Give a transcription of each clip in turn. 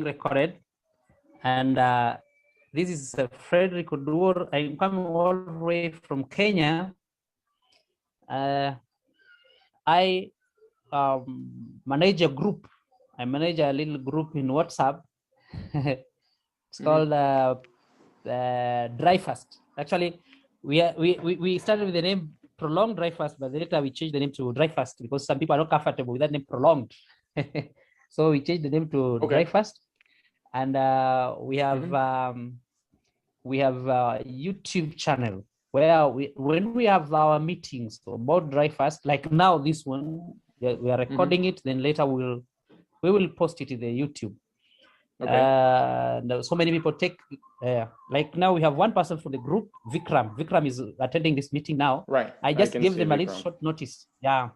recorded, and this is Frederick Odur. I'm coming all the way from Kenya. I manage a group. I manage a little group in WhatsApp. It's called Dry Fast. Actually, we started with the name Prolonged Dry Fast, but later we changed the name to Dry Fast because some people are not comfortable with that name Prolonged. So we changed the name to Dry Fast, and we have a YouTube channel where when we have our meetings about Dry Fast, like now this one, we are recording it. Then later we will post it in the YouTube. So many people take like now we have one person for the group, Vikram is attending this meeting now. Right. I just gave them a little short notice. I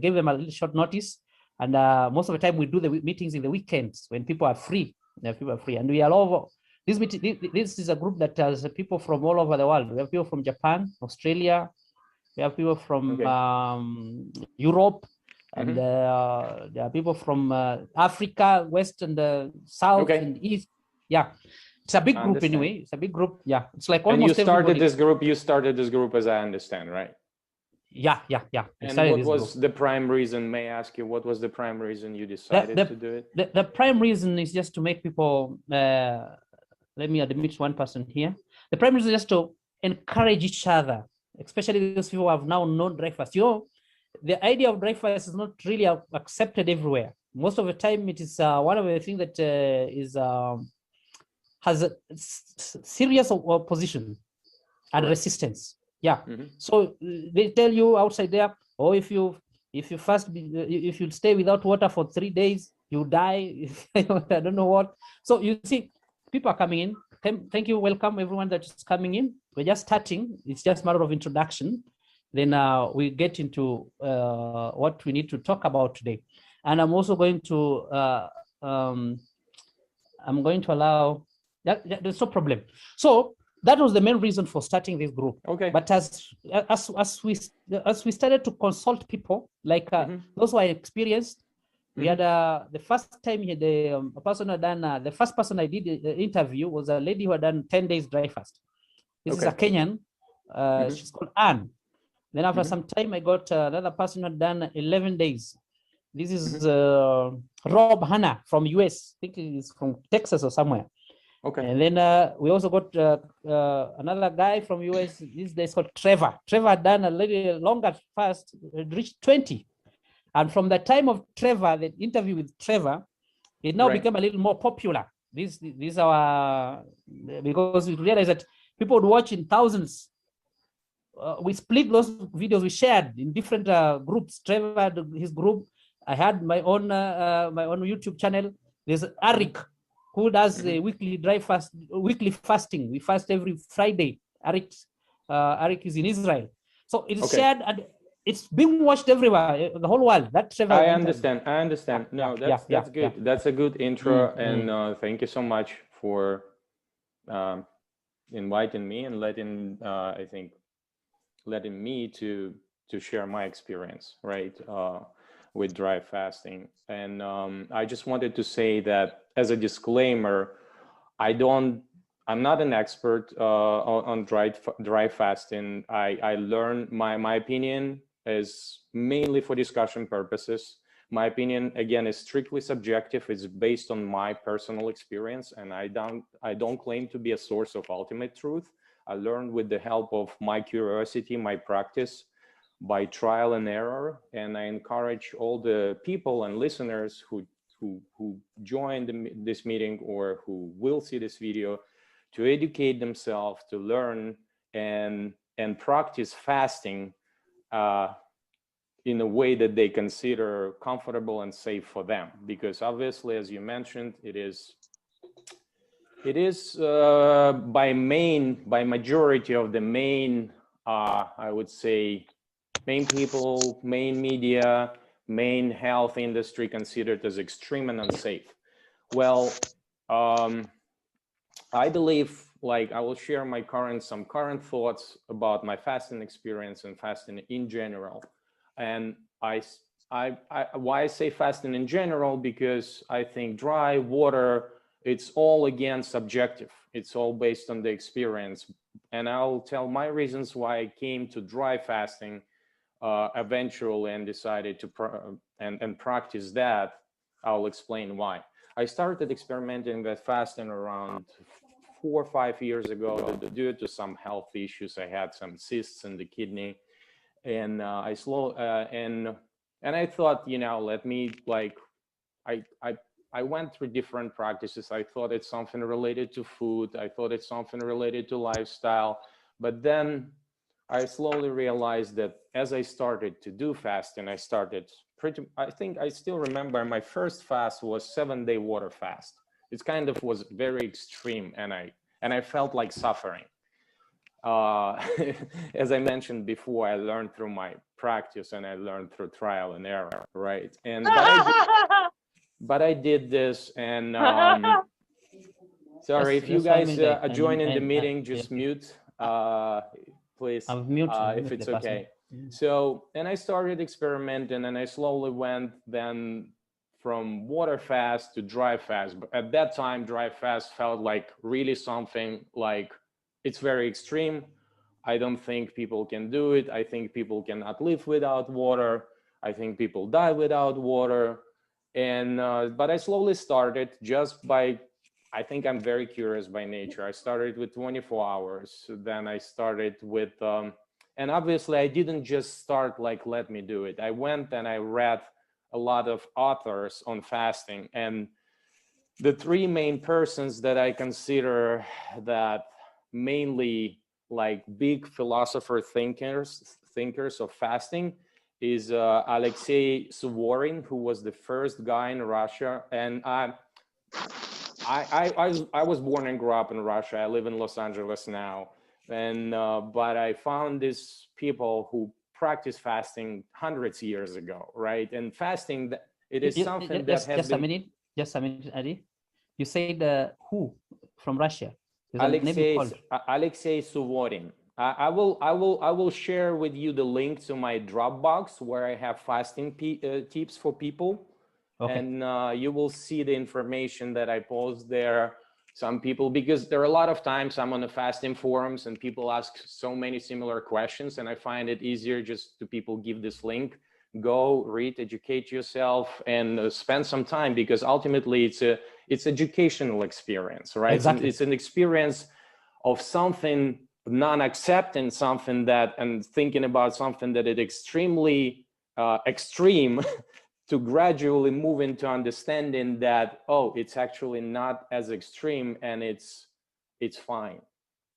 gave them a little short notice, and most of the time we do the meetings in the weekends when people are free. And we are all over this meeting. This is a group that has people from all over the world. We have people from Japan, Australia, we have people from Europe, and there are people from Africa, West and South and East. Yeah, it's a big group anyway. It's a big group. Yeah, it's like almost. And you started this group. You started this group, as I understand, right? Yeah. And what was the prime reason? May I ask you, what was the prime reason you decided to do it? The prime reason is just to make people. Let me admit one person here. The prime reason is just to encourage each other, especially those people who have now known Dry Fast. The idea of Dry Fast is not really accepted everywhere. Most of the time, it is one of the things that has a serious opposition and resistance. Yeah. So they tell you outside there, if you fast, if you stay without water for 3 days, you die. I don't know what. So you see, people are coming in. Thank you, welcome everyone that is coming in. We're just starting. It's just a matter of introduction. Then we get into what we need to talk about today. And I'm also going to allow that. There's no problem. So that was the main reason for starting this group. Okay. But as we started to consult people, like those who are experienced, we had the first time the person had done the first person I did the interview was a lady who had done 10 days Dry Fast. This is a Kenyan. She's called Ann. Then after some time, I got another person who had done 11 days. This is Rob Hanna from US. I think he's from Texas or somewhere. Okay. And then we also got another guy from US. This guy is called Trevor. Trevor had done a little longer fast, reached 20. And from the time of Trevor, the interview with Trevor, it now became a little more popular. These are because we realized that people would watch in thousands. We split those videos we shared in different groups. Trevor had his group. I had my own YouTube channel. There's Eric, who does the weekly weekly fasting. We fast every Friday. Eric is in Israel. So it's shared and it's being watched everywhere, the whole world. That Trevor. I understand. No, that's good. That's a good intro, and thank you so much for inviting me and letting me to share my experience, right, with dry fasting. And I just wanted to say that as a disclaimer, I'm not an expert on dry fasting. I learned my opinion is mainly for discussion purposes. My opinion, again, is strictly subjective. It's based on my personal experience, and I don't claim to be a source of ultimate truth. I learned with the help of my curiosity, my practice, by trial and error. And I encourage all the people and listeners who joined this meeting or who will see this video to educate themselves, to learn and practice fasting in a way that they consider comfortable and safe for them. Because obviously, as you mentioned, it is by majority of the main, I would say, main people, main media, main health industry considered as extreme and unsafe. Well, I believe, like, I will share some current thoughts about my fasting experience and fasting in general. And why I say fasting in general, because I think dry water it's all again subjective. It's all based on the experience. And I'll tell my reasons why I came to dry fasting eventually and decided to and practice that. I'll explain why. I started experimenting with fasting around 4 or 5 years ago due to some health issues. I had some cysts in the kidney, and and I thought, you know, let me like I went through different practices. I thought it's something related to food. I thought it's something related to lifestyle. But then I slowly realized that as I started to do fasting, I think I still remember my first fast was 7-day water fast. It kind of was very extreme, and I felt like suffering. As I mentioned before, I learned through my practice and I learned through trial and error, right? And but I did this, and sorry if you guys join in the meeting, just mute, please, if it's okay. So, and I started experimenting, and I slowly went then from water fast to dry fast. But at that time, dry fast felt like really something like it's very extreme. I don't think people can do it. I think people cannot live without water. I think people die without water. And but I slowly started just by, I think I'm very curious by nature. I started with 24 hours. Then I started with, and obviously I didn't just start like, let me do it. I went and I read a lot of authors on fasting. And the three main persons that I consider that mainly like big philosopher thinkers of fasting is Alexei Suvorin, who was the first guy in Russia. And I was born and grew up in Russia. I live in Los Angeles now. And but I found these people who practice fasting hundreds of years ago, right? And fasting, it is something that has just been... Just a minute, Adi. You said who from Russia? Alexei Suvorin. I will share with you the link to my Dropbox where I have fasting tips for people, okay. And you will see the information that I post there. Some people, because there are a lot of times I'm on the fasting forums and people ask so many similar questions, and I find it easier just to people give this link, go read, educate yourself, and spend some time, because ultimately it's educational experience, right? Exactly. It's an experience of something non-accepting, something that, and thinking about something that is extremely extreme to gradually move into understanding that, oh, it's actually not as extreme, and it's fine.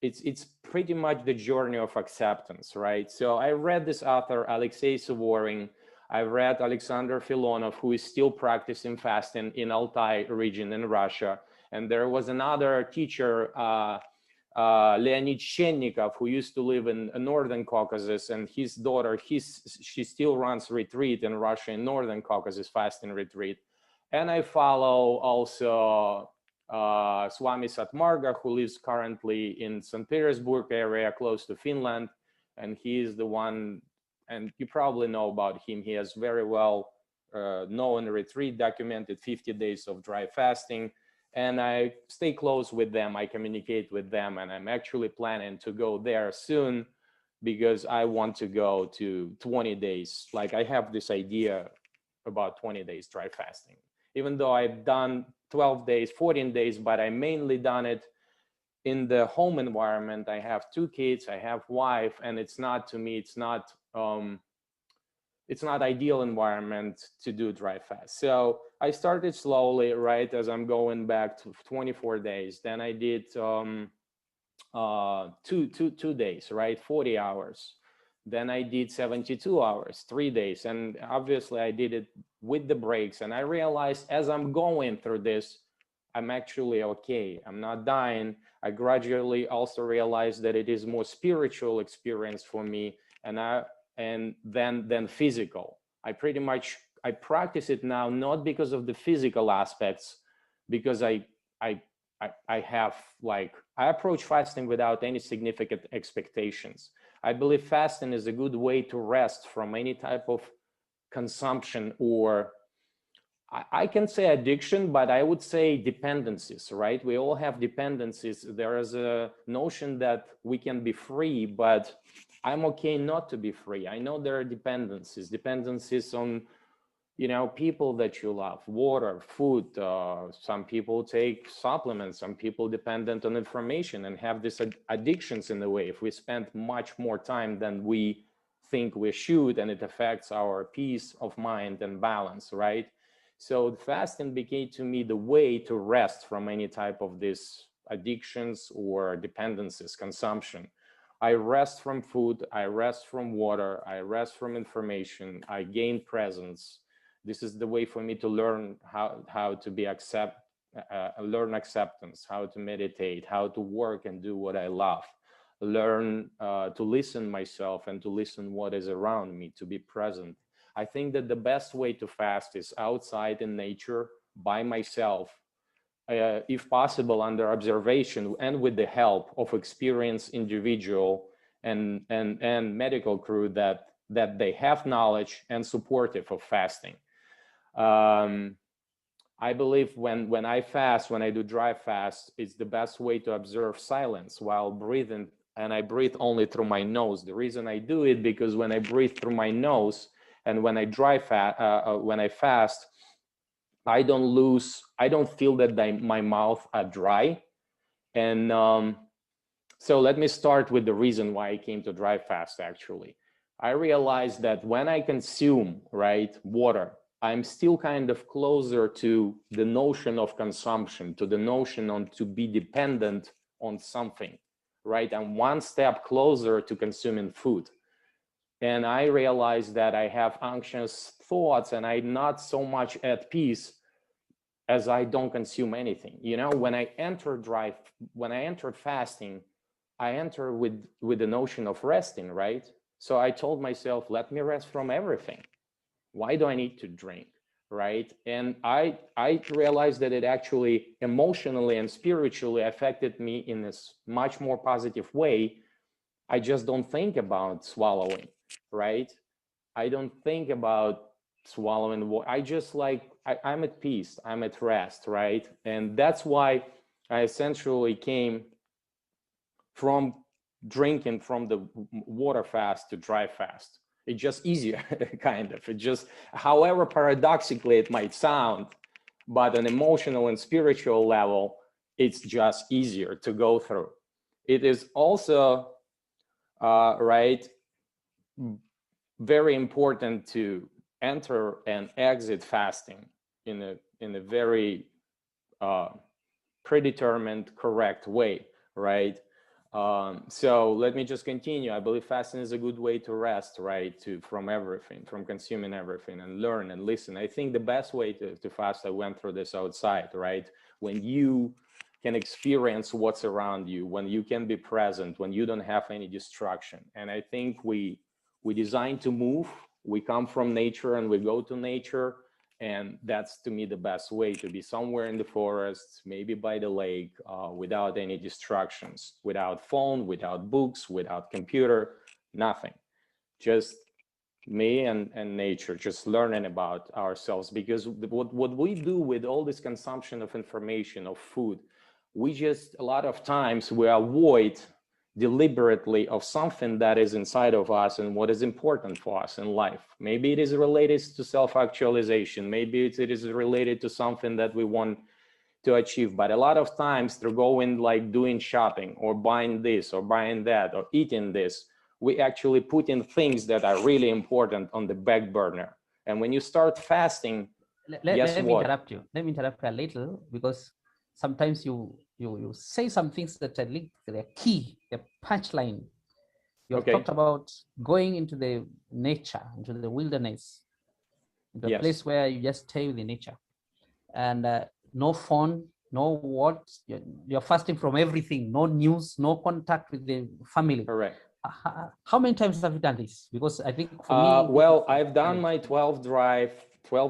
It's pretty much the journey of acceptance, right? So I read this author, Alexei Suvorin. I read Alexander Filonov, who is still practicing fasting in Altai region in Russia. And there was another teacher, Leonid Shennikov, who used to live in Northern Caucasus, and his daughter, she still runs retreat in Russia in Northern Caucasus, fasting retreat. And I follow also Swami Satmarga, who lives currently in St. Petersburg area, close to Finland. And he is the one, and you probably know about him. He has very well known retreat, documented 50 days of dry fasting. And I stay close with them, I communicate with them, and I'm actually planning to go there soon, because I want to go to 20 days. Like, I have this idea about 20 days dry fasting, even though I've done 12 days, 14 days, but I mainly done it in the home environment. I have 2 kids, I have wife, and it's not, to me, it's not ideal environment to do dry fast. So I started slowly, right, as I'm going back to 24 days. Then I did two days, right, 40 hours. Then I did 72 hours, 3 days. And obviously I did it with the breaks. And I realized as I'm going through this, I'm actually okay. I'm not dying. I gradually also realized that it is more spiritual experience for me, and then physical. I practice it now, not because of the physical aspects, because I have, like, I approach fasting without any significant expectations. I believe fasting is a good way to rest from any type of consumption or I can say addiction, but I would say dependencies, right? We all have dependencies. There is a notion that we can be free, but I'm okay not to be free. I know there are dependencies on, you know, people that you love, water, food. Some people take supplements, some people dependent on information and have these addictions in a way. If we spend much more time than we think we should, and it affects our peace of mind and balance, right? So fasting became to me the way to rest from any type of these addictions or dependencies, consumption. I rest from food, I rest from water, I rest from information, I gain presence. This is the way for me to learn how to be learn acceptance, how to meditate, how to work and do what I love, learn to listen myself and to listen what is around me, to be present. I think that the best way to fast is outside in nature by myself, if possible under observation and with the help of experienced individual and medical crew that they have knowledge and supportive of fasting. I believe when I fast, when I do dry fast, it's the best way to observe silence while breathing, and I breathe only through my nose. The reason I do it because when I breathe through my nose and when I when I fast, I don't feel that my mouth are dry. And so let me start with the reason why I came to dry fast. Actually, I realized that when I consume, right, water, I'm still kind of closer to the notion of consumption, to the notion on to be dependent on something, right? I'm one step closer to consuming food. And I realized that I have anxious thoughts and I'm not so much at peace as I don't consume anything. You know, when I entered fasting, I enter with the notion of resting, right? So I told myself, let me rest from everything. Why do I need to drink, right? And I realized that it actually emotionally and spiritually affected me in this much more positive way. I just don't think about swallowing, right? I don't think about swallowing. I just I'm at peace, I'm at rest, right? And that's why I essentially came from drinking from the water fast to dry fast. It's just easier, kind of. It just, however paradoxically it might sound, but on emotional and spiritual level, it's just easier to go through. It is also, right, very important to enter and exit fasting in a very predetermined, correct way, right? So let me just continue. I believe fasting is a good way to rest, right? From everything, from consuming everything, and learn and listen. I think the best way to fast, I went through this outside, right? When you can experience what's around you, when you can be present, when you don't have any distraction. And I think we designed to move. We come from nature and we go to nature. And that's, to me, the best way to be somewhere in the forest, maybe by the lake, without any distractions, without phone, without books, without computer, nothing. Just me and nature, just learning about ourselves. Because what we do with all this consumption of information, of food, we just, a lot of times, we avoid deliberately of something that is inside of us and what is important for us in life. Maybe it is related to self-actualization. Maybe it is related to something that we want to achieve. But a lot of times through going like doing shopping or buying this or buying that or eating this, we actually put in things that are really important on the back burner. And when you start fasting, let me interrupt you. Let me interrupt a little, because sometimes you say some things that are linked, they're key, they're punchline. You have talked about going into the nature, into the wilderness, into a place where you just stay with the nature, and no phone, no what, you're fasting from everything, no news, no contact with the family. Correct. How many times have you done this? Because I think for me, well, I've done my 12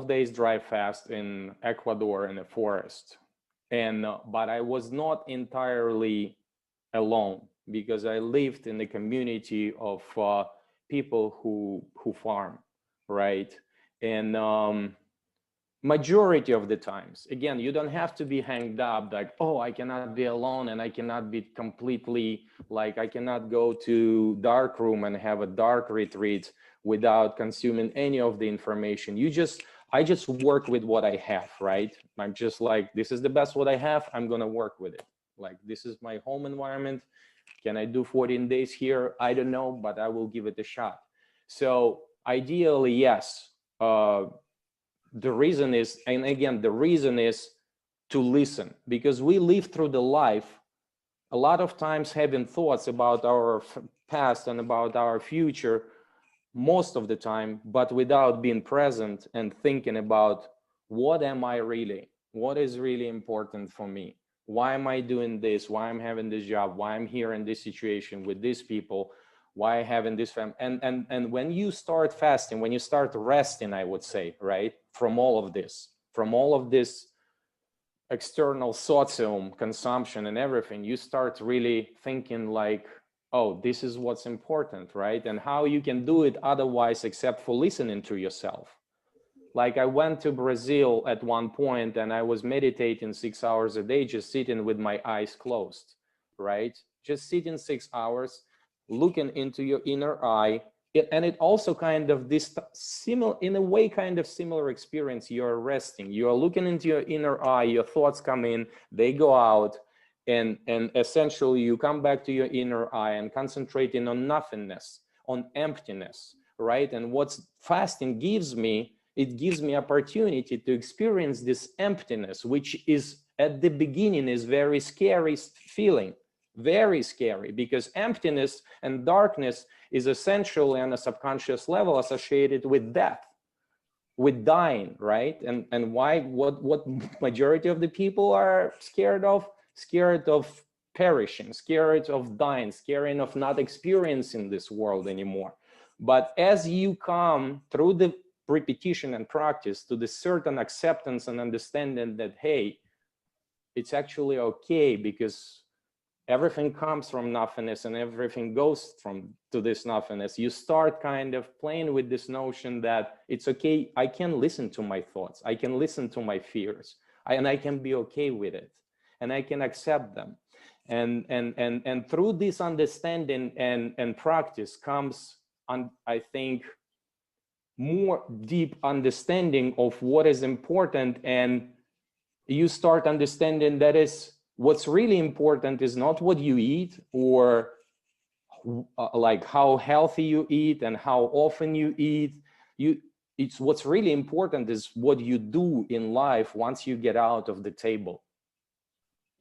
days dry fast in Ecuador in the forest, and but I was not entirely alone, because I lived in the community of people who farm, right? And majority of the times, again, you don't have to be hanged up like, oh, I cannot be alone and I cannot be completely like, I cannot go to dark room and have a dark retreat without consuming any of the information. I just work with what I have, right? I'm just like, this is the best what I have, I'm gonna work with it. Like, this is my home environment. Can I do 14 days here? I don't know, but I will give it a shot. So ideally, yes. The reason is, and again, the reason is to listen, because we live through the life a lot of times having thoughts about our past and about our future most of the time, but without being present and thinking about what am I really, what is really important for me, why am I doing this, why I'm having this job, why I'm here in this situation with these people, why having this family. And when you start fasting, when you start resting, I would say, right, from all of this external socium consumption and everything, you start really thinking like, oh, this is what's important, right? And how you can do it otherwise except for listening to yourself. Like, I went to Brazil at one point and I was meditating 6 hours a day, just sitting with my eyes closed, right? Just sitting 6 hours, looking into your inner eye. And it also kind of this similar, in a way, kind of similar experience. You're resting, you're looking into your inner eye, your thoughts come in, they go out, and essentially you come back to your inner eye and concentrating on nothingness, on emptiness, right? And what's fasting gives me, it gives me opportunity to experience this emptiness, which is at the beginning is very scary feeling, very scary, because emptiness and darkness is essentially on a subconscious level associated with death, with dying, right? And why, what majority of the people are scared of? Scared of perishing, scared of dying, scared of not experiencing this world anymore. But as you come through the repetition and practice to the certain acceptance and understanding that, hey, it's actually okay, because everything comes from nothingness and everything goes to this nothingness, you start kind of playing with this notion that it's okay, I can listen to my thoughts, I can listen to my fears, and I can be okay with it, and I can accept them. And through this understanding and practice comes, I think, more deep understanding of what is important, and you start understanding that is what's really important is not what you eat, or like how healthy you eat and how often you eat. It's what's really important is what you do in life once you get out of the table.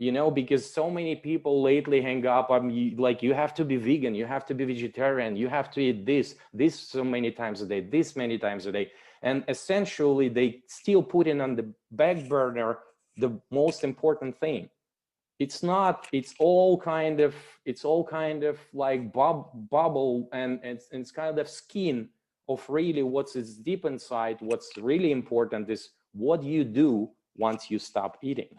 You know, because so many people lately hang up on you, like, you have to be vegan, you have to be vegetarian, you have to eat this so many times a day, this many times a day. And essentially they still put in on the back burner the most important thing. It's not, it's all kind of like bubble, and it's kind of skin of really what's deep inside. What's really important is what you do once you stop eating.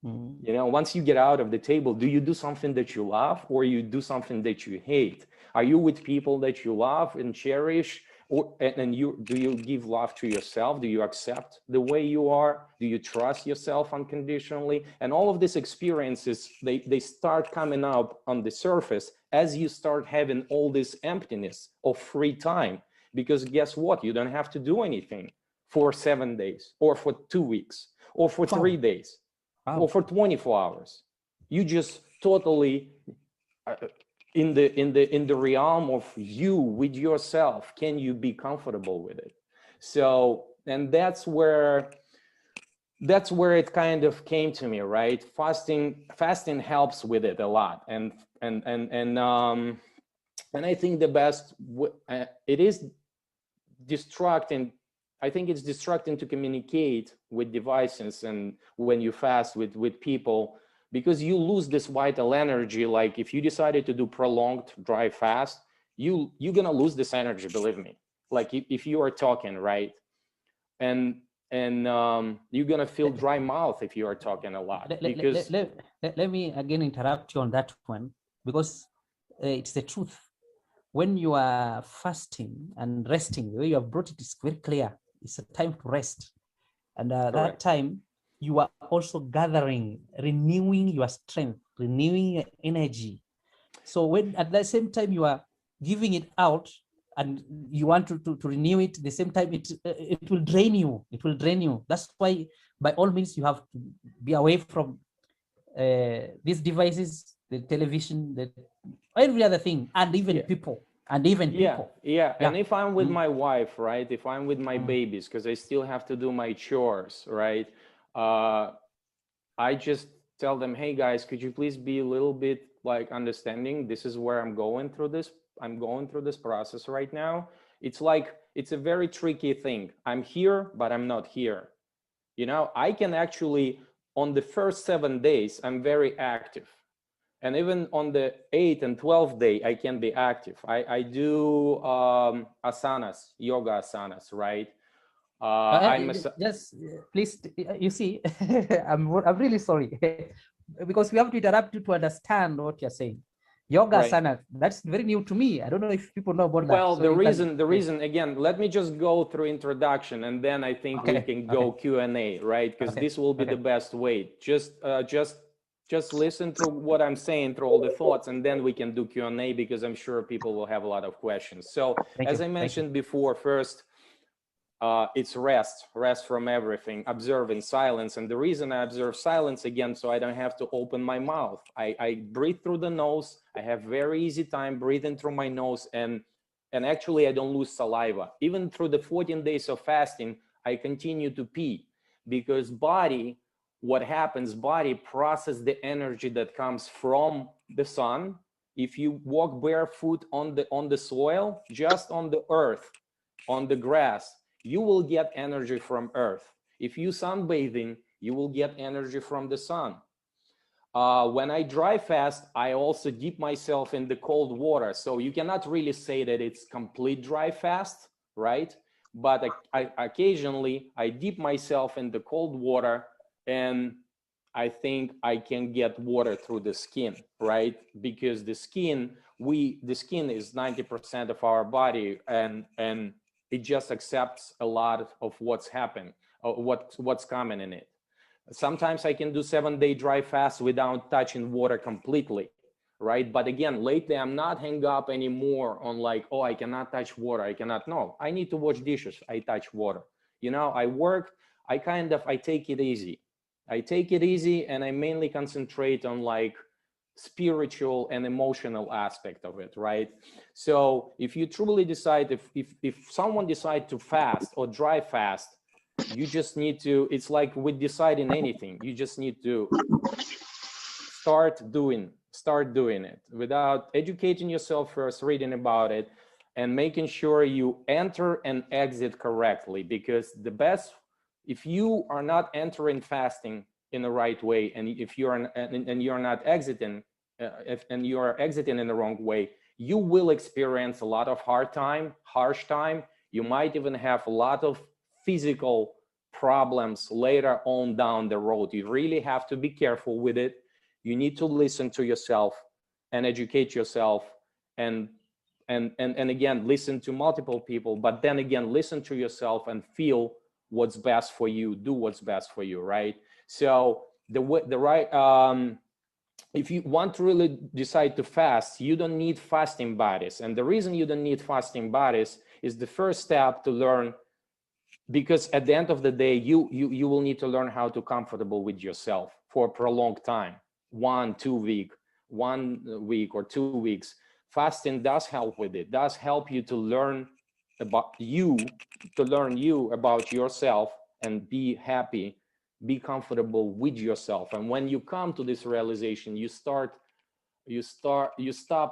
You know, once you get out of the table, do you do something that you love, or you do something that you hate? Are you with people that you love and cherish, or do you give love to yourself? Do you accept the way you are? Do you trust yourself unconditionally? And all of these experiences, they start coming up on the surface as you start having all this emptiness of free time. Because guess what? You don't have to do anything for 7 days, or for 2 weeks, or for 3 days. Or for 24 hours. You just totally in the realm of you with yourself. Can you be comfortable with it? So, and that's where it kind of came to me, right? Fasting helps with it a lot. And I think the best, it is distracting. I think it's distracting to communicate with devices and when you fast with people, because you lose this vital energy. Like, if you decided to do prolonged dry fast, you're gonna lose this energy, believe me. Like, if you are talking, right? And you're gonna feel dry mouth if you are talking a lot. Let me again interrupt you on that one, because it's the truth. When you are fasting and resting, the way you have brought it is very clear. It's a time to rest. And that time, you are also gathering, renewing your strength, renewing your energy. So when at the same time you are giving it out and you want to renew it, the same time it will drain you. It will drain you. That's why, by all means, you have to be away from these devices, the television, every other thing, and even people. And even people. Yeah. And if I'm with my wife, right? If I'm with my babies, because I still have to do my chores, right? I just tell them, hey guys, could you please be a little bit like understanding? This is where I'm going through this. I'm going through this process right now. It's like, it's a very tricky thing. I'm here, but I'm not here. You know, I can actually, on the first 7 days, I'm very active. And even on the 8th and 12th day, I can be active. I do asanas, yoga asanas, right? Just please, you see, I'm really sorry because we have to interrupt you to understand what you're saying. Yoga asana, that's very new to me. I don't know if people know about that. Well, so the reason again, let me just go through introduction, and then I think we can go Q&A, right? Because this will be the best way. Just listen to what I'm saying through all the thoughts, and then we can do Q&A, because I'm sure people will have a lot of questions. So as I mentioned before, first, it's rest from everything, observing silence. And the reason I observe silence, again, so I don't have to open my mouth. I breathe through the nose. I have very easy time breathing through my nose, and actually I don't lose saliva. Even through the 14 days of fasting, I continue to pee, because what happens, body process the energy that comes from the sun. If you walk barefoot on the soil, just on the earth, on the grass, you will get energy from earth. If you sunbathing, you will get energy from the sun. When I dry fast, I also dip myself in the cold water. So you cannot really say that it's complete dry fast, right? But I occasionally I dip myself in the cold water, and I think I can get water through the skin, right? Because the skin is 90% of our body, and it just accepts a lot of what's happening, what's coming in it. Sometimes I can do 7-day dry fast without touching water completely, right? But again, lately I'm not hang up anymore on like, oh, I cannot touch water. I cannot. No, I need to wash dishes. I touch water. You know, I work. I take it easy. I take it easy, and I mainly concentrate on like spiritual and emotional aspect of it, right? So if you truly decide, if someone decide to fast or dry fast, you just need to, it's like with deciding anything, you just need to start doing it without educating yourself first, reading about it, and making sure you enter and exit correctly. Because the best, if you are not entering fasting in the right way, and if you're not exiting, and you are exiting in the wrong way, you will experience a lot of harsh time. You might even have a lot of physical problems later on down the road. You really have to be careful with it. You need to listen to yourself and educate yourself, and again, listen to multiple people, but then again, listen to yourself and feel what's best for you, do what's best for you, right? So if you want to really decide to fast, you don't need fasting bodies. And the reason you don't need fasting bodies is the first step to learn, because at the end of the day, you will need to learn how to comfortable with yourself for a prolonged time, 1 week or 2 weeks. Fasting does help with it, does help you to learn about you, about yourself, and be happy, be comfortable with yourself. And when you come to this realization, you stop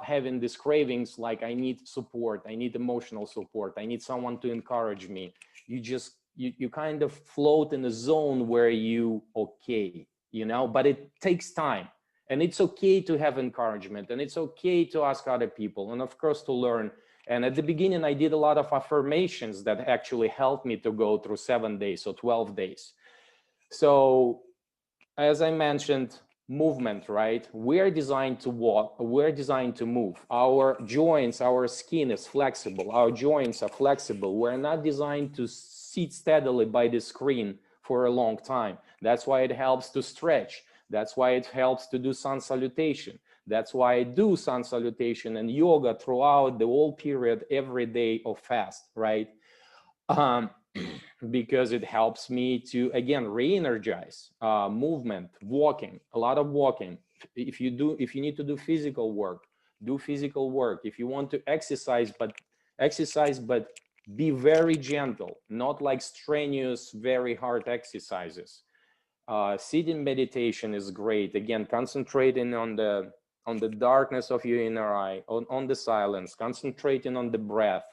having these cravings like, I need support, I need emotional support, I need someone to encourage me. You kind of float in a zone where you okay, you know, but it takes time. And it's okay to have encouragement, and it's okay to ask other people, and of course to learn. And at the beginning, I did a lot of affirmations that actually helped me to go through 7 days or 12 days. So as I mentioned, movement, right? We're designed to walk, we're designed to move. Our joints, our skin is flexible, our joints are flexible. We're not designed to sit steadily by the screen for a long time. That's why it helps to stretch. That's why it helps to do sun salutation. That's why I do sun salutation and yoga throughout the whole period, every day of fast, right? Because it helps me to, again, re-energize. Movement, walking, a lot of walking. If you need to do physical work, do physical work. If you want to exercise, but be very gentle, not like strenuous, very hard exercises. Sitting meditation is great. Again, concentrating on the darkness of your inner eye, on the silence, concentrating on the breath.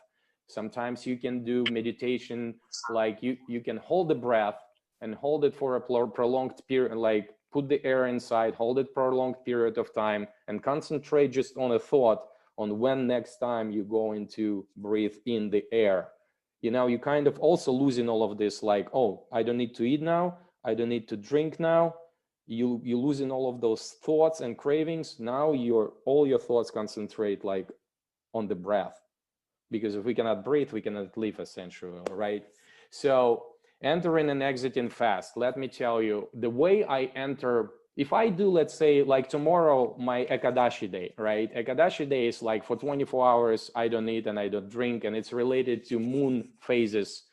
Sometimes you can do meditation like you can hold the breath and hold it for a prolonged period, like put the air inside, hold it for a long period of time, and concentrate just on a thought on when next time you're going to breathe in the air. You know, you kind of also losing all of this, like, oh, I don't need to eat now, I don't need to drink now. You're losing all of those thoughts and cravings. Now all your thoughts concentrate like on the breath, because if we cannot breathe, we cannot live, essentially, right? So entering and exiting fast, let me tell you, the way I enter, if I do, let's say, like tomorrow, my Ekadashi day, right? Ekadashi day is like for 24 hours, I don't eat and I don't drink, and it's related to moon phases.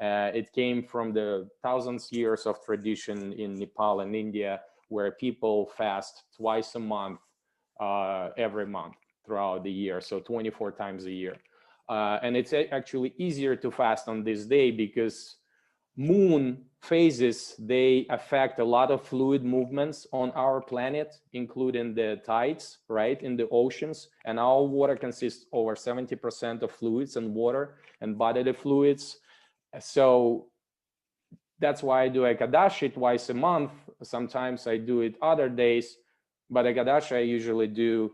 It came from the thousands years of tradition in Nepal and India, where people fast twice a month, every month throughout the year, so 24 times a year. And it's actually easier to fast on this day because moon phases, they affect a lot of fluid movements on our planet, including the tides, right, in the oceans. And our water consists over 70% of fluids and water and bodily fluids. So that's why I do Ekadashi twice a month. Sometimes I do it other days, but Ekadashi I usually do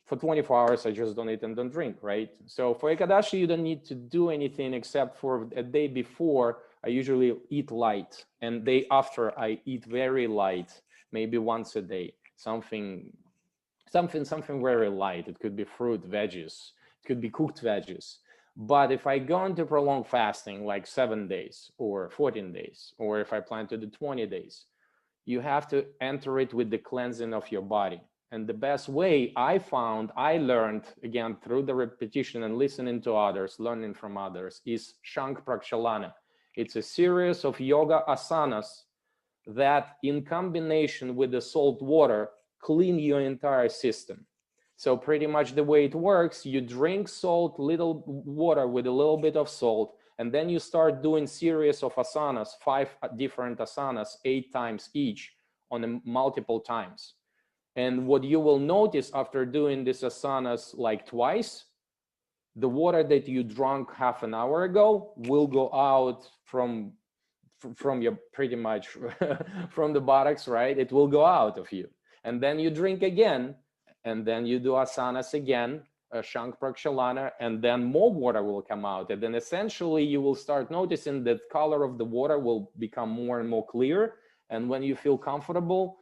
for 24 hours. I just don't eat and don't drink, right? So for Ekadashi, you don't need to do anything except for a day before. I usually eat light, and day after I eat very light, maybe once a day, something very light. It could be fruit, veggies, it could be cooked veggies. But if I go into prolonged fasting, like 7 days or 14 days, or if I plan to do 20 days, you have to enter it with the cleansing of your body. And the best way I learned, again, through the repetition and listening to others, learning from others, is Shank Prakshalana. It's a series of yoga asanas that, in combination with the salt water, clean your entire system. So pretty much the way it works, you drink salt, little water with a little bit of salt, and then you start doing series of asanas, 5 different asanas, 8 times each, on multiple times. And what you will notice after doing these asanas like twice, the water that you drank half an hour ago will go out from your, pretty much from the buttocks, right? It will go out of you. And then you drink again, and then you do asanas again, Shank Prakshalana, and then more water will come out. And then essentially you will start noticing that color of the water will become more and more clear. And when you feel comfortable,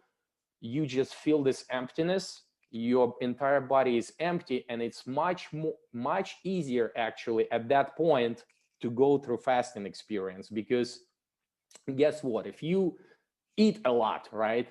you just feel this emptiness. Your entire body is empty, and it's much easier actually at that point to go through fasting experience. Because guess what? If you eat a lot, right,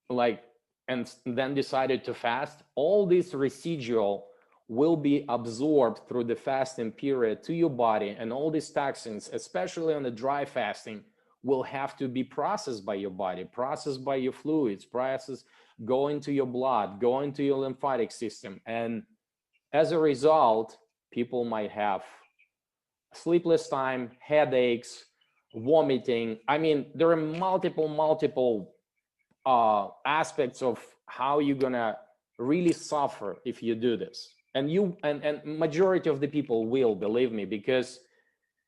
like, and then decided to fast, all this residual will be absorbed through the fasting period to your body, and all these toxins, especially on the dry fasting, will have to be processed by your body, processed by your fluids, processed, go into your blood, go into your lymphatic system. And as a result, people might have sleepless time, headaches, vomiting. I mean, there are multiple aspects of how you're gonna really suffer if you do this. And majority of the people will, believe me, because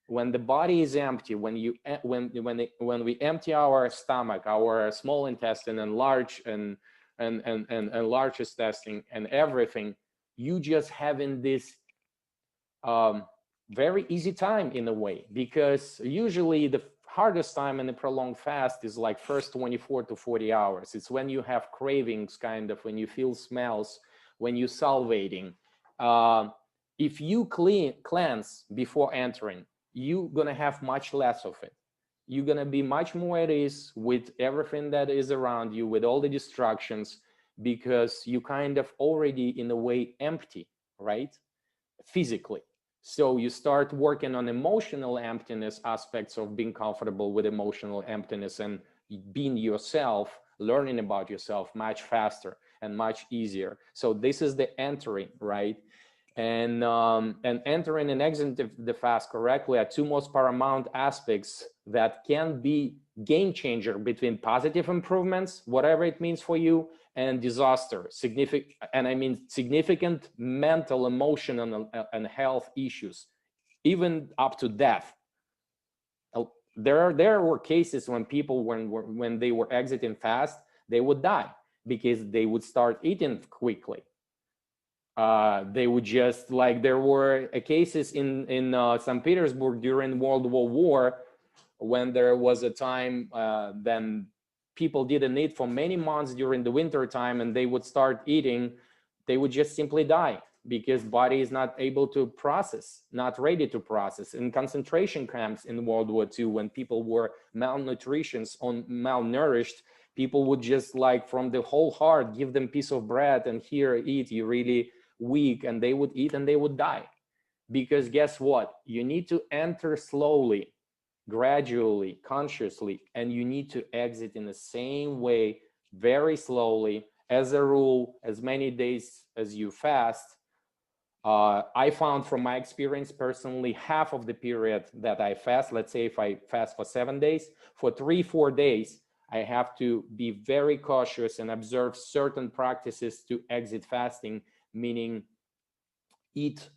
when the body is empty, when we empty our stomach, our small intestine, and large and large intestine and everything, you just having this very easy time in a way, because usually the hardest time in a prolonged fast is like first 24 to 40 hours. It's when you have cravings, kind of, when you feel smells, when you're salivating. If you cleanse before entering, you're gonna have much less of it. You're gonna be much more at ease with everything that is around you, with all the distractions, because you kind of already in a way empty, right? Physically. So you start working on emotional emptiness aspects of being comfortable with emotional emptiness and being yourself, learning about yourself much faster and much easier. So this is the entering, right? And entering and exiting the fast correctly are two most paramount aspects that can be game changer between positive improvements, whatever it means for you, and disaster, significant, and I mean significant mental, emotional, and health issues, even up to death. There were cases when people, when they were exiting fast, they would die because they would start eating quickly. They would just, like, there were cases in St. Petersburg during World War when there was a time then people didn't eat for many months during the winter time, and they would start eating, they would just simply die because body is not able to process, not ready to process. In concentration camps in World War II, when people were malnourished, people would just, like, from the whole heart give them piece of bread and here, eat, you really weak, and they would eat and they would die. Because guess what? You need to enter slowly, gradually, consciously, and you need to exit in the same way, very slowly. As a rule, as many days as you fast. I found from my experience personally, half of the period that I fast, let's say if I fast for 7 days, for 3-4 days, I have to be very cautious and observe certain practices to exit fasting, meaning eat.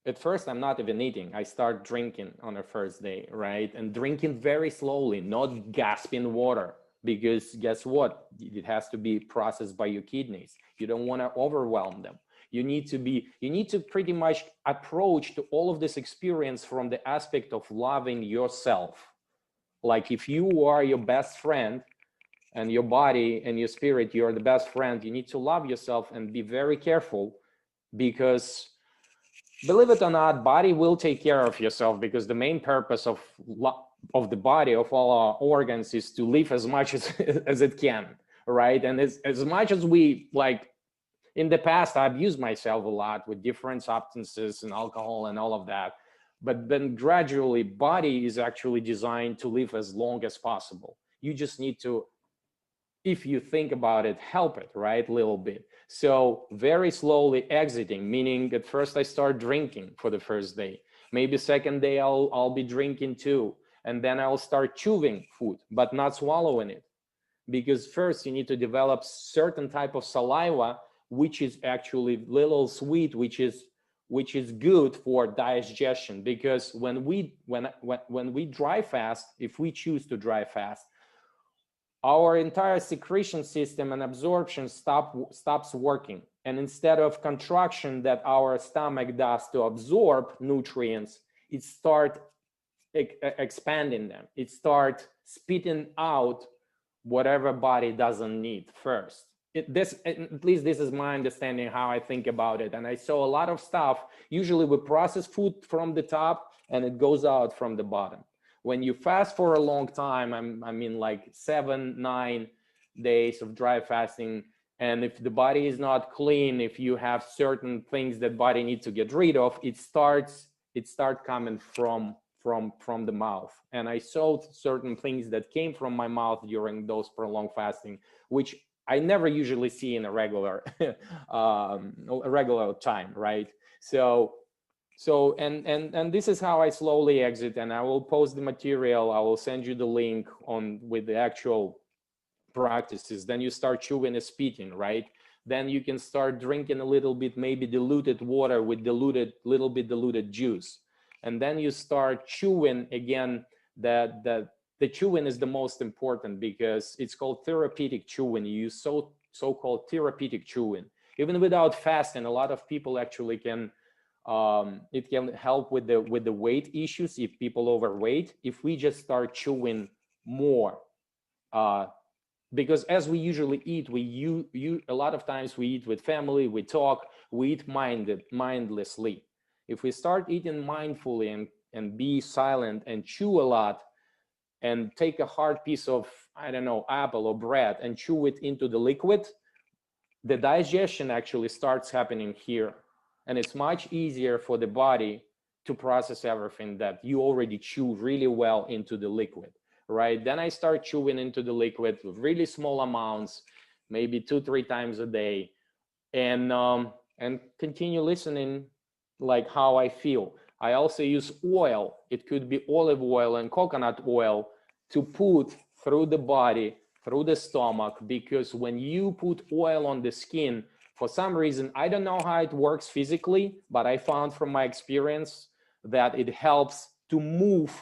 At first, I'm not even eating. I start drinking on the first day, right? And drinking very slowly, not gasping water, because guess what? It has to be processed by your kidneys. You don't want to overwhelm them. You need to pretty much approach to all of this experience from the aspect of loving yourself. Like if you are your best friend and your body and your spirit, you're the best friend, you need to love yourself and be very careful, because believe it or not, body will take care of yourself, because the main purpose of the body, of all our organs, is to live as much as it can, right? And as much as we, like, in the past, I abused myself a lot with different substances and alcohol and all of that. But then gradually, body is actually designed to live as long as possible. You just need to, if you think about it, help it, right? A little bit. So very slowly exiting, meaning at first I start drinking for the first day. Maybe second day I'll be drinking too. And then I'll start chewing food, but not swallowing it. Because first you need to develop certain type of saliva, which is actually little sweet, which is good for digestion. Because when we dry fast, if we choose to dry fast, our entire secretion system and absorption stops working. And instead of contraction that our stomach does to absorb nutrients, it starts expanding them. It starts spitting out whatever body doesn't need first. At least this is my understanding how I think about it. And I saw a lot of stuff. Usually we process food from the top and it goes out from the bottom. When you fast for a long time, I mean like 7-9 days of dry fasting, and if the body is not clean, if you have certain things that body needs to get rid of, it starts coming from the mouth. And I saw certain things that came from my mouth during those prolonged fasting, which I never usually see in a regular time, right? So and this is how I slowly exit, and I will post the material. I will send you the link with the actual practices. Then you start chewing and spitting, right? Then you can start drinking a little bit, maybe diluted water with little bit diluted juice. And then you start chewing again. The chewing is the most important, because it's called therapeutic chewing. You use so-called therapeutic chewing. Even without fasting, a lot of people actually can, it can help with the weight issues if people overweight, if we just start chewing more. Because as we usually eat, a lot of times we eat with family, we talk, we eat mindlessly. If we start eating mindfully and and be silent and chew a lot and take a hard piece of, I don't know, apple or bread and chew it into the liquid, the digestion actually starts happening here. And it's much easier for the body to process everything that you already chew really well into the liquid, right? Then I start chewing into the liquid with really small amounts, maybe 2-3 times a day, and continue listening like how I feel. I also use oil. It could be olive oil and coconut oil to put through the body, through the stomach, because when you put oil on the skin, for some reason, I don't know how it works physically, but I found from my experience that it helps to move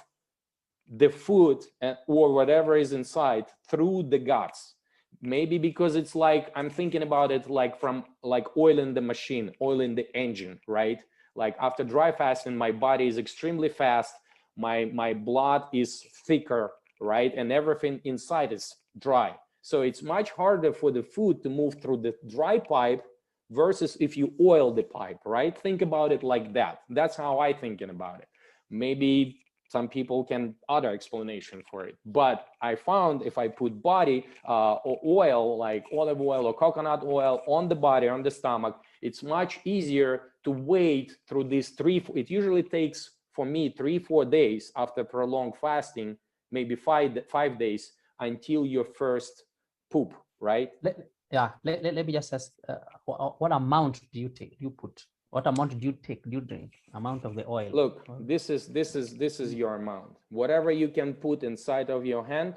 the food or whatever is inside through the guts. Maybe because it's like, I'm thinking about it like from like oil in the machine, oil in the engine, right? Like after dry fasting, my body is extremely fast. My blood is thicker, right? And everything inside is dry. So it's much harder for the food to move through the dry pipe versus if you oil the pipe, right? Think about it like that. That's how I'm thinking about it. Maybe some people can other explanation for it, but I found if I put body or oil like olive oil or coconut oil on the body, on the stomach, it's much easier to wait through these it usually takes for me 3-4 days after prolonged fasting, maybe 5 days until your first poop, right? Let me just ask, what amount do you take? You put what amount do you take? Do you drink amount of the oil? Look, this is your amount. Whatever you can put inside of your hand.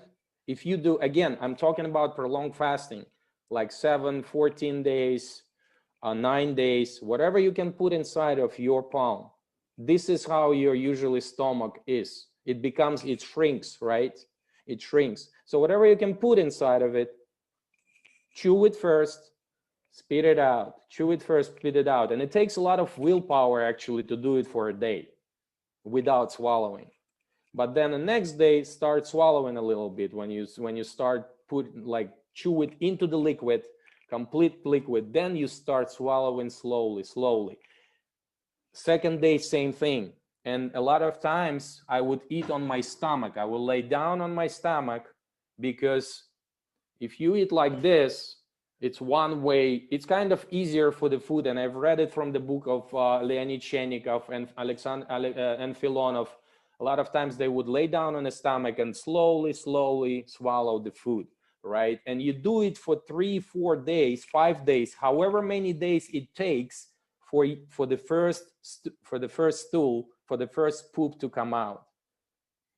If you do, again, I'm talking about prolonged fasting, like 7, 14 days, 9 days, whatever you can put inside of your palm. This is how your usually stomach is. It shrinks, right? It shrinks. So whatever you can put inside of it, chew it first, spit it out. Chew it first, spit it out. And it takes a lot of willpower actually to do it for a day without swallowing. But then the next day, start swallowing a little bit when you start chew it into the liquid, complete liquid, then you start swallowing slowly. Second day, same thing. And a lot of times I would eat on my stomach. I will lay down on my stomach, because if you eat like this, it's one way. It's kind of easier for the food, and I've read it from the book of Leonid Chenikov and Alexander and Filonov. A lot of times they would lay down on the stomach and slowly swallow the food, right? And you do it for 3-4 days, 5 days, however many days it takes for the first stool, for the first poop to come out.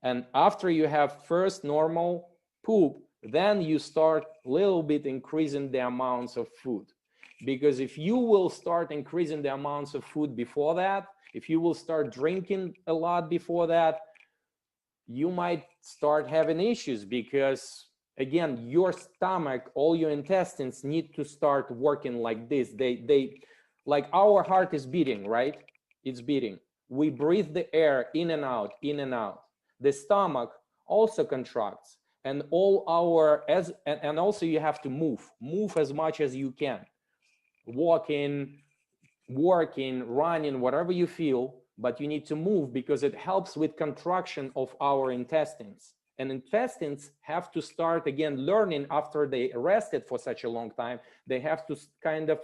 And after you have first normal poop, then you start a little bit increasing the amounts of food. Because if you will start increasing the amounts of food before that, if you will start drinking a lot before that, you might start having issues, because again, your stomach, all your intestines need to start working like this. They like our heart is beating, right? It's beating. We breathe the air in and out, in and out. The stomach also contracts, and and also you have to move as much as you can, walking, working, running, whatever you feel, but you need to move, because it helps with contraction of our intestines. And intestines have to start again learning after they rested for such a long time. They have to kind of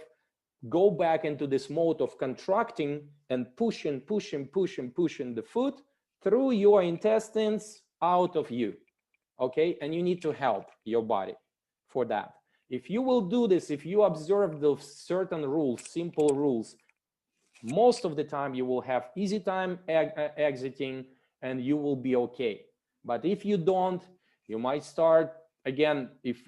go back into this mode of contracting and pushing the food through your intestines out of you. Okay, and you need to help your body for that. If you will do this, if you observe those certain rules, simple rules, most of the time you will have easy time exiting, and you will be okay. But if you don't, you might start again. If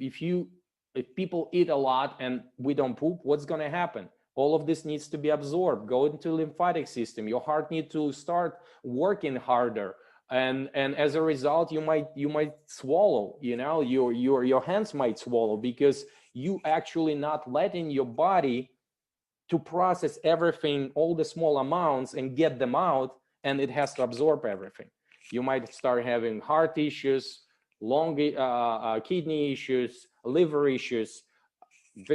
people eat a lot and we don't poop, what's going to happen? All of this needs to be absorbed, go into the lymphatic system. Your heart needs to start working harder. And as a result, you might swallow, your hands might swallow, because you actually not letting your body to process everything, all the small amounts, and get them out, and it has to absorb everything. You might start having heart issues, kidney issues, liver issues.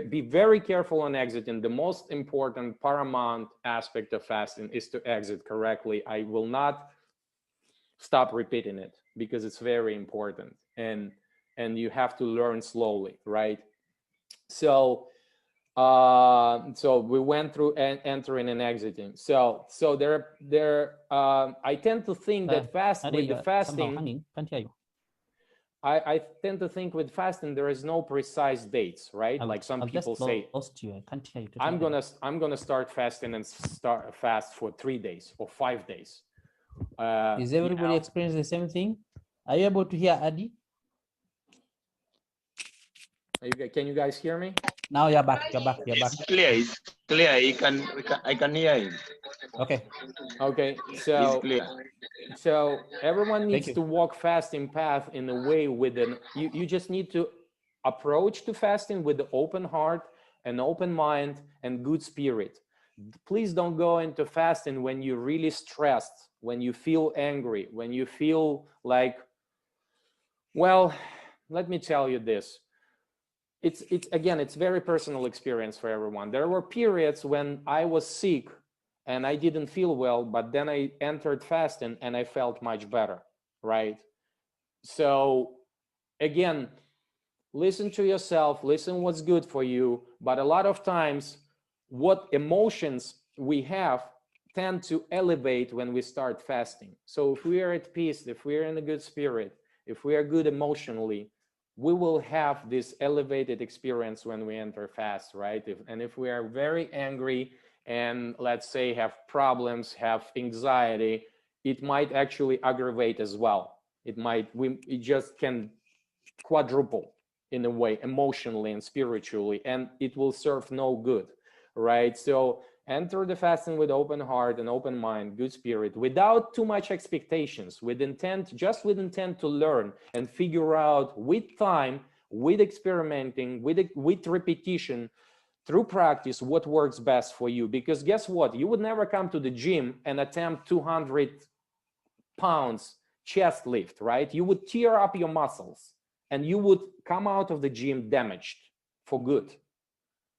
Be very careful on exiting. The most important paramount aspect of fasting is to exit correctly. I will not stop repeating it, because it's very important, and you have to learn slowly, right? So so we went through entering and exiting. So I tend to think that with the fasting, hanging. Can't hear you. I tend to think with fasting there is no precise dates, right? Like some I've people just say, lost you. I can't hear you. I'm gonna start fasting and start fast for 3 days or 5 days. Is everybody experiencing the same thing? Are you able to hear Adi? Can you guys hear me? Now you're back. You're back. You're back. It's clear. It's clear. I can hear him. Okay. Okay. It's So clear. so everyone needs to walk fasting path in a way with you just need to approach to fasting with an open heart, an open mind, and good spirit. Please don't go into fasting when you're really stressed, when you feel angry, when you feel like, well, let me tell you this. It's again, it's very personal experience for everyone. There were periods when I was sick and I didn't feel well, but then I entered fasting and I felt much better, right? So again, listen to yourself, listen what's good for you. But a lot of times, what emotions we have tend to elevate when we start fasting. So if we are at peace, if we are in a good spirit, if we are good emotionally, we will have this elevated experience when we enter fast, right? If we are very angry and let's say have problems, have anxiety, it might actually aggravate as well. It just can quadruple in a way, emotionally and spiritually, and it will serve no good, right? So enter the fasting with open heart and open mind, good spirit, without too much expectations, with intent, just with intent to learn and figure out with time, with experimenting, with repetition, through practice, what works best for you. Because guess what? You would never come to the gym and attempt 200 pounds chest lift, right? You would tear up your muscles and you would come out of the gym damaged for good.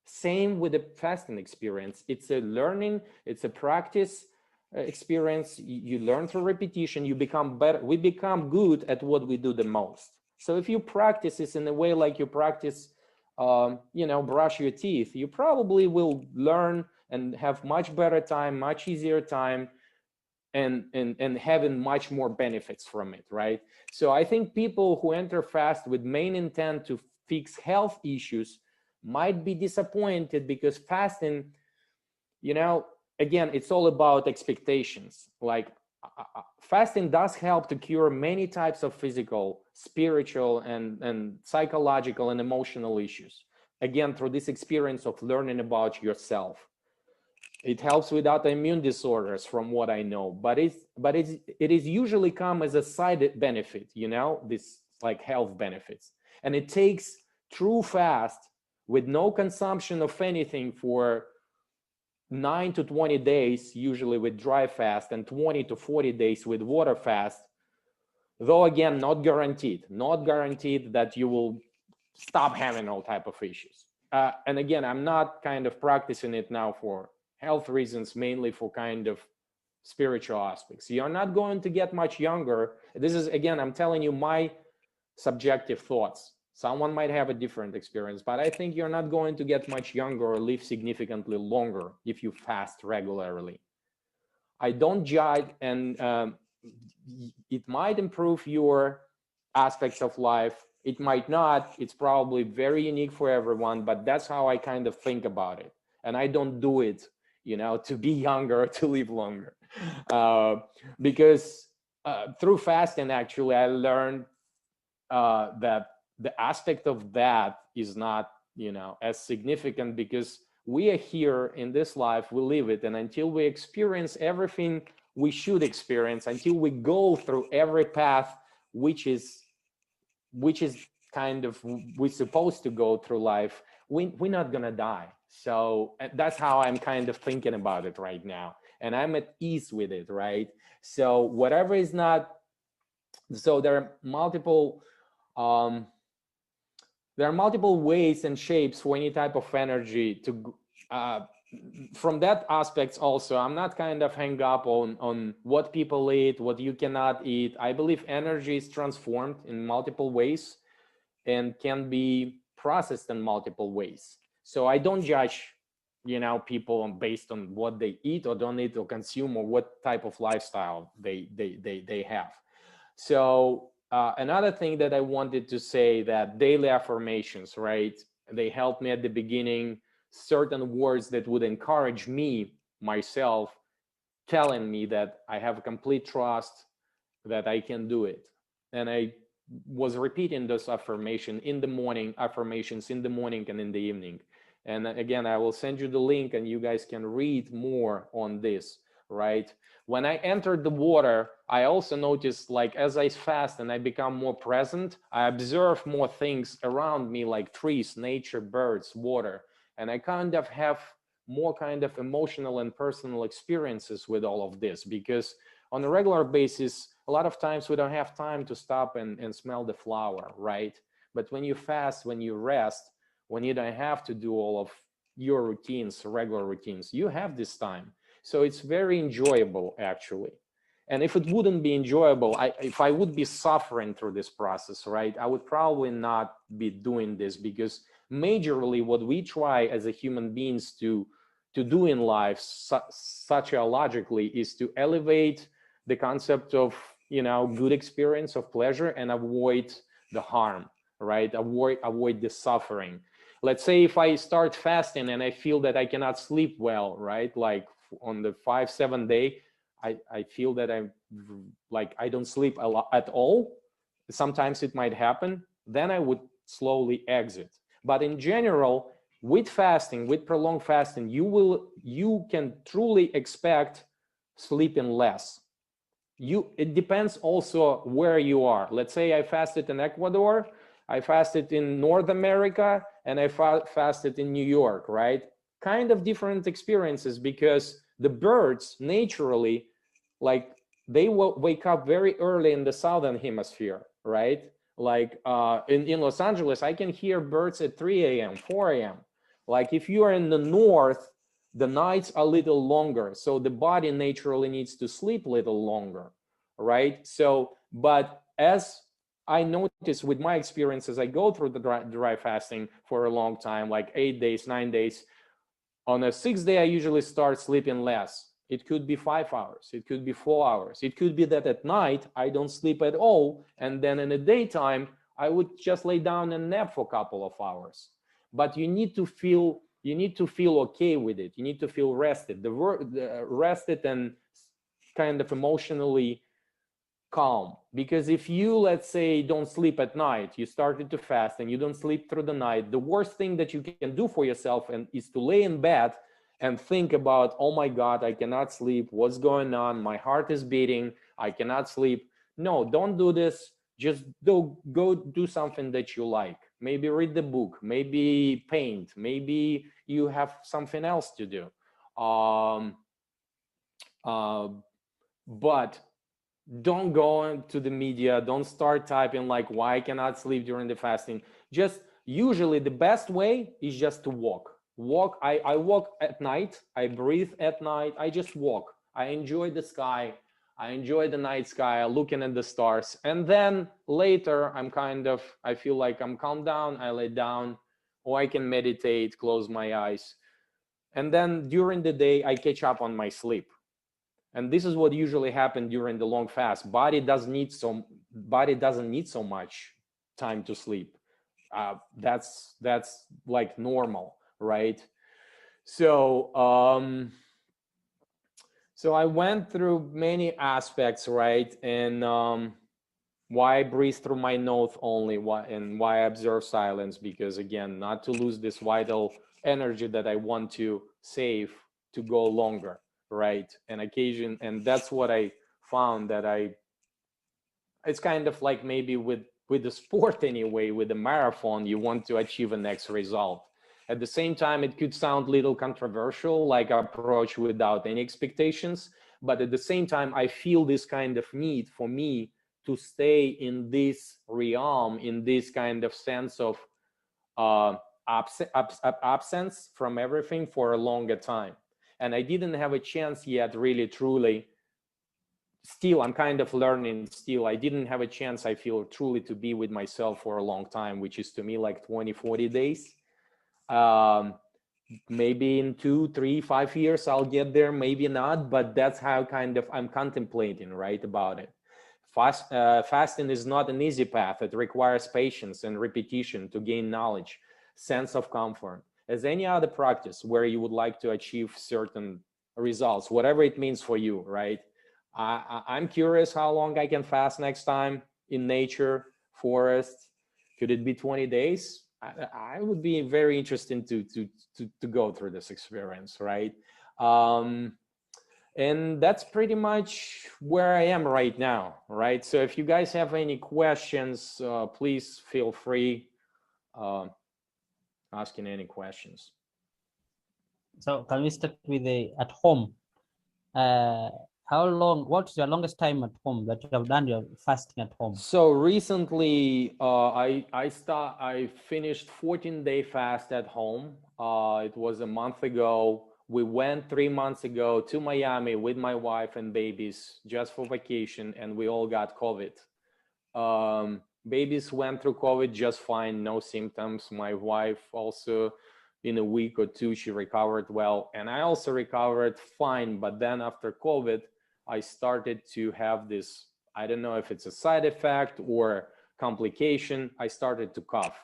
Same with the fasting experience. It's a learning, it's a practice experience. You learn through repetition, you become better. We become good at what we do the most. So if you practice this in a way like you practice, brush your teeth, you probably will learn and have much better time, much easier time, and having much more benefits from it, right? So I think people who enter fast with main intent to fix health issues might be disappointed, because fasting, again, it's all about expectations. Like fasting does help to cure many types of physical, spiritual, and psychological and emotional issues, again, through this experience of learning about yourself. It helps with autoimmune disorders, from what I know, but it is usually come as a side benefit, this like health benefits. And it takes true fast with no consumption of anything for 9 to 20 days, usually with dry fast, and 20 to 40 days with water fast. Though again, not guaranteed that you will stop having all type of issues. And again, I'm not kind of practicing it now for health reasons, mainly for kind of spiritual aspects. You're not going to get much younger. This is, again, I'm telling you my subjective thoughts. Someone might have a different experience, but I think you're not going to get much younger or live significantly longer if you fast regularly. I don't judge, and it might improve your aspects of life. It might not. It's probably very unique for everyone, but that's how I kind of think about it. And I don't do it, to be younger or to live longer. Because through fasting, actually, I learned that the aspect of that is not, as significant, because we are here in this life, we live it, and until we experience everything we should experience, until we go through every path which is kind of we're supposed to go through life, we're not gonna die. So that's how I'm kind of thinking about it right now, and I'm at ease with it, right? So whatever is not, so there are multiple ways and shapes for any type of energy to from that aspect also, I'm not kind of hang up on what people eat, what you cannot eat. I believe energy is transformed in multiple ways and can be processed in multiple ways. So I don't judge, people based on what they eat or don't eat or consume or what type of lifestyle they have. So another thing that I wanted to say, that daily affirmations, right? They helped me at the beginning, certain words that would encourage me, myself, telling me that I have complete trust that I can do it. And I was repeating those affirmations in the morning and in the evening. And again, I will send you the link and you guys can read more on this, right? When I entered the water, I also noticed, like, as I fast and I become more present, I observe more things around me, like trees, nature, birds, water. And I kind of have more kind of emotional and personal experiences with all of this, because on a regular basis, a lot of times we don't have time to stop and smell the flower, right? But when you fast, when you rest, when you don't have to do all of your routines, regular routines, you have this time. So it's very enjoyable, actually. And if it wouldn't be enjoyable, if I would be suffering through this process, right, I would probably not be doing this, because majorly what we try as a human beings to do in life, sociologically, is to elevate the concept of, good experience of pleasure and avoid the harm, right? Avoid the suffering. Let's say if I start fasting and I feel that I cannot sleep well, right? Like on the 5-7 day, I feel that I'm like, I don't sleep a lot at all. Sometimes it might happen. Then I would slowly exit. But in general, with fasting, with prolonged fasting, you can truly expect sleeping less. It depends also where you are. Let's say I fasted in Ecuador, I fasted in North America, and I fasted in New York, right? Kind of different experiences, because the birds naturally, like, they will wake up very early in the southern hemisphere, right? Like in Los Angeles, I can hear birds at 3 a.m., 4 a.m. Like if you are in the north, the nights are a little longer, so the body naturally needs to sleep a little longer, right? So, but as I notice with my experiences, I go through the dry fasting for a long time, like 8 days, 9 days. On a 6th day, I usually start sleeping less. It could be 5 hours, it could be 4 hours, it could be that at night I don't sleep at all, and then in the daytime I would just lay down and nap for a couple of hours. But you need to feel okay with it. You need to feel rested, rested and kind of emotionally calm. Because if you, let's say, don't sleep at night, you started to fast and you don't sleep through the night, the worst thing that you can do for yourself is to lay in bed and think about, oh my God, I cannot sleep, what's going on, my heart is beating, I cannot sleep. No, don't do this. Just go do something that you like. Maybe read the book, maybe paint, maybe you have something else to do. But don't go into the media, don't start typing like, why I cannot sleep during the fasting. Just usually the best way is just to walk. I walk at night, I breathe at night, I just walk. I enjoy the sky, I enjoy the night sky, looking at the stars. And then later I feel like I'm calmed down, I lay down, or I can meditate, close my eyes. And then during the day, I catch up on my sleep. And this is what usually happens during the long fast. Body doesn't need so much time to sleep. That's like normal, right? So so I went through many aspects, right? And why I breathe through my nose only, why I observe silence, because again, not to lose this vital energy that I want to save to go longer, right? And that's what I found, that it's kind of like maybe with the sport anyway, with the marathon, you want to achieve a next result. At the same time, it could sound a little controversial, like approach without any expectations, but at the same time, I feel this kind of need for me to stay in this realm, in this kind of sense of absence from everything for a longer time. And I didn't have a chance yet, really, truly. Still, I'm kind of learning still. I didn't have a chance, I feel, truly to be with myself for a long time, which is to me like 20, 40 days. Maybe in 2, 3, 5 years, I'll get there, maybe not, but that's how kind of I'm contemplating, right, about it. Fasting is not an easy path. It requires patience and repetition to gain knowledge, sense of comfort. As any other practice where you would like to achieve certain results, whatever it means for you, right? I'm curious how long I can fast next time in nature, forest. Could it be 20 days? I would be very interested to go through this experience, right? And that's pretty much where I am right now, right? So if you guys have any questions, please feel free asking any questions. So can we start with the at home? How long, what's your longest time at home that you have done your fasting at home? So recently, I finished 14-day fast at home. It was a month ago. We went 3 months ago to Miami with my wife and babies just for vacation, and we all got COVID. Babies went through COVID just fine, no symptoms. My wife also, in a week or two, she recovered well, and I also recovered fine. But then after COVID, I started to have this, I don't know if it's a side effect or complication. I started to cough,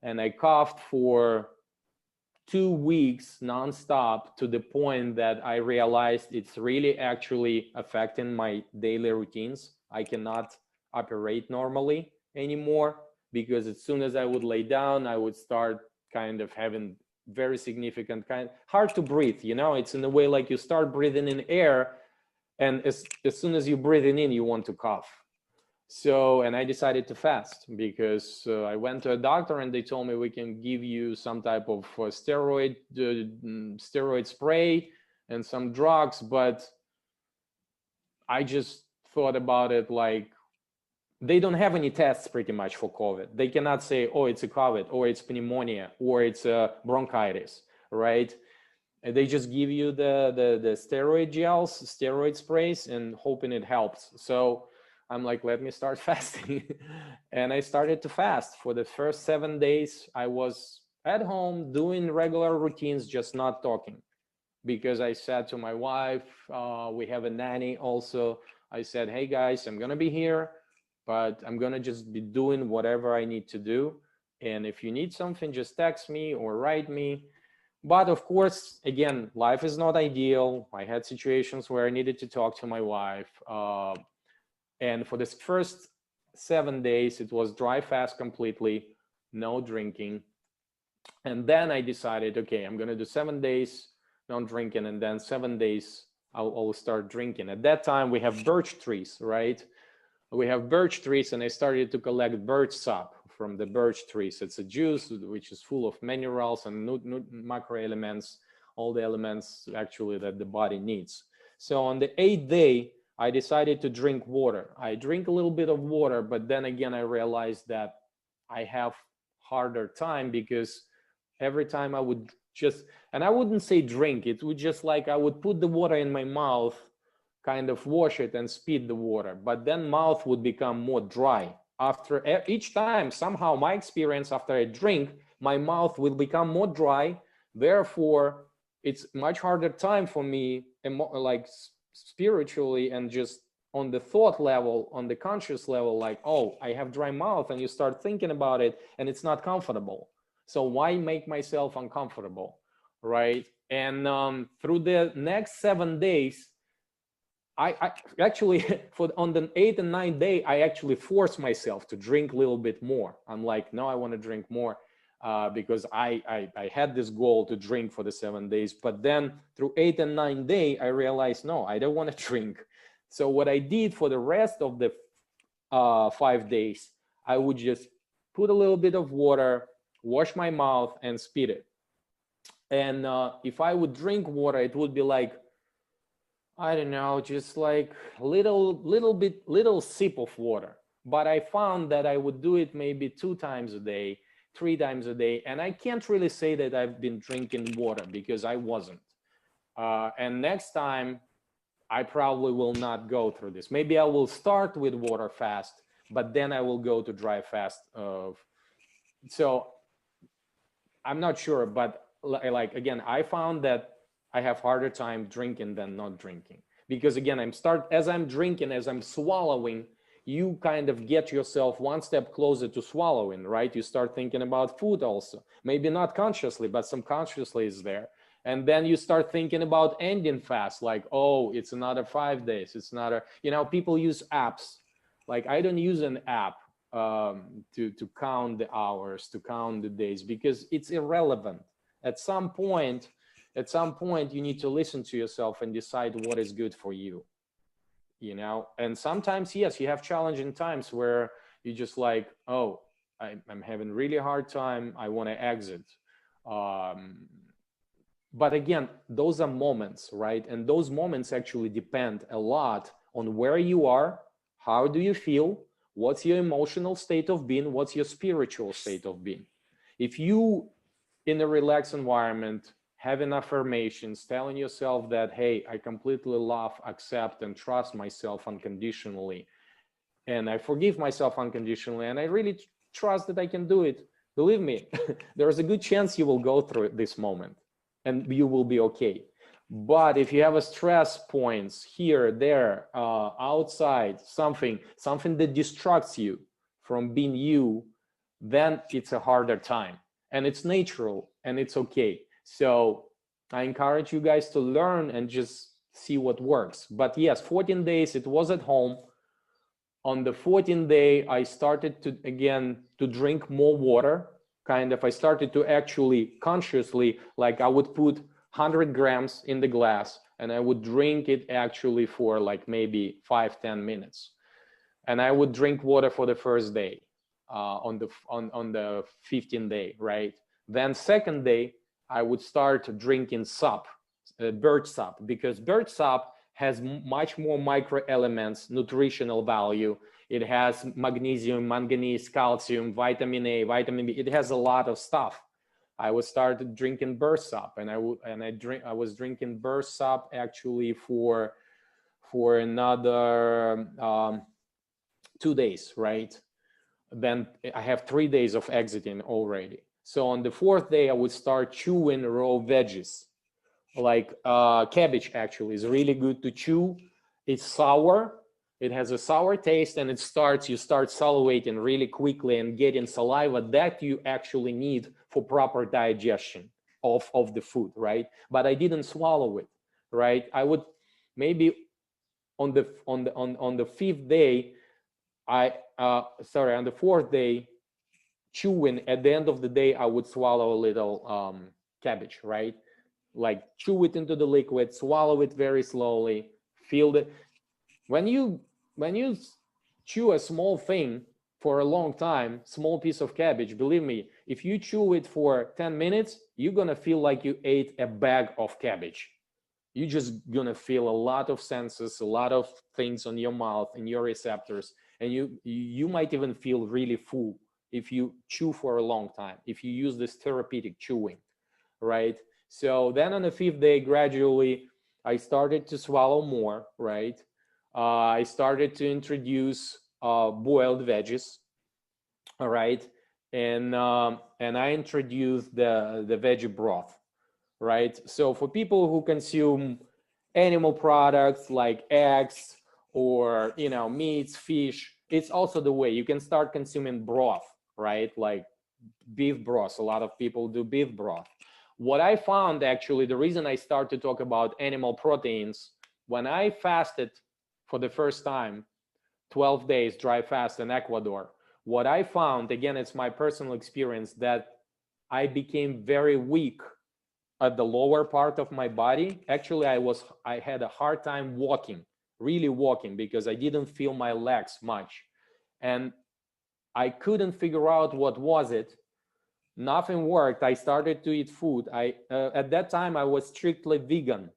and I coughed for 2 weeks nonstop, to the point that I realized it's really actually affecting my daily routines. I cannot operate normally anymore, because as soon as I would lay down, I would start kind of having very significant hard to breathe. You know, it's in a way like you start breathing in air, and as soon as you breathe in, you want to cough. So, and I decided to fast, because I went to a doctor and they told me we can give you some type of steroid spray and some drugs. But I just thought about it like, they don't have any tests pretty much for COVID. They cannot say, oh, it's a COVID, or it's pneumonia, or it's a bronchitis, right? And they just give you the steroid gels, steroid sprays, and hoping it helps. So I'm like, let me start fasting. And I started to fast. For the first 7 days, I was at home doing regular routines, just not talking. Because I said to my wife, we have a nanny also. I said, hey guys, I'm gonna be here, but I'm gonna just be doing whatever I need to do. And if you need something, just text me or write me. But of course, again, life is not ideal. I had situations where I needed to talk to my wife. And for this first 7 days, it was dry fast completely, no drinking. And then I decided, okay, I'm gonna do 7 days, no drinking, and then 7 days, I'll start drinking. At that time, we have birch trees, right? We have birch trees, and I started to collect birch sap from the birch trees. It's a juice which is full of minerals and macro elements, all the elements actually that the body needs. So on the 8th day, I decided to drink water. I drink a little bit of water, but then again, I realized that I have harder time, because every time I would just, and I wouldn't say drink, it would just like, I would put the water in my mouth, kind of wash it and spit the water, but then mouth would become more dry. After each time, somehow my experience after I drink, my mouth will become more dry. Therefore, it's much harder time for me, like spiritually and just on the thought level, on the conscious level, like, oh, I have dry mouth, and you start thinking about it and it's not comfortable. So why make myself uncomfortable, right? And through the next 7 days, I actually, on the 8th and 9th day, I actually forced myself to drink a little bit more. I'm like, no, I want to drink more, because I had this goal to drink for the 7 days. But then through 8th and 9th day, I realized, no, I don't want to drink. So what I did for the rest of the 5 days, I would just put a little bit of water, wash my mouth, and spit it. And if I would drink water, it would be like, I don't know, just like little sip of water. But I found that I would do it maybe 2 times a day, 3 times a day. And I can't really say that I've been drinking water because I wasn't. And next time, I probably will not go through this. Maybe I will start with water fast, but then I will go to dry fast. So I'm not sure, but like, again, I found that I have harder time drinking than not drinking. Because again, as I'm drinking, as I'm swallowing, you kind of get yourself one step closer to swallowing, right? You start thinking about food also. Maybe not consciously, but subconsciously is there. And then you start thinking about ending fast, like, oh, it's another 5 days. It's another, people use apps. Like, I don't use an app to count the hours, to count the days, because it's irrelevant. At some point, you need to listen to yourself and decide what is good for you. And sometimes, yes, you have challenging times where you just like, oh, I'm having really hard time, I want to exit. But again, those are moments, right? And those moments actually depend a lot on where you are, how do you feel, what's your emotional state of being, what's your spiritual state of being. If you, in a relaxed environment, having affirmations, telling yourself that, hey, I completely love, accept, and trust myself unconditionally, and I forgive myself unconditionally, and I really trust that I can do it, believe me, there's a good chance you will go through this moment and you will be okay. But if you have a stress points here, there, outside, something that distracts you from being you, then it's a harder time. And it's natural and it's okay. So I encourage you guys to learn and just see what works. But yes, 14 days, it was at home. On the 14th day, I started to drink more water. I started to actually consciously, like I would put 100 grams in the glass and I would drink it actually for like maybe 5-10 minutes. And I would drink water for the first day, on the 15th day, right? Then second day, I would start drinking sap, bird sap, because bird sap has much more micro elements, nutritional value. It has magnesium, manganese, calcium, vitamin A, vitamin B. It has a lot of stuff. I would start drinking bird sap, and I was drinking bird sap actually for another 2 days, right? Then I have 3 days of exiting already. So on the 4th day, I would start chewing raw veggies. Like cabbage actually is really good to chew. It's sour. It has a sour taste, and you start salivating really quickly and getting saliva that you actually need for proper digestion of the food, right? But I didn't swallow it, right? I would maybe on the 5th day, on the 4th day, chewing, at the end of the day, I would swallow a little cabbage, right? Like chew it into the liquid, swallow it very slowly, feel it. When you chew a small thing for a long time, small piece of cabbage, believe me, if you chew it for 10 minutes, you're gonna feel like you ate a bag of cabbage. You're just gonna feel a lot of senses, a lot of things on your mouth and your receptors, and you might even feel really full if you chew for a long time, if you use this therapeutic chewing, right? So then on the 5th day, gradually, I started to swallow more, right? I started to introduce boiled veggies, all right? And I introduced the veggie broth, right? So for people who consume animal products like eggs or, meats, fish, it's also the way you can start consuming broth, right? Like beef broth. A lot of people do beef broth. What I found, actually, the reason I started to talk about animal proteins, when I fasted for the first time, 12 days dry fast in Ecuador, what I found, again, it's my personal experience, that I became very weak at the lower part of my body. Actually, I had a hard time walking, really walking, because I didn't feel my legs much. And I couldn't figure out what was it. Nothing worked. I started to eat food. At that time, I was strictly vegan,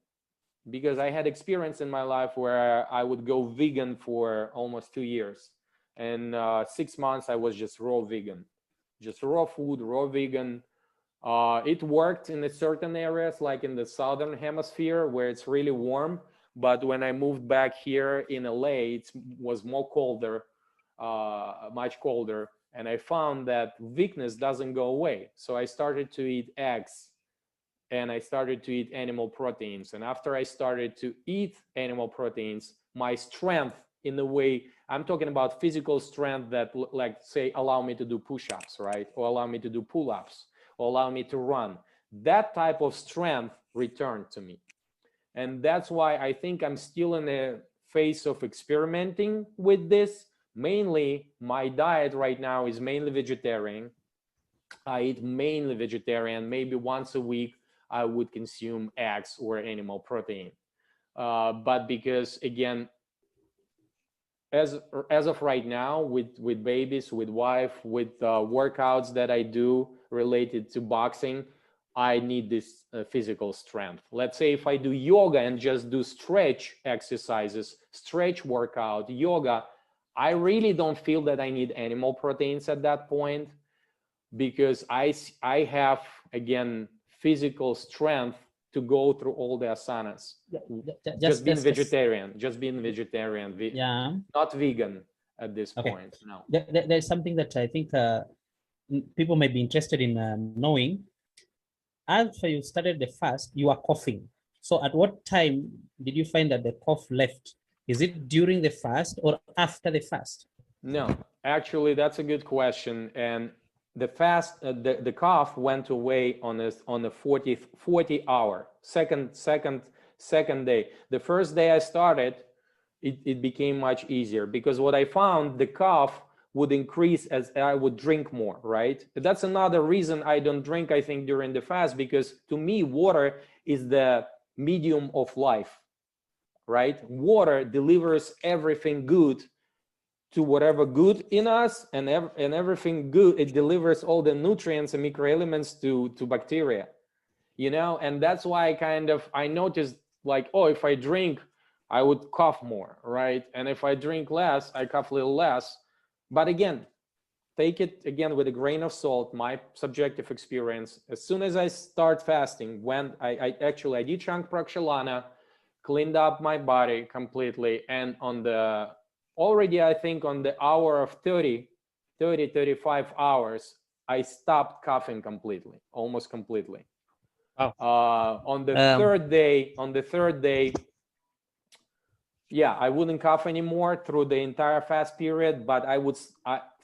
because I had experience in my life where I would go vegan for almost 2 years. And 6 months, I was just raw vegan. just raw food, raw vegan. It worked in certain areas, like in the southern hemisphere where it's really warm. But when I moved back here in LA, it was more colder, much colder. And I found that weakness doesn't go away. So I started to eat eggs and I started to eat animal proteins. And after I started to eat animal proteins, my strength, in a way, I'm talking about physical strength that, like, say, allow me to do push-ups, right? Or allow me to do pull-ups, or allow me to run. That type of strength returned to me. And that's why I think I'm still in a phase of experimenting with this. Mainly, my diet right now is mainly vegetarian. I eat mainly vegetarian. Maybe once a week, I would consume eggs or animal protein. But because, again, as of right now, with babies, with wife, with workouts that I do related to boxing, I need this physical strength. Let's say if I do yoga and just do stretch exercises, stretch workout, yoga, I really don't feel that I need animal proteins at that point, because I have, again, physical strength to go through all the asanas. Just being vegetarian, Yeah. not vegan at this Okay. point. No. There's something that I think people may be interested in knowing. After you started the fast, you are coughing. So at what time did you find that the cough left? Is it during the fast or after the fast? No, actually, that's a good question. And the fast, the cough went away on the 40 hour, second day. The first day I started, it became much easier, because what I found, the cough would increase as I would drink more, right? That's another reason I don't drink, I think, during the fast, because to me, water is the medium of life, right? Water delivers everything good to whatever good in us, and everything good, it delivers all the nutrients and microelements to bacteria, you know. And that's why I noticed, like, oh, if I drink, I would cough more, right? And if I drink less, I cough a little less. But again, take it again with a grain of salt, my subjective experience. As soon as I start fasting, when I did Shank Prakshalana, cleaned up my body completely, and on the already, I think on the hour of 35 hours, I stopped coughing completely, almost completely. Wow. On the third day, yeah, I wouldn't cough anymore through the entire fast period, but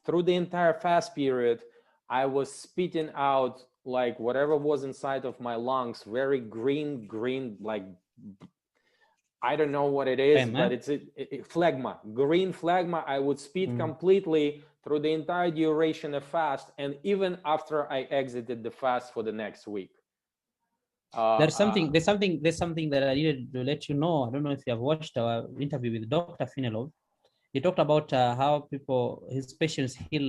through the entire fast period, I was spitting out, like, whatever was inside of my lungs, very green, like, I don't know what it is, but it's phlegma, green phlegma. I would spit completely through the entire duration of fast, and even after I exited the fast for the next week. There's something that I needed to let you know. I don't know if you have watched our interview with Dr. Finelov. He talked about how his patients heal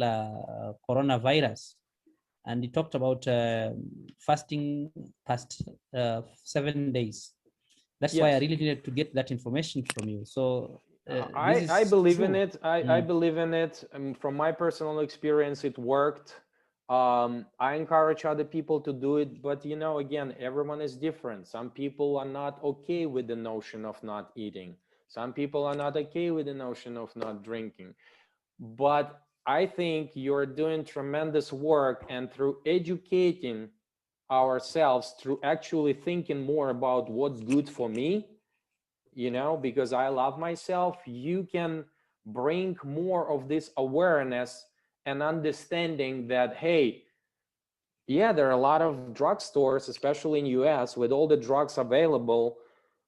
coronavirus, and he talked about fasting past 7 days. That's why I really needed to get that information from you. So I believe in it. I believe in it. From my personal experience, it worked. I encourage other people to do it, but you know, again, everyone is different. Some people are not okay with the notion of not eating. Some people are not okay with the notion of not drinking. But I think you're doing tremendous work, and through educating ourselves, through actually thinking more about what's good for me, you know, because I love myself, you can bring more of this awareness and understanding that, hey, yeah, there are a lot of drugstores, especially in US, with all the drugs available.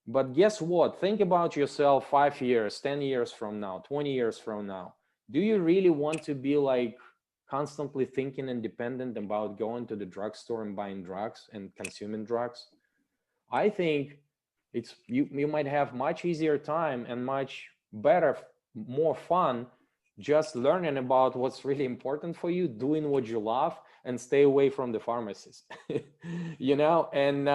But guess what? Think about yourself 5 years, 10 years from now, 20 years from now. Do you really want to be like constantly thinking and dependent about going to the drugstore and buying drugs and consuming drugs? I think you might have much easier time and much better, more fun, just learning about what's really important for you, doing what you love, and stay away from the pharmacies. You know. And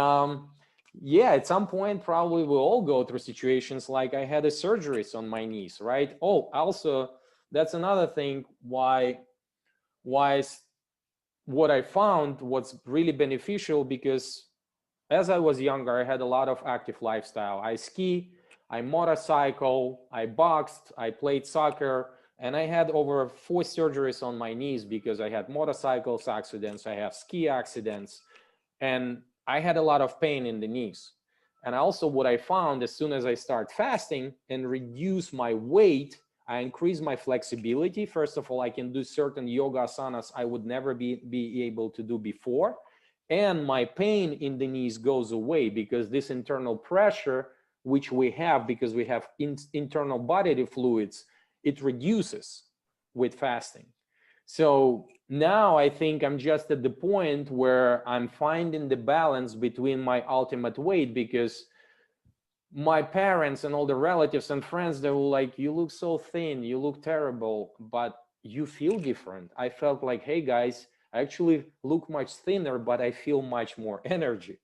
yeah, at some point probably we'll all go through situations like I had a surgeries on my knees, right? Oh, also, that's another thing why what I found was really beneficial because as I was younger, I had a lot of active lifestyle. I ski, I motorcycle, I boxed, I played soccer, and I had over 4 surgeries on my knees because I had motorcycles accidents, I have ski accidents, and I had a lot of pain in the knees. And also what I found, as soon as I start fasting and reduce my weight, I increase my flexibility. First of all, I can do certain yoga asanas I would never be able to do before. And my pain in the knees goes away because this internal pressure, which we have because we have internal bodily fluids, it reduces with fasting. So now I think I'm just at the point where I'm finding the balance between my ultimate weight, because my parents and all the relatives and friends, they were like, you look so thin, you look terrible, but you feel different. I felt like, hey guys, I actually look much thinner, but I feel much more energy.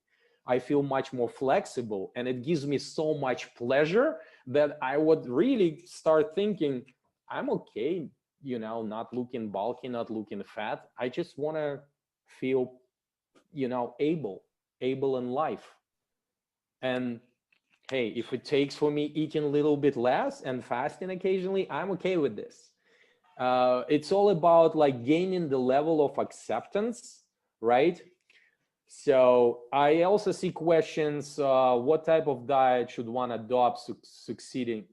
I feel much more flexible, and it gives me so much pleasure that I would really start thinking, I'm okay, you know, not looking bulky, not looking fat. I just want to feel, you know, able in life. And hey, if it takes for me eating a little bit less and fasting occasionally, I'm okay with this. It's all about like gaining the level of acceptance, right? So I also see questions, what type of diet should one adopt succeeding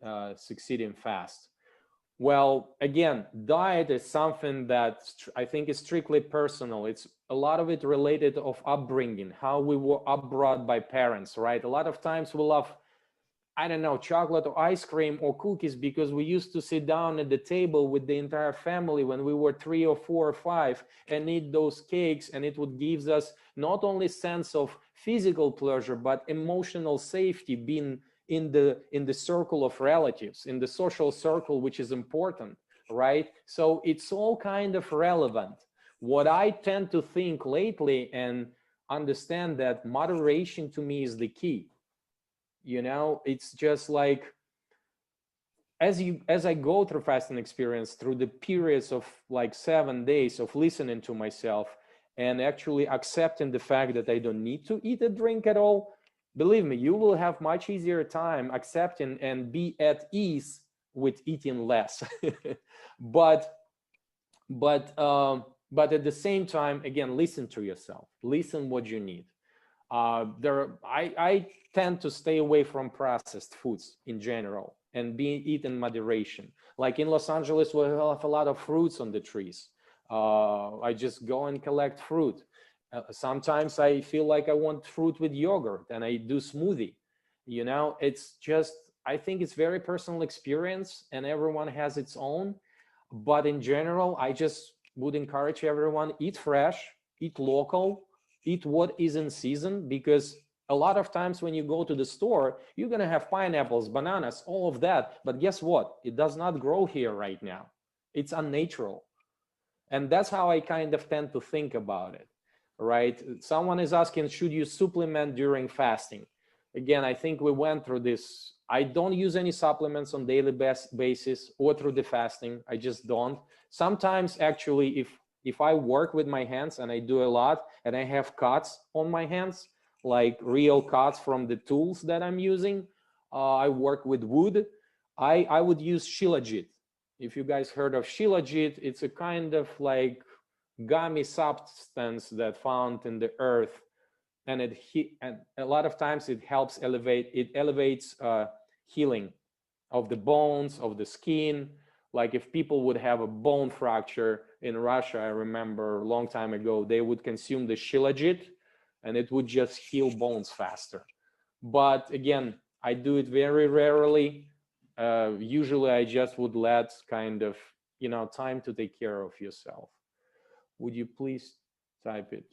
fast? Well, again, diet is something that I think is strictly personal. It's a lot of it related of upbringing, how we were upbrought by parents, right? A lot of times we love, I don't know, chocolate or ice cream or cookies because we used to sit down at the table with the entire family when we were 3 or 4 or 5 and eat those cakes, and it would give us not only sense of physical pleasure but emotional safety, being in the circle of relatives, in the social circle, which is important, right? So it's all kind of relevant. What I tend to think lately and understand that moderation to me is the key. You know, it's just like as I go through fasting experience, through the periods of like 7 days of listening to myself and actually accepting the fact that I don't need to eat or drink at all, believe me, you will have much easier time accepting and be at ease with eating less. but at the same time, again, listen to yourself, listen what you need. I tend to stay away from processed foods in general and eat in moderation. Like in Los Angeles, we have a lot of fruits on the trees. I just go and collect fruit. Sometimes I feel like I want fruit with yogurt and I do smoothie. You know, it's just, I think it's very personal experience and everyone has its own. But in general, I just would encourage everyone, eat fresh, eat local, eat what is in season, because a lot of times when you go to the store, you're going to have pineapples, bananas, all of that. But guess what? It does not grow here right now. It's unnatural. And that's how I kind of tend to think about it, right? Someone is asking, should you supplement during fasting? Again, I think we went through this. I don't use any supplements on daily basis or through the fasting. I just don't. Sometimes actually, if I work with my hands and I do a lot and I have cuts on my hands, like real cuts from the tools that I'm using, I work with wood, I would use shilajit. If you guys heard of shilajit, it's a kind of like gummy substance that found in the earth, and and a lot of times it helps elevates healing of the bones, of the skin. Like if people would have a bone fracture in Russia, I remember a long time ago, they would consume the shilajit and it would just heal bones faster. But again, I do it very rarely. Usually I just would let kind of, you know, time to take care of yourself. Would you please type it?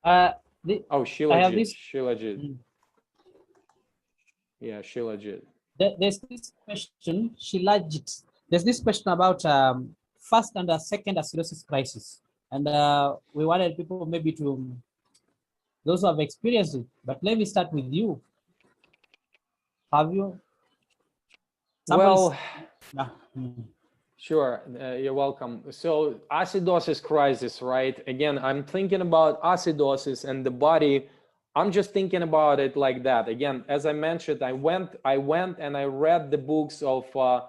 Oh, I have shilajit, this. shilajit. Yeah, shilajit. There's this question, Shilajit. There's this question about first and second acidosis crisis. And we wanted people maybe to, those who have experienced it, but let me start with you. Have you? Well, Sure, you're welcome. So acidosis crisis, right? Again, I'm thinking about acidosis and the body. I'm just thinking about it like that. Again, as I mentioned, I went and I read the books of Filonov.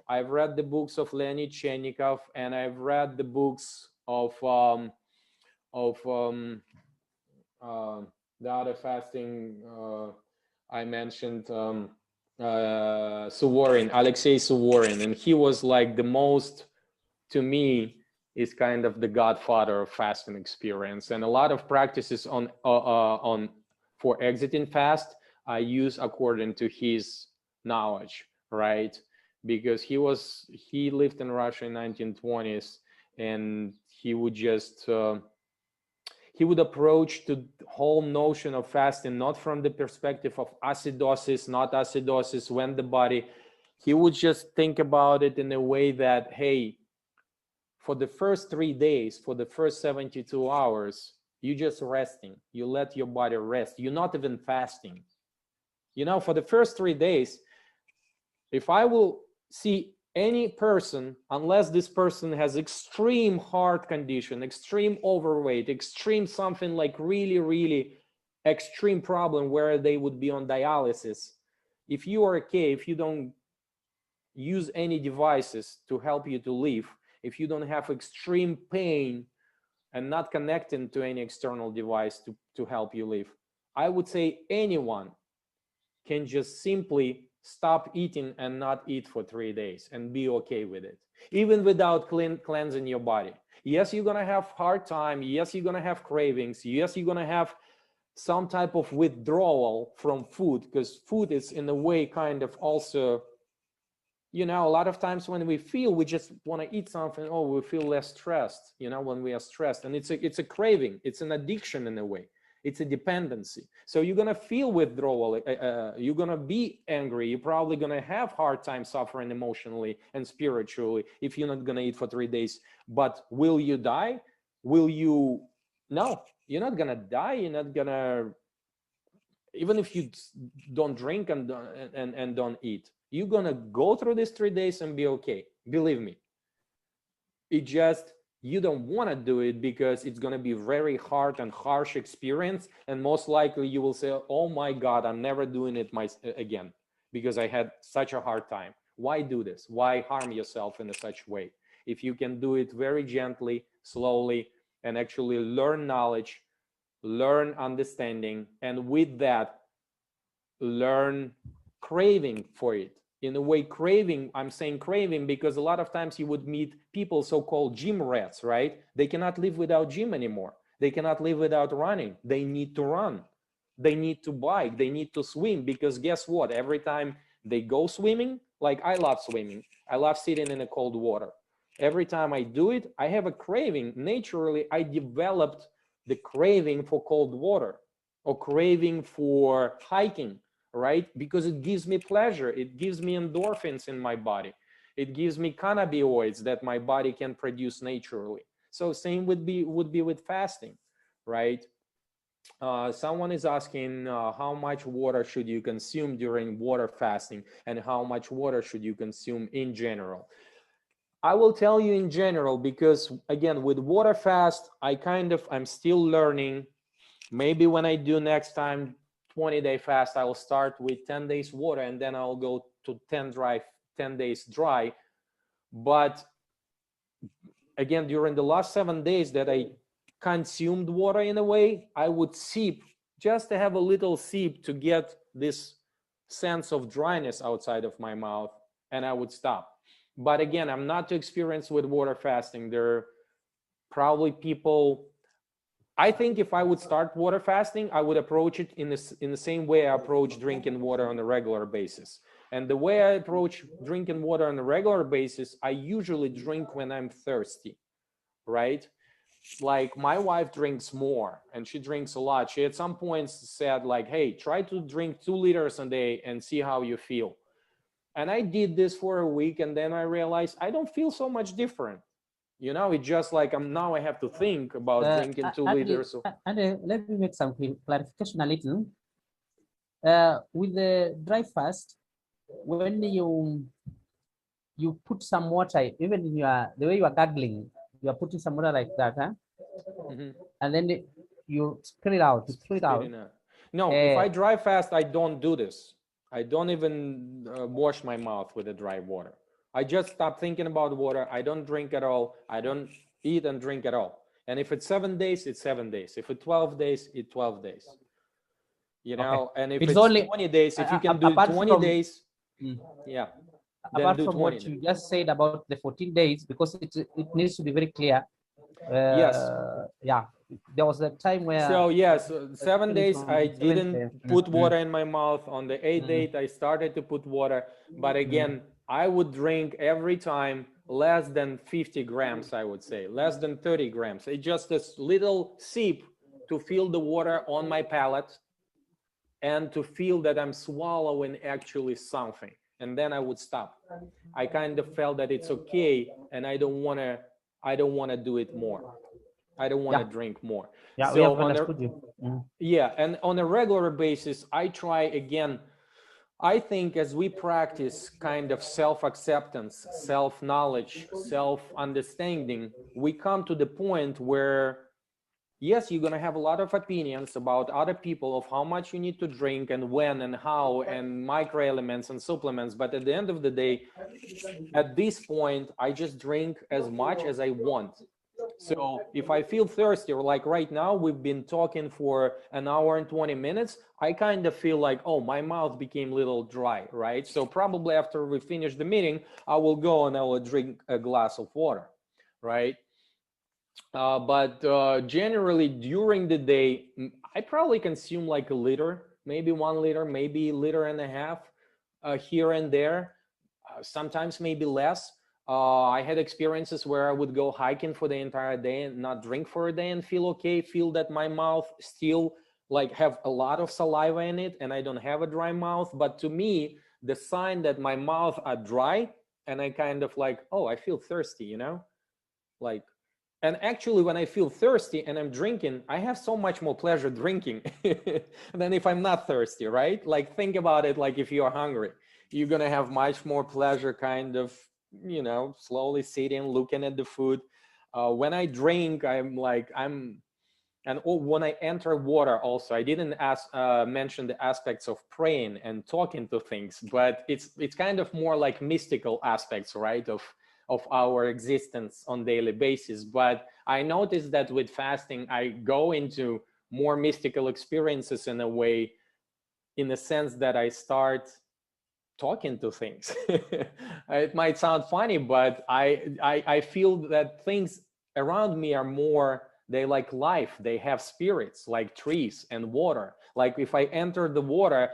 I've read the books of Leonid Chenikov, and I've read the books of the other fasting I mentioned, Suvorin, Alexei Suvorin, and he was like the most, to me, is kind of the godfather of fasting experience. And a lot of practices on for exiting fast I use according to his knowledge, right? Because he lived in Russia in 1920s, and he would just he would approach the whole notion of fasting not from the perspective of acidosis, not acidosis, when the body. He would just think about it in a way that, hey, for the first 3 days, for the first 72 hours, you just resting. You let your body rest. You're not even fasting. You know, for the first 3 days, if I will see any person, unless this person has extreme heart condition, extreme overweight, extreme something like really, really extreme problem where they would be on dialysis, if you are okay, if you don't use any devices to help you to live, if you don't have extreme pain and not connecting to any external device to help you live, I would say anyone can just simply stop eating and not eat for 3 days and be okay with it, even without cleansing your body. Yes, you're gonna have hard time. Yes, you're gonna have cravings. Yes, you're gonna have some type of withdrawal from food, because food is in a way kind of also, you know, a lot of times when we feel we just want to eat something, oh, we feel less stressed, you know, when we are stressed, and it's a craving, it's an addiction in a way. It's a dependency. So you're going to feel withdrawal. You're going to be angry. You're probably going to have hard time suffering emotionally and spiritually if you're not going to eat for 3 days. But will you die? Will you? No, you're not going to die. You're not going to, even if you don't drink and don't eat, you're going to go through these 3 days and be okay. Believe me. It just, you don't want to do it because it's going to be very hard and harsh experience, and most likely you will say, oh my god, I'm never doing it again because I had such a hard time. Why do this? Why harm yourself in such way? If you can do it very gently, slowly, and actually learn knowledge, learn understanding, and with that learn craving for it. In a way, craving, I'm saying craving because a lot of times you would meet people, so-called gym rats, right? They cannot live without gym anymore. They cannot live without running. They need to run. They need to bike. They need to swim, because guess what? Every time they go swimming, like I love swimming. I love sitting in the cold water. Every time I do it, I have a craving. Naturally, I developed the craving for cold water or craving for hiking, right? Because it gives me pleasure. It gives me endorphins in my body. It gives me cannabinoids that my body can produce naturally. So same would be with fasting, right? Someone is asking how much water should you consume during water fasting, and how much water should you consume in general. I will tell you in general, because again, with water fast, I'm still learning. Maybe when I do next time 20-day fast, I will start with 10 days water, and then I'll go to 10 days dry. But again, during the last 7 days that I consumed water in a way, I would sip, just to have a little sip to get this sense of dryness outside of my mouth, and I would stop. But again, I'm not too experienced with water fasting. There are probably people, I think if I would start water fasting, I would approach it in the same way I approach drinking water on a regular basis. And the way I approach drinking water on a regular basis, I usually drink when I'm thirsty, right? Like my wife drinks more, and she drinks a lot. She at some points said like, hey, try to drink 2 liters a day and see how you feel. And I did this for a week, and then I realized I don't feel so much different. You know, it's just like now I have to think about drinking 2 liters. And let me make some clarification a little. With the dry fast, when you put some water, even in the way you are gargling, you are putting some water like that, huh? Mhm. And then you spit it out. You spit it out. Spitting out. No, if I drive fast, I don't do this. I don't even wash my mouth with the dry water. I just stop thinking about water. I don't drink at all. I don't eat and drink at all. And if it's 7 days, it's 7 days. If it's 12 days, it's 12 days. You know, and if it's only 20 days, if you can do apart 20 from, days, yeah, then apart do from 20 what you days. just said about the 14 days, because it needs to be very clear. Yes. Yeah, there was a time where. So yes, 7 days from I the seventh didn't day. put water in my mouth. On the 8th day I started to put water, but again, I would drink every time less than 50 grams, I would say, less than 30 grams. It's just a little sip to feel the water on my palate and to feel that I'm swallowing actually something. And then I would stop. I kind of felt that it's okay, and I don't want to do it more. I don't want to drink more. Yeah, we So have understood you. yeah, and on a regular basis, I try again. I think as we practice kind of self-acceptance, self-knowledge, self-understanding, we come to the point where, yes, you're going to have a lot of opinions about other people of how much you need to drink and when and how and microelements and supplements. But at the end of the day, at this point, I just drink as much as I want. So if I feel thirsty, or like right now, we've been talking for an hour and 20 minutes, I kind of feel like, oh, my mouth became a little dry, right? So probably after we finish the meeting, I will go and I will drink a glass of water, right? But generally during the day, I probably consume like a liter, maybe 1 liter, maybe a liter and a half here and there, sometimes maybe less. I had experiences where I would go hiking for the entire day and not drink for a day and feel okay, feel that my mouth still like have a lot of saliva in it and I don't have a dry mouth. But to me, the sign that my mouth are dry and I kind of like, oh, I feel thirsty, you know, like, and actually when I feel thirsty and I'm drinking, I have so much more pleasure drinking than if I'm not thirsty, right? Like think about it, like if you're hungry, you're gonna have much more pleasure kind of, you know, slowly sitting, looking at the food. When I drink, I'm like, and when I enter water also, I didn't mention the aspects of praying and talking to things, but it's kind of more like mystical aspects, right, of our existence on daily basis. But I noticed that with fasting, I go into more mystical experiences in a way, in the sense that I start talking to things. It might sound funny, but I feel that things around me are more, they like life, they have spirits like trees and water. Like if I enter the water,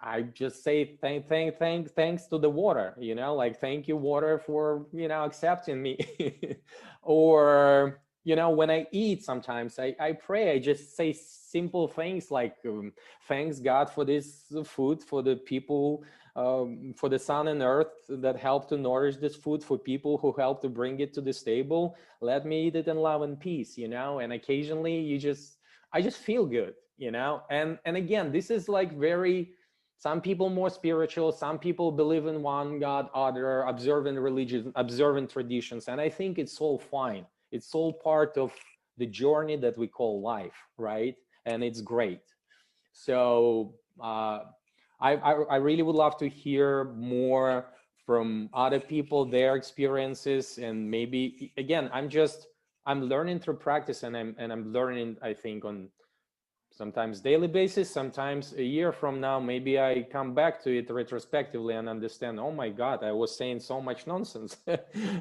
I just say thanks to the water, you know, like thank you water for, you know, accepting me. Or, you know, when I eat, sometimes I pray, I just say simple things like thanks God for this food, for the people, for the sun and earth that help to nourish this food, for people who help to bring it to this table. Let me eat it in love and peace, you know. And occasionally I just feel good, you know. And again, this is like very, some people more spiritual, some people believe in one God, other observant religion, observant traditions, and I think it's all fine. It's all part of the journey that we call life, right? And it's great. So I really would love to hear more from other people, their experiences, and maybe again, I'm learning through practice, and I'm learning, I think, on sometimes daily basis, sometimes a year from now, maybe I come back to it retrospectively and understand, oh my God, I was saying so much nonsense.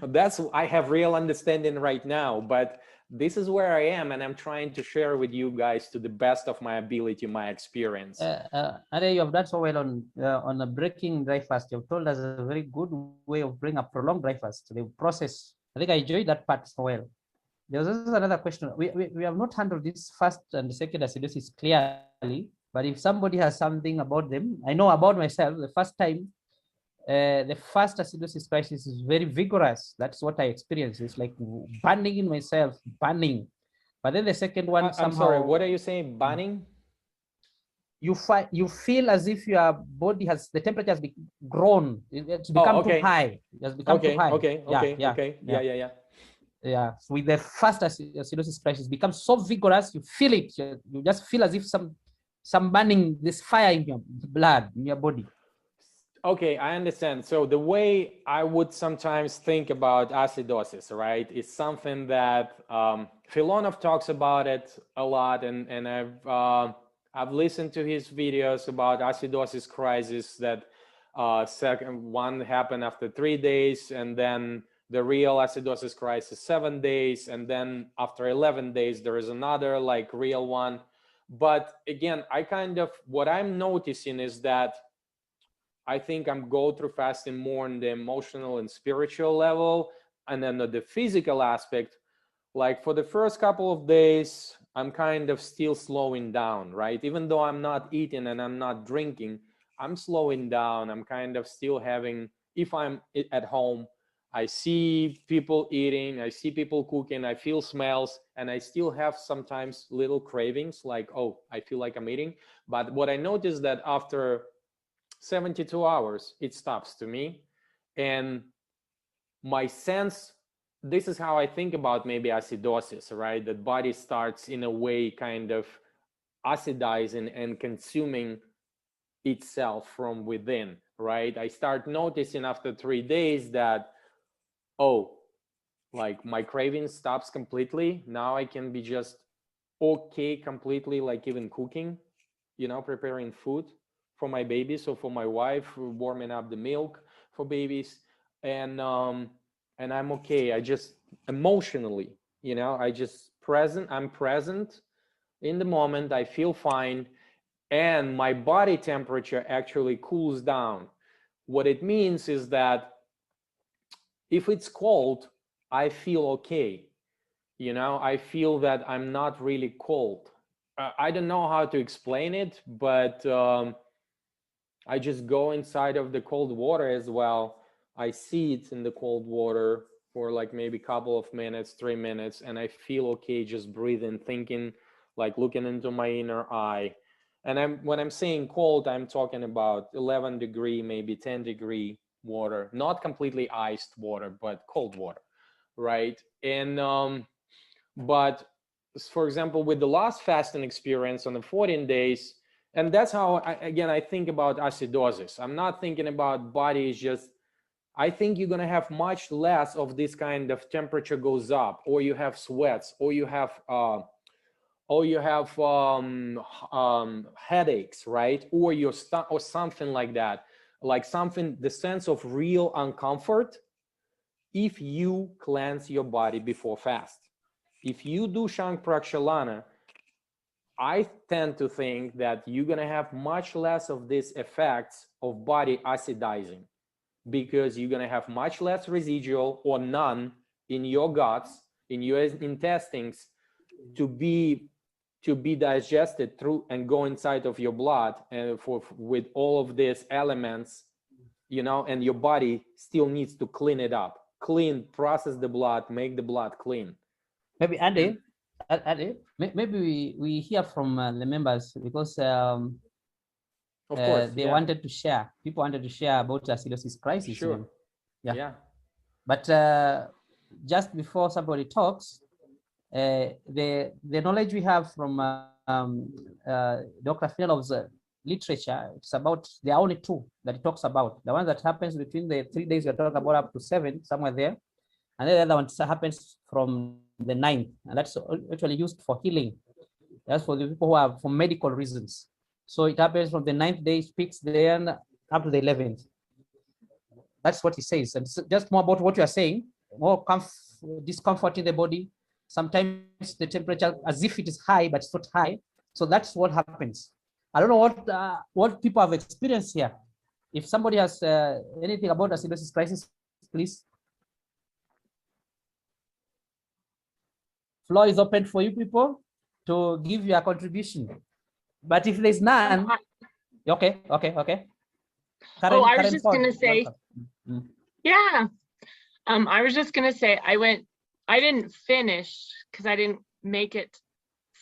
That's, I have real understanding right now, but this is where I am, and I'm trying to share with you guys to the best of my ability, my experience. And you have done so well on a breaking dry fast. You've told us a very good way of bringing a prolonged dry fast, the process. I think I enjoyed that part so well. There's also another question. We have not handled this first and second acidosis clearly, but if somebody has something about them, I know about myself, the first time, the first acidosis crisis is very vigorous. That's what I experienced. It's like burning in myself, burning. But then the second one somehow. I'm sorry, what are you saying, burning? you feel as if your body has, the temperature has grown. It's become too high. It has become too high. Yeah. So with the first acidosis crisis, becomes so vigorous, you feel it. You just feel as if some burning, this fire in your blood, in your body. Okay, I understand. So the way I would sometimes think about acidosis, right, is something that Filonov talks about it a lot, and I've listened to his videos about acidosis crisis. That second one happened after 3 days, and then the real acidosis crisis 7 days, and then after 11 days there is another like real one. But again, what I'm noticing is that I think I'm go through fasting more on the emotional and spiritual level, and then the physical aspect. Like for the first couple of days, I'm kind of still slowing down, right? Even though I'm not eating and I'm not drinking, I'm slowing down. I'm kind of still having, if I'm at home, I see people eating, I see people cooking, I feel smells, and I still have sometimes little cravings like, oh, I feel like I'm eating. But what I noticed that after 72 hours, it stops to me. And my sense, this is how I think about maybe acidosis, right? That body starts in a way kind of acidizing and consuming itself from within, right? I start noticing after 3 days that, oh, like my craving stops completely. Now I can be just okay completely, like even cooking, preparing food for my babies or for my wife, warming up the milk for babies, and I'm okay. I just emotionally, I'm present in the moment. I feel fine, and my body temperature actually cools down. What it means is that if it's cold, I feel okay. I feel that I'm not really cold. I don't know how to explain it, but I just go inside of the cold water as well. I see it in the cold water for like maybe a couple of minutes, 3 minutes, and I feel okay just breathing, thinking, like looking into my inner eye. And when I'm saying cold, I'm talking about 11 degree, maybe 10 degree water, not completely iced water, but cold water, right? And but for example, with the last fasting experience on the 14 days, and that's how I think about acidosis. I'm not thinking about body is just, I think you're going to have much less of this kind of temperature goes up, or you have sweats, or you have headaches, right? Or your or something like that, like something, the sense of real uncomfort if you cleanse your body before fast. If you do Shank Prakshalana, I tend to think that you're going to have much less of these effects of body acidizing, because you're going to have much less residual or none in your guts, in your intestines, to be digested through and go inside of your blood, and with all of these elements, and your body still needs to clean it up, process the blood, make the blood clean. Maybe Andy, maybe we hear from the members, because of course, they wanted to share. People wanted to share about acidosis crisis. Sure. Yeah. But just before somebody talks, the knowledge we have from Dr. Filov's literature, it's about, there are only two that he talks about. The one that happens between the 3 days we're talking about up to 7, somewhere there. And then the other one happens from the 9th, and that's actually used for healing. That's for the people who are for medical reasons. So it happens from the 9th day, peaks then up to the 11th. That's what he says. And just more about what you are saying, more discomfort in the body. Sometimes the temperature as if it is high, but it's not high. So that's what happens. I don't know what people have experienced here. If somebody has anything about acidosis crisis, please. Floor is open for you people to give your contribution. But if there's none, okay. Karen, I was just going to say, yeah. I was just going to say, I didn't finish because I didn't make it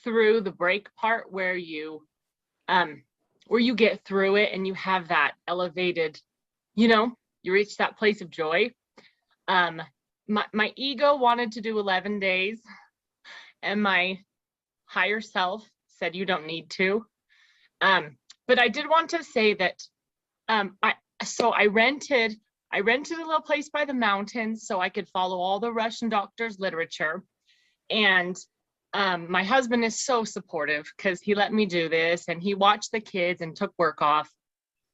through the break part where you where you get through it and you have that elevated, you know, you reach that place of joy. My ego wanted to do 11 days, and my higher self said you don't need to. But I did want to say that I rented a little place by the mountains so I could follow all the Russian doctors' literature. And my husband is so supportive because he let me do this, and he watched the kids and took work off.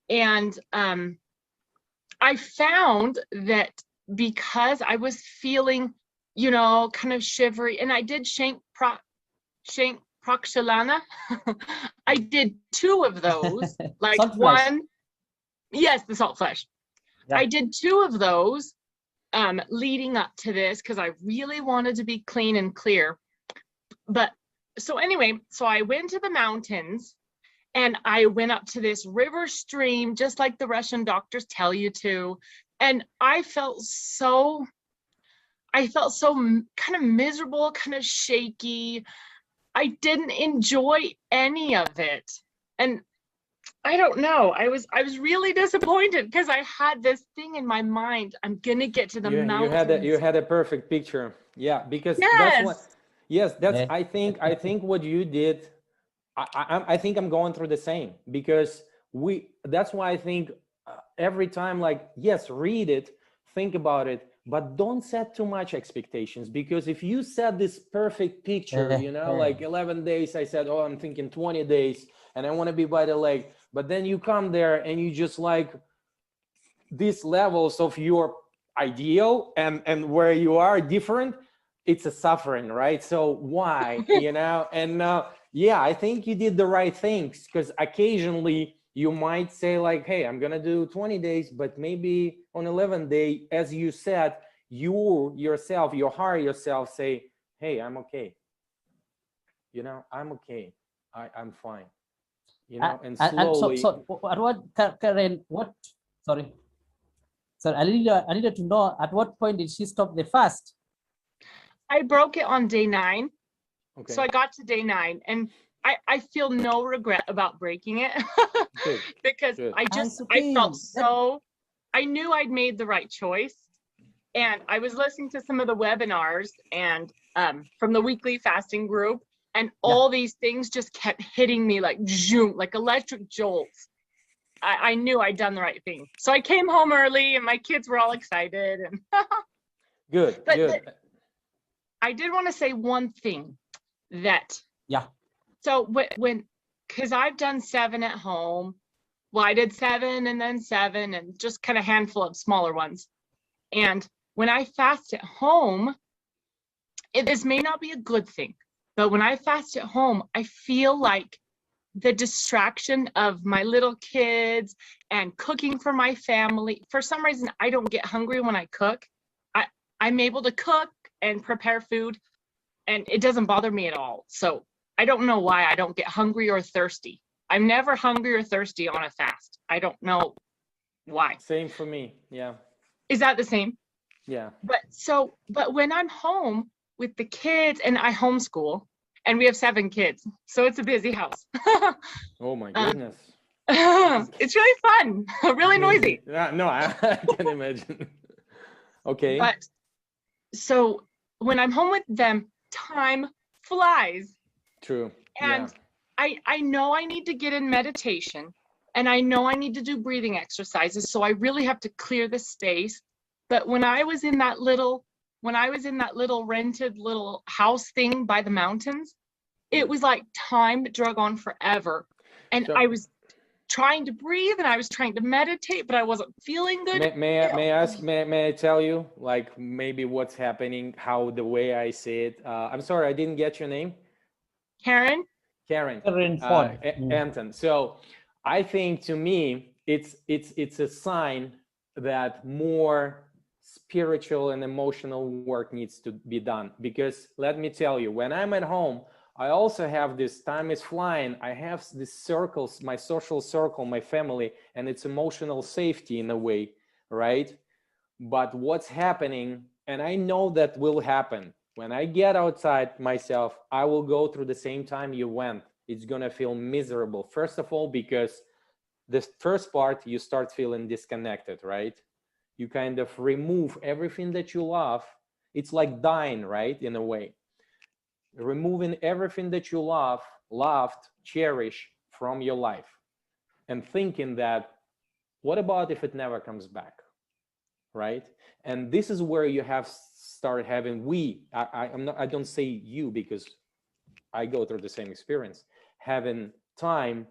And I found that because I was feeling, you know, kind of shivery, and I did Shank Prakshalana. I did 2 of those, like Salt one, flesh. yes, the salt flesh. Yeah. I did 2 of those leading up to this because I really wanted to be clean and clear. But so anyway, so I went to the mountains and I went up to this river stream, just like the Russian doctors tell you to. And I felt so kind of miserable, kind of shaky. I didn't enjoy any of it. And I don't know. I was really disappointed because I had this thing in my mind. I'm gonna get to the mountains. You had a perfect picture. Yeah, because Yes. that's what. Yes, that's. Yeah. I think what you did. I think I'm going through the same because That's why I think every time, like, yes, read it, think about it, but don't set too much expectations, because if you set this perfect picture, you know, like 11 days, I said, oh, I'm thinking 20 days and I want to be by the lake, but then you come there and you just like these levels of your ideal and where you are different, it's a suffering, right? So why, you know? And yeah, I think you did the right things, because occasionally you might say like, hey, I'm gonna do 20 days, but maybe on 11th day, as you said, you yourself, your higher yourself say, hey, I'm okay. You know, I'm okay. I'm fine. You know, and slowly. So what, Karen, what, sorry. So I needed to know, at what point did she stop the fast? I broke it on day 9. Okay. So I got to day 9 and I feel no regret about breaking it. Good. Because Good. I felt so, I knew I'd made the right choice. And I was listening to some of the webinars and from the weekly fasting group, and all these things just kept hitting me like zoom, like electric jolts. I knew I'd done the right thing. So I came home early and my kids were all excited. And Good. But I did want to say one thing that, so because I've done 7 at home. Well, I did 7 and then 7 and just kind of handful of smaller ones. And when I fast at home, this may not be a good thing, but when I fast at home, I feel like the distraction of my little kids and cooking for my family. For some reason, I don't get hungry when I cook. I'm able to cook and prepare food, and it doesn't bother me at all. So I don't know why I don't get hungry or thirsty. I'm never hungry or thirsty on a fast. I don't know why. Same for me. Yeah. Is that the same? Yeah. But when I'm home with the kids, and I homeschool, and we have 7 kids, so it's a busy house. Oh my goodness. It's really fun, really noisy. No, I can imagine. Okay. But so when I'm home with them, time flies. True. And I know I need to get in meditation, and I know I need to do breathing exercises. So I really have to clear the space. But when I was in that little rented little house thing by the mountains, it was like time drug on forever. And I was trying to breathe and I was trying to meditate, but I wasn't feeling good. May I tell you, like, maybe what's happening, how the way I see it? I'm sorry, I didn't get your name. Karen Ford. Anton. So I think, to me, it's a sign that more spiritual and emotional work needs to be done. Because let me tell you, when I'm at home, I also have this time is flying. I have these circles, my social circle, my family, and it's emotional safety in a way, right? But what's happening, and I know that will happen, when I get outside myself, I will go through the same time you went. it's going to feel miserable. First of all, because the first part, you start feeling disconnected, right? You kind of remove everything that you love. It's like dying, right? In a way, removing everything that you loved, cherish from your life, and thinking that, what about if it never comes back, right? And this is where you have started having, I don't say you because I go through the same experience, having time,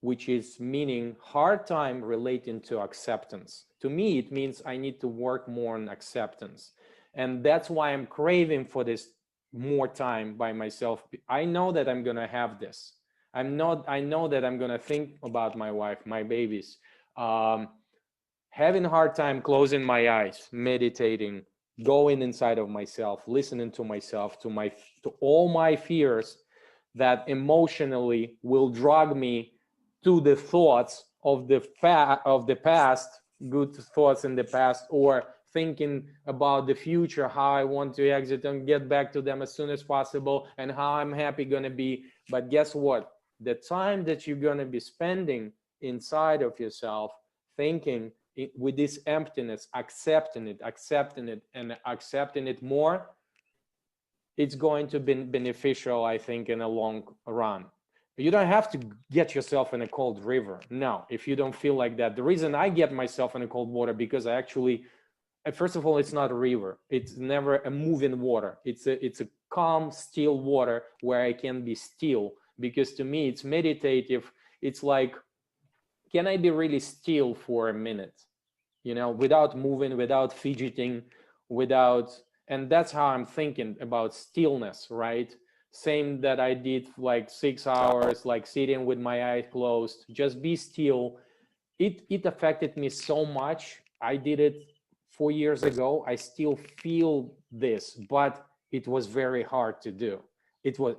which is meaning hard time relating to acceptance. To me, it means I need to work more on acceptance. And that's why I'm craving for this more time by myself. I know that I'm gonna have this. I know that I'm gonna think about my wife, my babies, having a hard time closing my eyes, meditating, going inside of myself, listening to myself, to all my fears that emotionally will drag me to the thoughts of the past, good thoughts in the past, or thinking about the future, how I want to exit and get back to them as soon as possible, and how I'm happy gonna be. But guess what? The time that you're gonna be spending inside of yourself, thinking with this emptiness, accepting it, and accepting it more, it's going to be beneficial, I think, in a long run. You don't have to get yourself in a cold river. No, if you don't feel like that. The reason I get myself in a cold water, because I actually, first of all, it's not a river. It's never a moving water. It's a calm, still water where I can be still. Because to me, it's meditative. It's like, can I be really still for a minute? You know, without moving, without fidgeting, and that's how I'm thinking about stillness, right? Same that I did like 6 hours, like sitting with my eyes closed, just be still. It affected me so much. I did it 4 years ago. I still feel this, but it was very hard to do.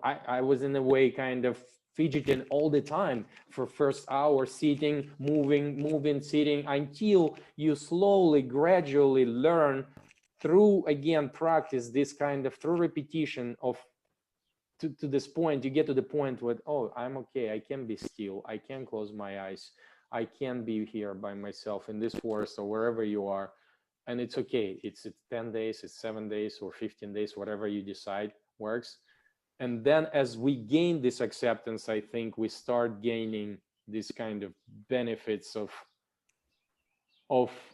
I was in a way kind of fidgeting all the time for first hour, sitting, moving, sitting, until you slowly, gradually learn through, again, practice, this kind of, through repetition of, to this point, you get to the point where, oh, I'm okay, I can be still, I can close my eyes, I can be here by myself in this forest or wherever you are, and it's okay. It's 10 days, it's 7 days or 15 days, whatever you decide works. And then as we gain this acceptance, I think we start gaining this kind of benefits of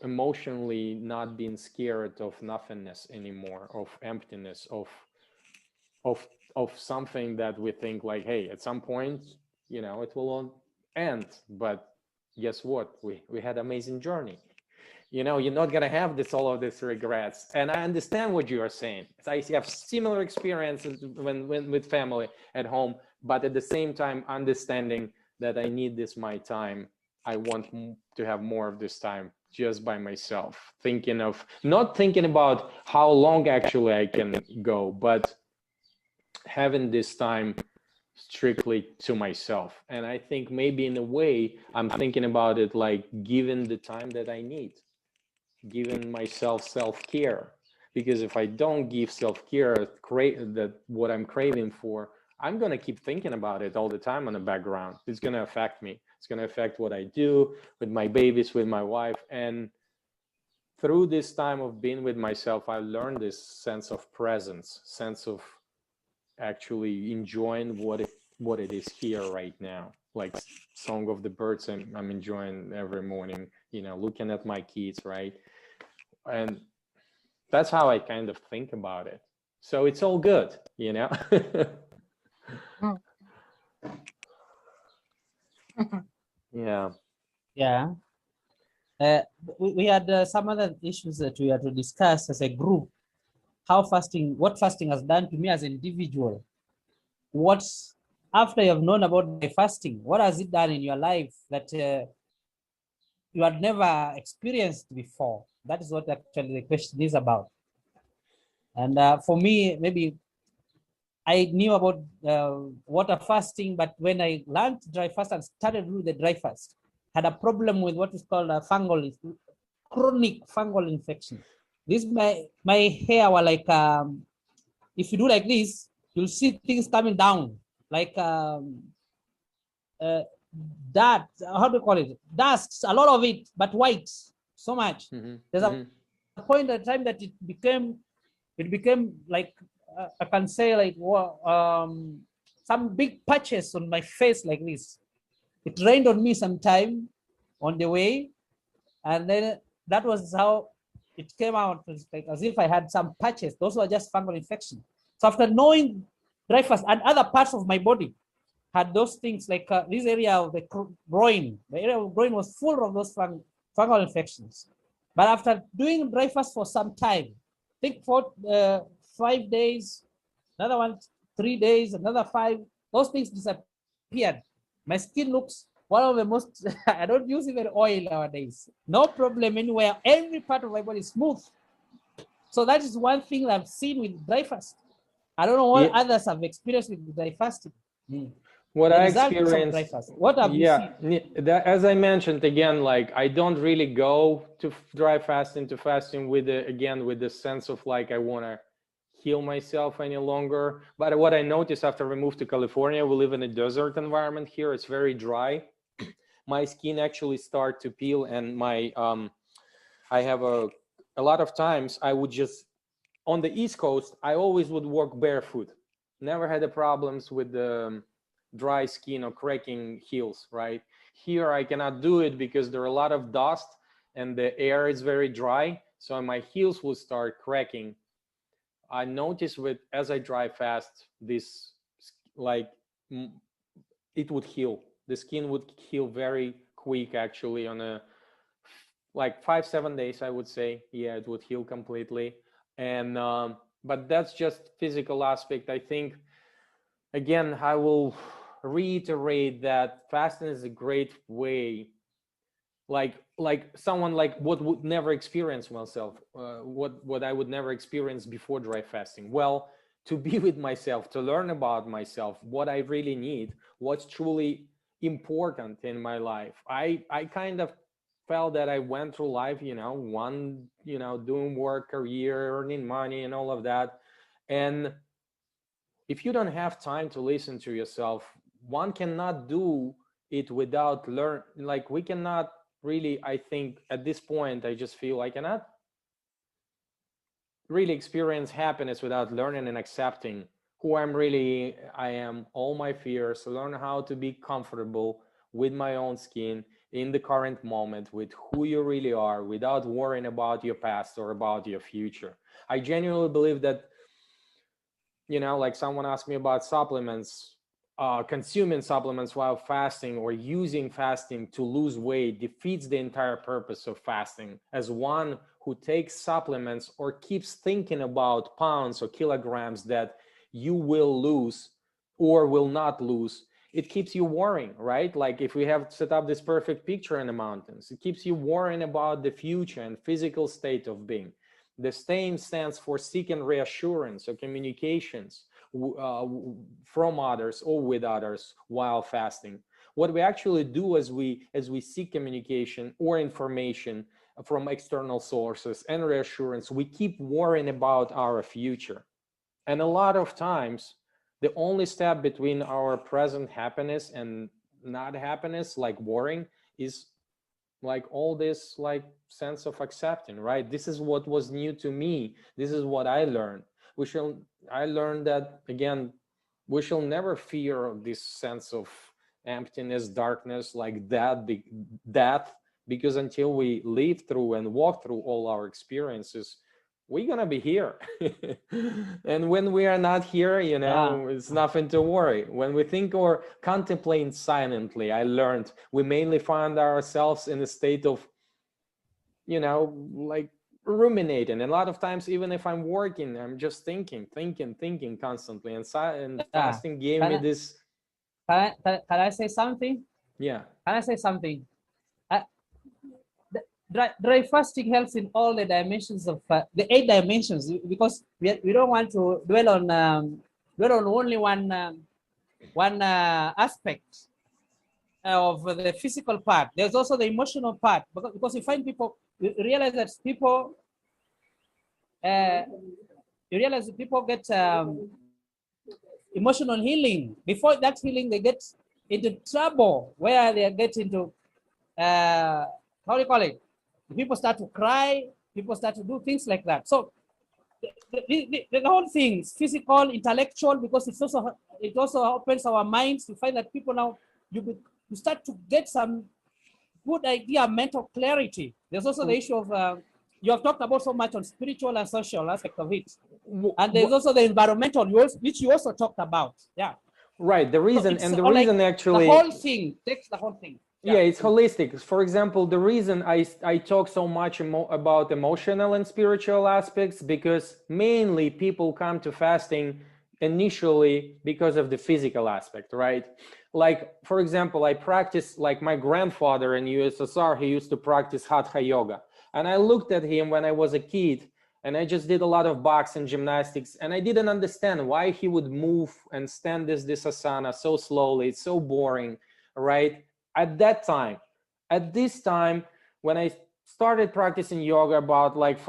emotionally not being scared of nothingness anymore, of emptiness, of something that we think like, hey, at some point, you know, it will all end. But guess what? We had an amazing journey. You know, you're not gonna have all of these regrets. And I understand what you are saying. I have similar experiences when with family at home, but at the same time, understanding that I need this my time. I want to have more of this time just by myself, not thinking about how long actually I can go, but having this time strictly to myself. And I think maybe in a way, I'm thinking about it like giving the time that I need, giving myself self-care. Because if I don't give self-care, that what I'm craving for, I'm going to keep thinking about it all the time on the background. It's going to affect me. It's going to affect what I do with my babies, with my wife. And through this time of being with myself, I learned this sense of presence, sense of actually enjoying what it is here right now. Like Song of the Birds, I'm enjoying every morning, you know, looking at my kids, right? And that's how I kind of think about it. So it's all good, you know. Yeah. We had some other issues that we had to discuss as a group. What fasting has done to me as an individual. After you have known about the fasting, what has it done in your life that you had never experienced before? That is what actually the question is about. And for me, maybe I knew about water fasting, but when I learned dry fast and started with the dry fast, had a problem with what is called a chronic fungal infection. This my hair were like, if you do like this, you'll see things coming down, like dirt, how do you call it? Dust, a lot of it, but white, so much. There's a point at the time that it became like, I can say like, some big patches on my face like this. It rained on me sometime on the way, and then that was how it came out. It was like as if I had some patches. Those were just fungal infection. So after knowing dry fast, and other parts of my body had those things, like this area of the groin, the area of groin was full of those fungal infections. But after doing dry fast for some time, I think for 5 days, another one 3 days, another 5, those things disappeared. My skin looks one of the most, I don't use even oil nowadays. No problem anywhere. Every part of my body is smooth. So that is one thing I've seen with dry fast. I don't know what others have experienced with dry fasting. What I experienced, what have you seen? That, as I mentioned again, like I don't really go to dry fasting to fasting with the sense of like I want to heal myself any longer. But what I noticed after we moved to California, we live in a desert environment here. It's very dry. My skin actually start to peel, and my I have a lot of times I would just, on the East Coast, I always would walk barefoot. Never had the problems with the dry skin or cracking heels, right? Here I cannot do it because there are a lot of dust and the air is very dry, so my heels will start cracking. I noticed as I dry fast, this like it would heal. The skin would heal very quick, actually, on a like 5-7 days, I would say. Yeah, it would heal completely. And but that's just physical aspect. I think, again, I will reiterate that fasting is a great way, like someone like what would never experience myself, what I would never experience before dry fasting. Well, to be with myself, to learn about myself, what I really need, what's truly important in my life. I kind of felt that I went through life, doing work, career, earning money and all of that. And if you don't have time to listen to yourself, one cannot do it without we cannot really, I think at this point, I just feel I cannot really experience happiness without learning and accepting who I am, all my fears, learn how to be comfortable with my own skin in the current moment, with who you really are, without worrying about your past or about your future. I genuinely believe that, like someone asked me about supplements, consuming supplements while fasting or using fasting to lose weight defeats the entire purpose of fasting. As one who takes supplements or keeps thinking about pounds or kilograms that you will lose or will not lose, it keeps you worrying, right? Like if we have set up this perfect picture in the mountains, it keeps you worrying about the future and physical state of being. The same stands for seeking reassurance or communications from others or with others while fasting. What we actually do as we seek communication or information from external sources and reassurance, we keep worrying about our future. And a lot of times, the only step between our present happiness and not happiness, like worrying, is like all this like sense of accepting, right? This is what was new to me. This is what I learned. I learned that, again, we shall never fear this sense of emptiness, darkness, like death, because until we live through and walk through all our experiences, we're gonna be here. And when we are not here, it's nothing to worry. When we think or contemplate silently, I learned we mainly find ourselves in a state of, like ruminating. And a lot of times, even if I'm working, I'm just thinking constantly. And fasting gave me this. Can I say something? Yeah. Can I say something? Dry fasting helps in all the dimensions of the 8 dimensions, because we don't want to dwell on only one aspect of the physical part. There's also the emotional part, because you find people, you realize that people get emotional healing. Before that healing, they get into trouble where they get into, how do you call it? People start to cry, people start to do things like that. So the whole thing is physical, intellectual, because it also opens our minds to find that people now, you start to get some good idea, mental clarity. There's also the issue of, you have talked about so much on spiritual and social aspect of it. And there's also the environmental, which you also talked about. Yeah. Right. The reason, so and the reason like actually, the whole thing takes the whole thing. Yeah, it's holistic. For example, the reason I talk so much about emotional and spiritual aspects, because mainly people come to fasting initially because of the physical aspect, right? Like, for example, I practice, like my grandfather in USSR, he used to practice Hatha yoga. And I looked at him when I was a kid, and I just did a lot of boxing gymnastics, and I didn't understand why he would move and stand this asana so slowly. It's so boring, right? At this time, when I started practicing yoga about like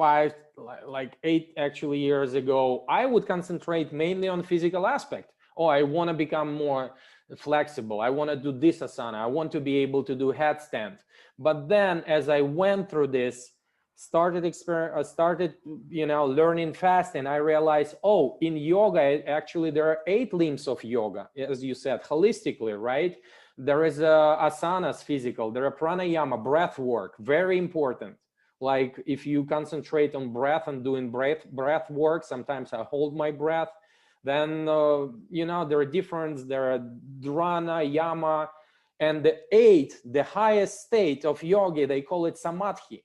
8 actually years ago, I would concentrate mainly on physical aspect. Oh, I want to become more flexible. I want to do this asana. I want to be able to do headstand. But then as I went through this, started learning fasting, I realized, oh, in yoga, actually there are 8 limbs of yoga, as you said, holistically, right? There is asanas, physical, there are pranayama, breath work, very important. Like if you concentrate on breath and doing breath work, sometimes I hold my breath, then there are different, there are dhrana, yama, and the highest state of yoga, they call it samadhi.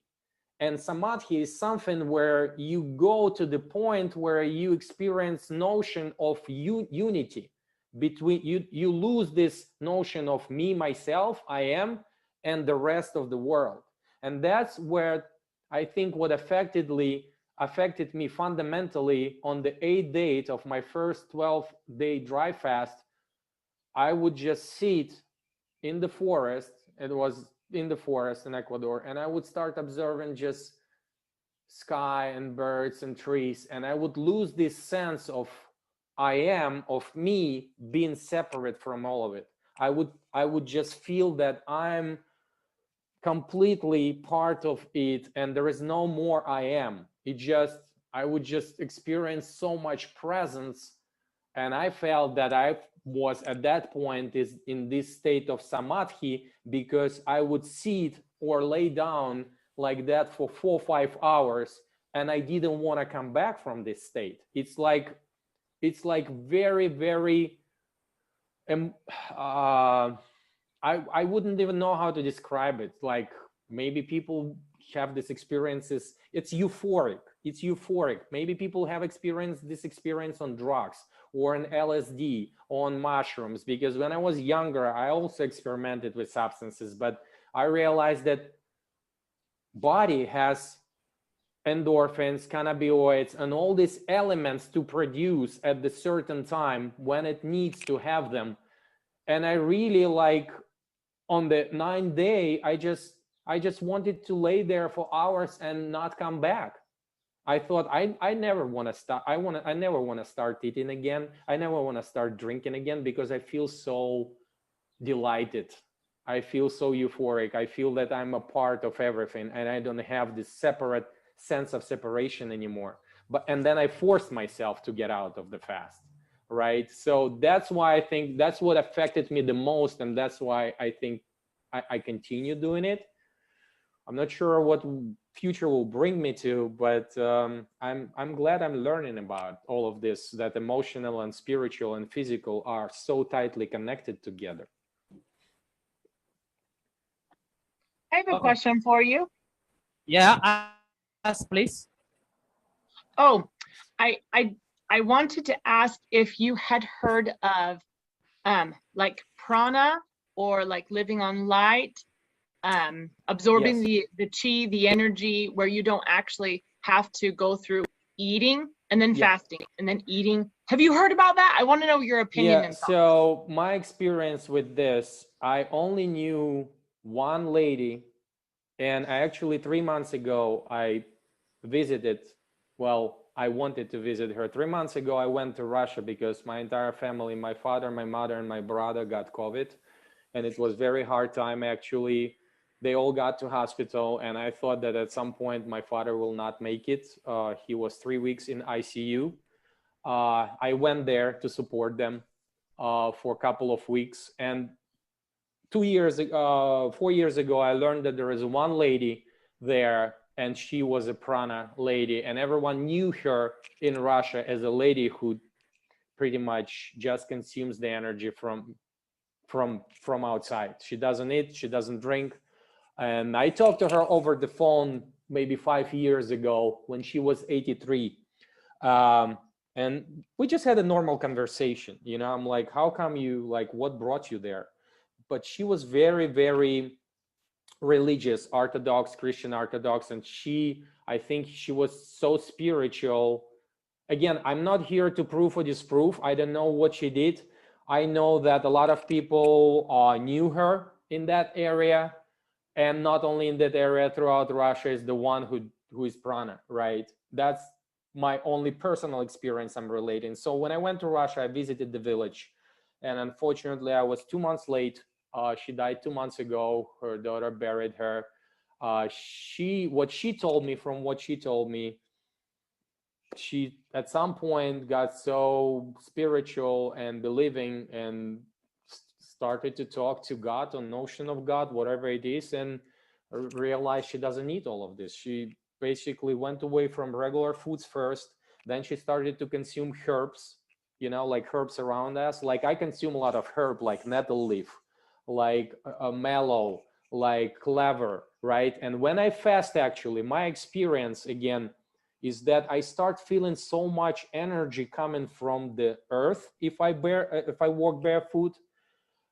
And samadhi is something where you go to the point where you experience notion of unity between you lose this notion of me, myself, I am, and the rest of the world. And that's where I think what affected me fundamentally on the 8th day of my first 12-day dry fast. I would just sit in the forest. It was in the forest in Ecuador, and I would start observing just sky and birds and trees, and I would lose this sense of I am, of me being separate from all of it. I would just feel that I'm completely part of it, and there is no more I am. I would just experience so much presence, and I felt that I was at that point in this state of samadhi, because I would sit or lay down like that for 4 or 5 hours, and I didn't want to come back from this state. It's like very, very I wouldn't even know how to describe it. Like, maybe people have this experiences. It's euphoric. Maybe people have experienced this experience on drugs or on LSD, on mushrooms, because when I was younger, I also experimented with substances, but I realized that body has endorphins, cannabinoids, and all these elements to produce at the certain time when it needs to have them. And I really, like, on the 9th day, I just wanted to lay there for hours and not come back. I thought I never want to start. I never want to start eating again. I never want to start drinking again, because I feel so delighted. I feel so euphoric. I feel that I'm a part of everything, and I don't have this separate sense of separation anymore. And then I forced myself to get out of the fast, right? So that's why I think that's what affected me the most, and that's why I think I continue doing it. I'm not sure what future will bring me to, but I'm glad I'm learning about all of this, that emotional and spiritual and physical are so tightly connected together. I have a question for you. Yeah, ask please. Oh, I wanted to ask if you had heard of like prana, or like living on light, absorbing Yes. the chi, the energy, where you don't actually have to go through eating and then fasting and then eating. Have you heard about that? I want to know your opinion. Yeah, so my experience with this, I only knew one lady, and I actually 3 months ago, I wanted to visit her. 3 months ago, I went to Russia because my entire family, my father, my mother, and my brother got COVID. and it was very hard time actually. They all got to hospital, and I thought that at some point my father will not make it. He was 3 weeks in ICU. I went there to support them for a couple of weeks, and 4 years ago, I learned that there is one lady there, and she was a prana lady, and everyone knew her in Russia as a lady who pretty much just consumes the energy from outside. She doesn't eat, she doesn't drink. And I talked to her over the phone maybe 5 years ago when she was 83. And we just had a normal conversation. You know, I'm like, how come you, like, what brought you there? But she was very, very religious, Orthodox, Christian Orthodox. And I think she was so spiritual. Again, I'm not here to prove or disprove. I don't know what she did. I know that a lot of people knew her in that area. And not only in that area, throughout Russia, is the one who is prana, right? That's my only personal experience I'm relating. So when I went to Russia, I visited the village, and unfortunately I was 2 months late. She died 2 months ago. Her daughter buried her. What she told me, she at some point got so spiritual and believing and started to talk to God, on notion of God, whatever it is, and realized she doesn't need all of this. She basically went away from regular foods first. Then she started to consume herbs, you know, like herbs around us. Like I consume a lot of herb, like nettle leaf, like mallow, like clover, right? And when I fast, actually, my experience again is that I start feeling so much energy coming from the earth if I walk barefoot,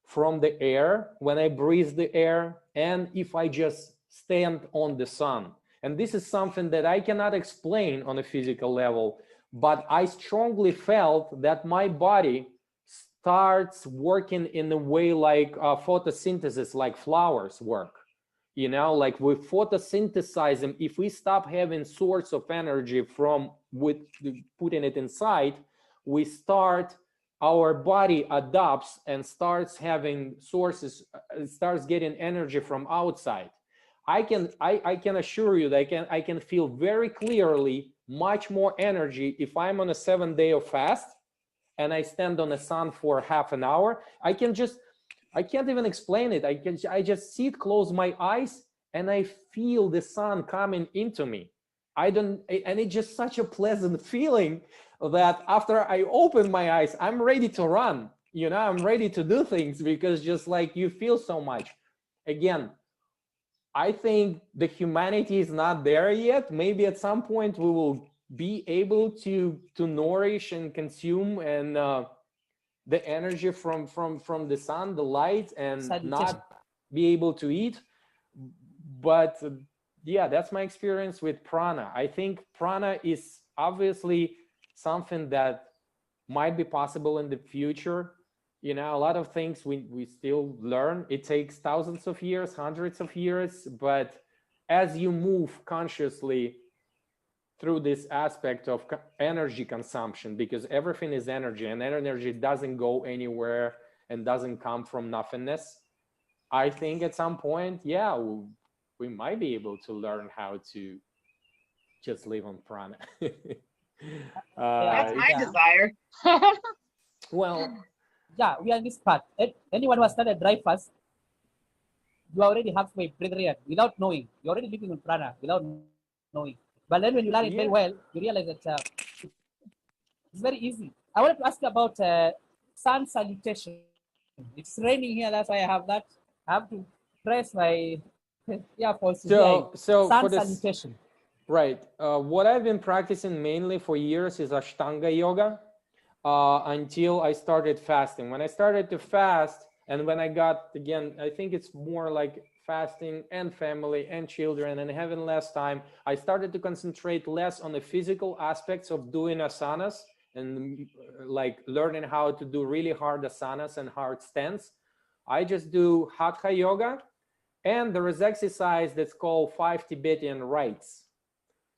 from the air when I breathe the air, and if I just stand on the sun. And this is something that I cannot explain on a physical level, but I strongly felt that my body starts working in a way like photosynthesis, like flowers work. You know, like we photosynthesize them. If we stop having source of energy from with putting it inside, our body adapts and starts having sources, starts getting energy from outside. I can assure you that I can feel very clearly much more energy if I'm on a 7-day of fast and I stand on the sun for half an hour. I can't even explain it. I just sit, close my eyes, and I feel the sun coming into me. And it's just such a pleasant feeling that after I open my eyes, I'm ready to run. You know, I'm ready to do things because just like you feel so much. Again, I think the humanity is not there yet. Maybe at some point we will be able to nourish and consume and the energy from the sun, the light, and not be able to eat. But yeah, that's my experience with prana. I think prana is obviously something that might be possible in the future. You know, a lot of things we still learn. It takes thousands of years, hundreds of years, but as you move consciously through this aspect of energy consumption, because everything is energy and energy doesn't go anywhere and doesn't come from nothingness, I think at some point, yeah, we might be able to learn how to just live on prana. That's my desire. Well, yeah, we are in this part. Anyone who has started dry fast, you are already halfway brethren, without knowing. You're already living in prana without knowing. But then when you learn it very well, you realize that it's very easy. I wanted to ask you about sun salutation. It's raining here, that's why I have that. I have to press my earphones. So sun for this, salutation. Right. What I've been practicing mainly for years is Ashtanga yoga until I started fasting. When I started to fast, and when I got, again, I think it's more like fasting and family and children and having less time, I started to concentrate less on the physical aspects of doing asanas and like learning how to do really hard asanas and hard stance. I just do hatha yoga, and there is exercise that's called 5 Tibetan rites,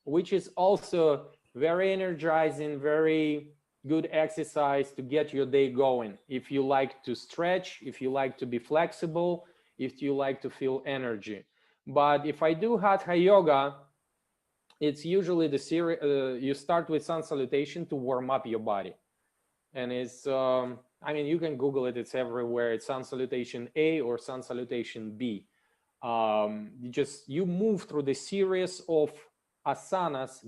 which is also very energizing, very good exercise to get your day going. If you like to stretch, if you like to be flexible, if you like to feel energy. But if I do hatha yoga, it's usually the series, you start with sun salutation to warm up your body. And it's, I mean, you can Google it, it's everywhere. It's sun salutation A or sun salutation B. You move through the series of asanas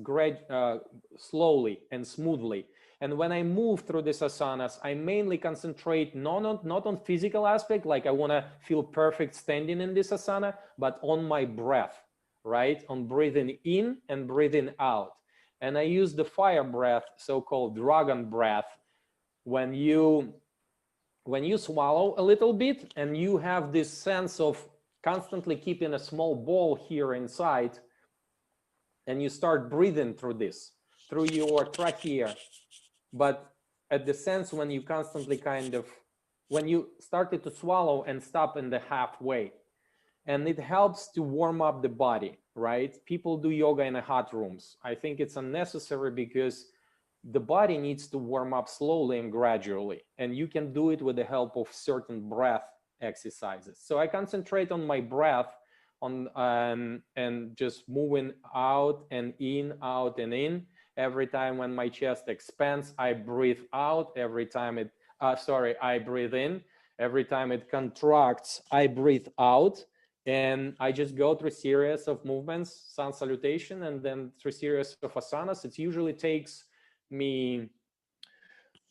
slowly and smoothly. And when I move through these asanas, I mainly concentrate not on physical aspect, like I want to feel perfect standing in this asana, but on my breath, right? On breathing in and breathing out. And I use the fire breath, so-called dragon breath, when you swallow a little bit and you have this sense of constantly keeping a small ball here inside, and you start breathing through this, through your trachea. But at the sense when you constantly when you started to swallow and stop in the halfway, and it helps to warm up the body, right? People do yoga in the hot rooms. I think it's unnecessary because the body needs to warm up slowly and gradually, and you can do it with the help of certain breath exercises. So I concentrate on my breath, and just moving out and in, out and in. Every time when my chest expands, I breathe out. Every time I breathe in. Every time it contracts, I breathe out. And I just go through a series of movements, sun salutation, and then through a series of asanas. It usually takes me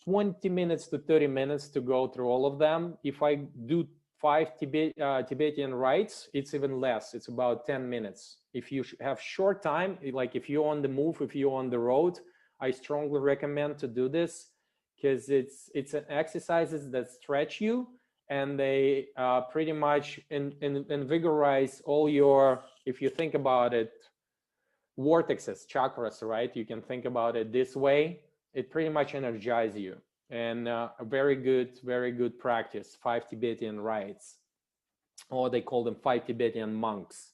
20 minutes to 30 minutes to go through all of them. If I do 5 Tibetan rites, it's even less. It's about 10 minutes. If you have short time, like if you're on the move, if you're on the road, I strongly recommend to do this, because it's an exercises that stretch you, and they pretty much invigorize all your, if you think about it, vortexes, chakras, right? You can think about it this way. It pretty much energizes you. And a very good practice, 5 Tibetan rites, or they call them 5 Tibetan monks.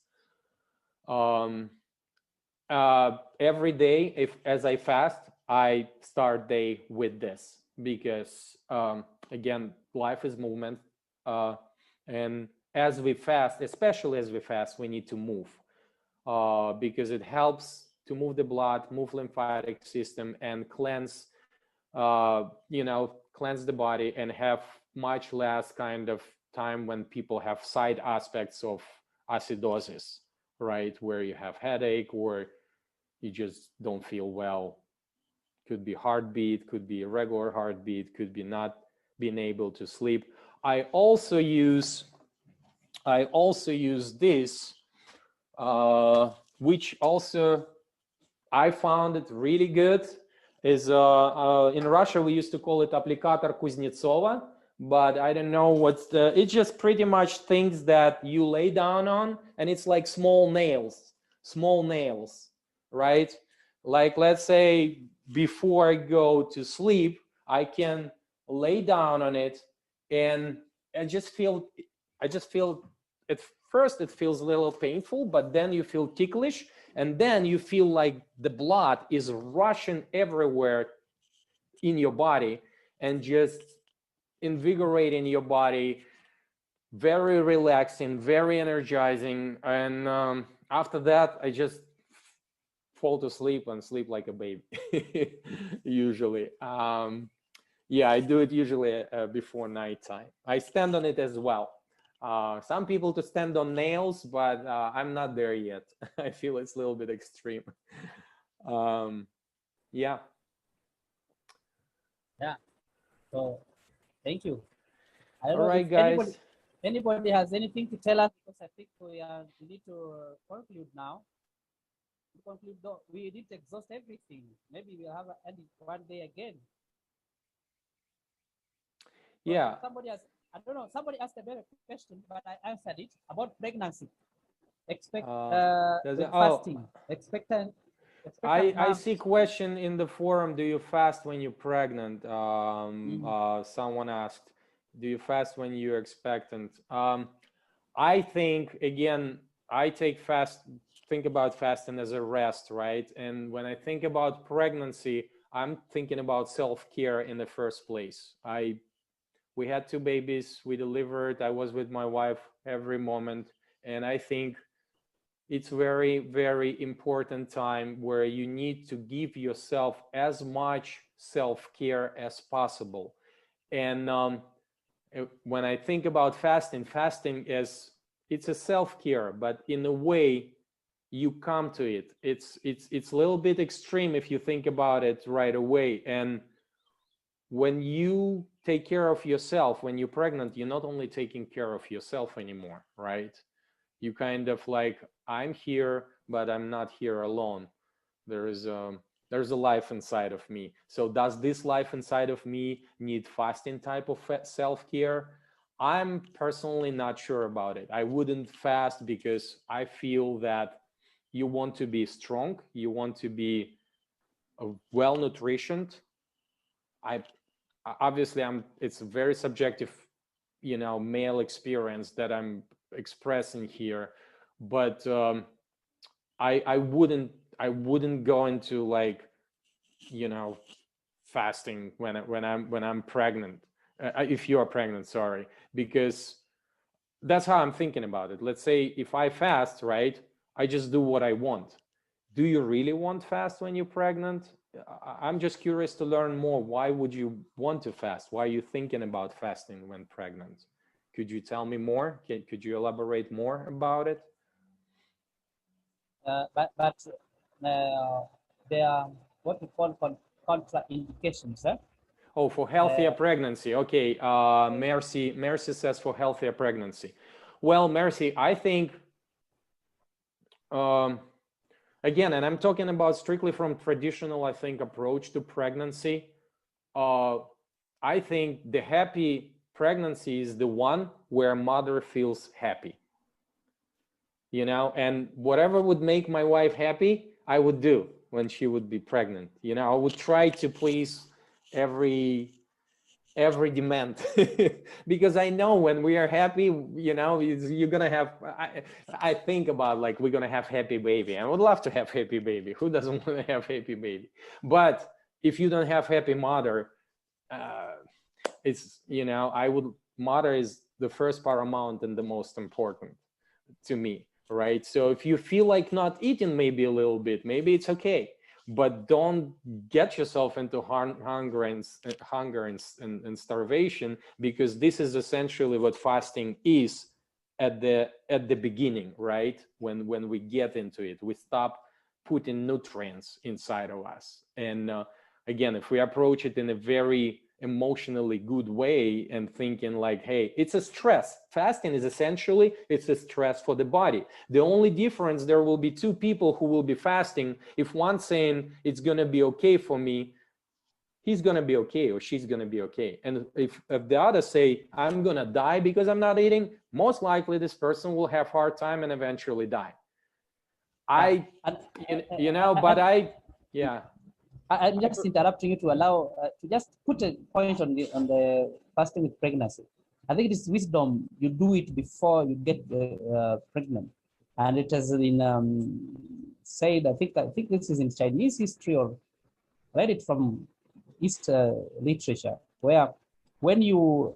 Every day, as I fast, I start day with this, because again, life is movement, and as we fast, especially as we fast, we need to move, because it helps to move the blood, move lymphatic system, and cleanse cleanse the body, and have much less kind of time when people have side aspects of acidosis, right? Where you have headache, or you just don't feel well. Could be heartbeat, could be irregular heartbeat, could be not being able to sleep. I also use this, which also I found it really good. Is in Russia we used to call it applicator Kuznetsova, but I don't know what's it's just pretty much things that you lay down on, and it's like small nails, right? Like, let's say before I go to sleep, I can lay down on it, and I just feel at first it feels a little painful, but then you feel ticklish, and then you feel like the blood is rushing everywhere in your body and just invigorating your body. Very relaxing, very energizing. And after that, I just fall to sleep and sleep like a baby, usually. Yeah, I do it usually before nighttime. I stand on it as well. Some people to stand on nails, but I'm not there yet. I feel it's a little bit extreme. Yeah. Yeah. So thank you. All right, guys. Anybody has anything to tell us? Because I think we need to conclude now. To conclude, though, we didn't exhaust everything. Maybe we'll have one day again. Yeah. Somebody has, I don't know, somebody asked a better question, but I answered it about pregnancy. Fasting. Expectant. I see question in the forum. Do you fast when you're pregnant? Someone asked, do you fast when you're expectant? I think, again, I think about fasting as a rest, right? And when I think about pregnancy, I'm thinking about self-care in the first place. We had 2 babies, we delivered, I was with my wife every moment, and I think it's very, very important time where you need to give yourself as much self-care as possible. And when I think about fasting, fasting it's a self-care, but in a way you come to it. It's a little bit extreme if you think about it right away. And when you take care of yourself, when you're pregnant, you're not only taking care of yourself anymore, right? You kind of like, I'm here, but I'm not here alone. There's a life inside of me. So does this life inside of me need fasting type of self-care? I'm personally not sure about it. I wouldn't fast because I feel that you want to be strong, you want to be well nutritioned. It's a very subjective, male experience that I'm expressing here, but I wouldn't go into like, fasting when I'm pregnant, if you are pregnant, sorry, because that's how I'm thinking about it. Let's say if I fast, right, I just do what I want. Do you really want fast when you're pregnant? I'm just curious to learn more. Why would you want to fast? Why are you thinking about fasting when pregnant? Could you tell me more? Could you elaborate more about it? But there are what we call contraindications. Oh, for healthier pregnancy. Okay. Mercy says for healthier pregnancy. Well, Mercy, I think, again, and I'm talking about strictly from traditional, I think, approach to pregnancy. I think the happy pregnancy is the one where mother feels happy. And whatever would make my wife happy, I would do when she would be pregnant. I would try to please every demand because I know when we are happy, you're gonna have, I think about like, we're gonna have happy baby. I would love to have happy baby. Who doesn't want to have happy baby? But if you don't have happy mother, it's, mother is the first paramount and the most important to me, right? So if you feel like not eating maybe a little bit, maybe it's okay, but don't get yourself into hunger and starvation, because this is essentially what fasting is at the beginning, right? When we get into it, we stop putting nutrients inside of us. And again, if we approach it in a very emotionally good way and thinking like, hey, it's a stress. Fasting is essentially, it's a stress for the body. The only difference, there will be 2 people who will be fasting. If one's saying it's going to be okay for me, he's going to be okay, or she's going to be okay. And if the others say, I'm going to die because I'm not eating, most likely this person will have a hard time and eventually die. I'm just interrupting you to allow to just put a point on the fasting with pregnancy. I think it is wisdom. You do it before you get pregnant, and it has been said. I think this is in Chinese history, or read it from East literature, where when you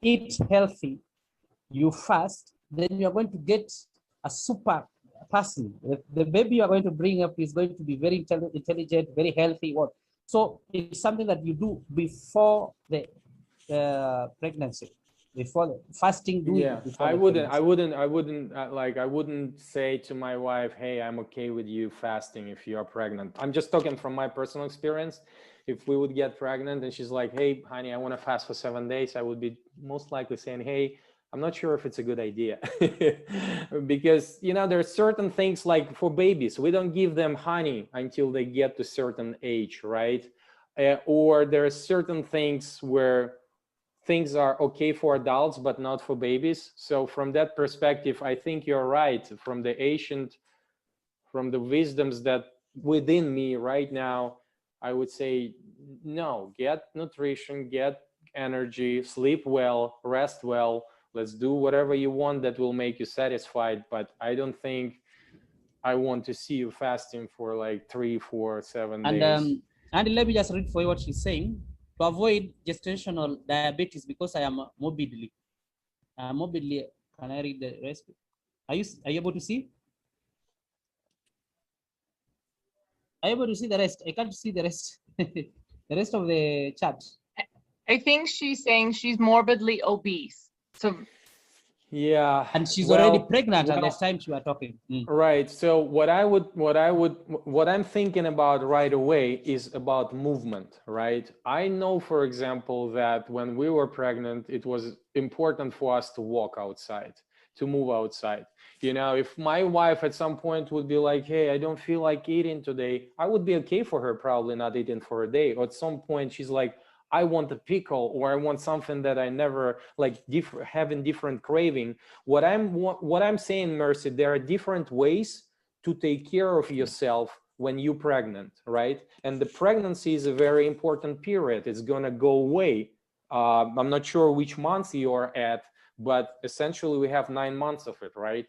eat healthy, you fast, then you are going to get a super person. The baby you are going to bring up is going to be very intelligent, very healthy. So it's something that you do before the pregnancy, before the fasting. I wouldn't say to my wife, hey, I'm okay with you fasting if you are pregnant. I'm just talking from my personal experience. If we would get pregnant and she's like, hey, honey, I want to fast for 7 days, I would be most likely saying, hey, I'm not sure if it's a good idea. Because, there are certain things like for babies, we don't give them honey until they get to a certain age, right? Or there are certain things where things are okay for adults, but not for babies. So from that perspective, I think you're right. From the wisdoms that within me right now, I would say, no, get nutrition, get energy, sleep well, rest well. Let's do whatever you want that will make you satisfied. But I don't think I want to see you fasting for like 3, 4, 7 days. And let me just read for you what she's saying. To avoid gestational diabetes because I am morbidly. Can I read the rest? Are you able to see? Are you able to see the rest? I can't see the rest. The rest of the chat. I think she's saying she's morbidly obese. So yeah, and she's already pregnant at this time you are talking. Right. So what I'm thinking about right away is about movement, right? I know, for example, that when we were pregnant, it was important for us to walk outside, to move outside. You know, if my wife at some point would be like, hey, I don't feel like eating today, I would be okay for her probably not eating for a day. Or at some point she's like, I want a pickle, or I want something that I never like having different craving. What I'm saying, Mercy, there are different ways to take care of yourself when you're pregnant, right? And the pregnancy is a very important period. It's gonna go away. I'm not sure which month you're at, but essentially we have 9 months of it, right?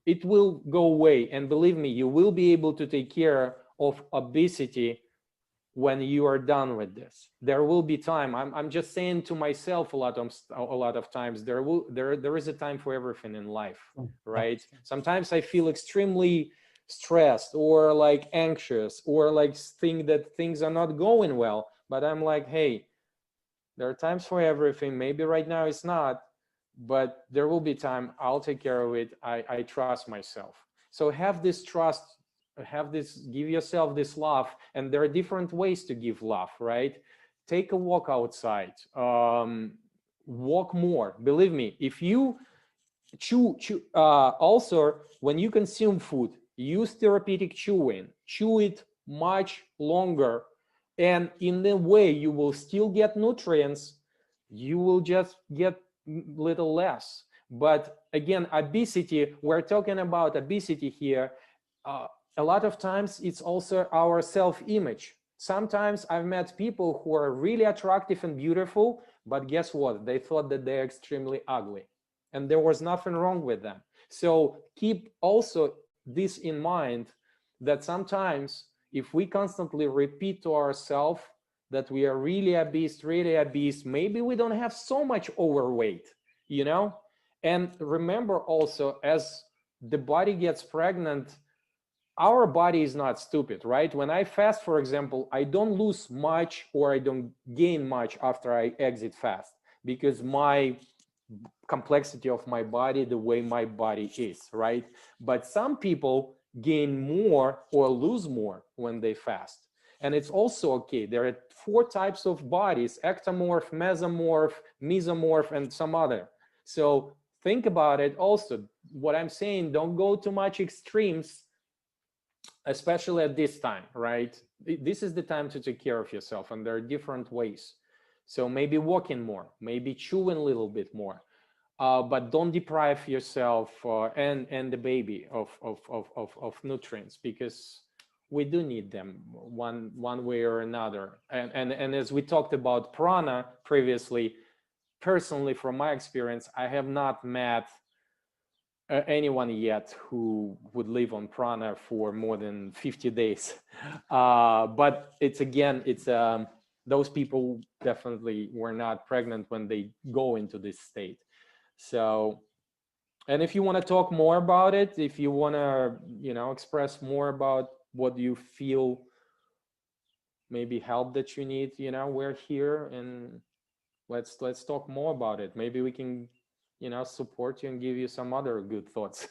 It will go away, and believe me, you will be able to take care of obesity when you are done with this. There will be time. I'm just saying to myself a lot of times, there is a time for everything in life, right? Sometimes I feel extremely stressed or like anxious or like think that things are not going well, but I'm like, hey, there are times for everything. Maybe right now it's not, but there will be time. I'll take care of it. I trust myself. So have this trust, give yourself this love, and there are different ways to give love, right? Take a walk outside, walk more. Believe me, if you also when you consume food, use therapeutic chewing, chew it much longer, and in a way you will still get nutrients, you will just get little less. But again, obesity, we're talking about obesity here. A lot of times it's also our self-image. Sometimes I've met people who are really attractive and beautiful, but guess what? They thought that they're extremely ugly, and there was nothing wrong with them. So keep also this in mind, that sometimes if we constantly repeat to ourselves that we are really obese, maybe we don't have so much overweight, you know? And remember also, as the body gets pregnant, our body is not stupid, right? When I fast, for example, I don't lose much or I don't gain much after I exit fast, because my complexity of my body, the way my body is, right? But some people gain more or lose more when they fast. And it's also okay. There are 4 types of bodies: ectomorph, mesomorph, mesomorph, and some other. So think about it also. What I'm saying, don't go too much extremes, especially at this time, right? This is the time to take care of yourself, and there are different ways. So maybe walking more, maybe chewing a little bit more, but don't deprive yourself and the baby of nutrients, because we do need them one way or another. And as we talked about prana previously, personally, from my experience, I have not met anyone yet who would live on prana for more than 50 days. But it's those people definitely were not pregnant when they go into this state. So, and if you want to talk more about it, if you want to, express more about what you feel, maybe help that you need, we're here, and let's talk more about it. Maybe we can support you and give you some other good thoughts.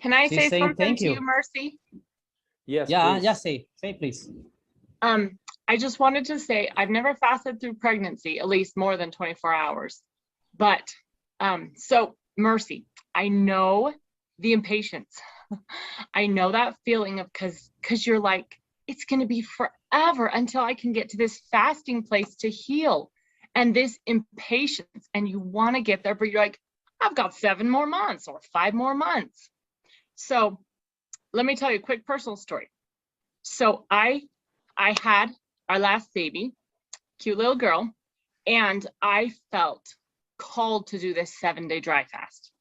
Can I say something to you, Mercy? Yes. Yeah, just say please. I just wanted to say I've never fasted through pregnancy, at least more than 24 hours. But so Mercy, I know the impatience. I know that feeling of because you're like, it's going to be forever until I can get to this fasting place to heal. And this impatience, and you want to get there, but you're like, I've got 7 more months or 5 more months. So let me tell you a quick personal story. So I had our last baby, cute little girl, and I felt called to do this 7-day dry fast.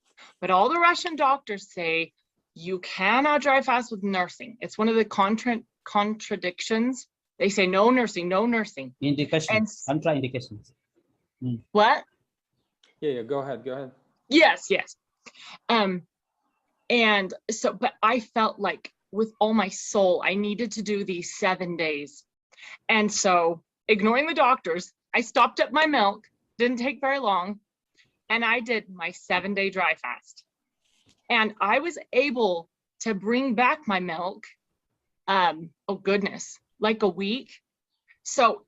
But all the Russian doctors say you cannot dry fast with nursing. It's one of the contradictions. They say no nursing, no nursing. Indications, contraindications. What? Yeah, go ahead. Yes. And so, but I felt like with all my soul, I needed to do these 7 days. And so, ignoring the doctors, I stopped up my milk, didn't take very long, and I did my 7-day dry fast. And I was able to bring back my milk, oh goodness, like a week. So,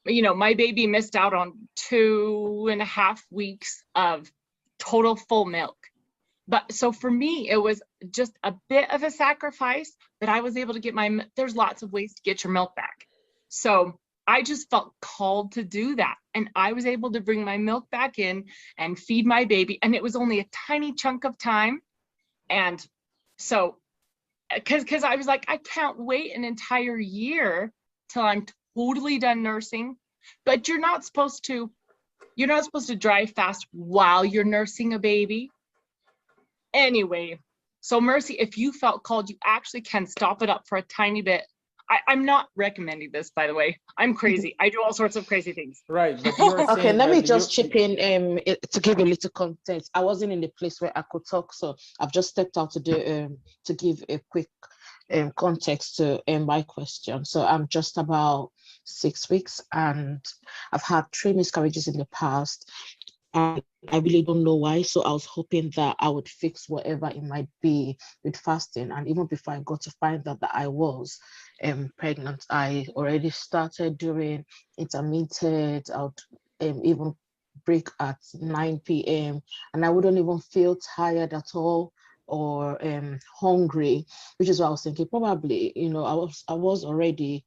my baby missed out on 2.5 weeks of total full milk. But so for me, it was just a bit of a sacrifice, but I was able to get there's lots of ways to get your milk back. So I just felt called to do that. And I was able to bring my milk back in and feed my baby. And it was only a tiny chunk of time. And so, because I was like, I can't wait an entire year till I'm totally done nursing. But you're not supposed to dry fast while you're nursing a baby. Anyway, so Mercy, if you felt called, you actually can stop it up for a tiny bit. I'm not recommending this, by the way. I'm crazy. I do all sorts of crazy things. Right, but you were Okay, let me just chip in to give a little context. I wasn't in the place where I could talk, so I've just stepped out to do to give a quick context to my question. So I'm just about 6 weeks, and I've had 3 miscarriages in the past. And I really don't know why. So I was hoping that I would fix whatever it might be with fasting. And even before I got to find out that I was pregnant, I already started doing intermittent. I would even break at 9 p.m. and I wouldn't even feel tired at all or hungry, which is what I was thinking. Probably, I was already,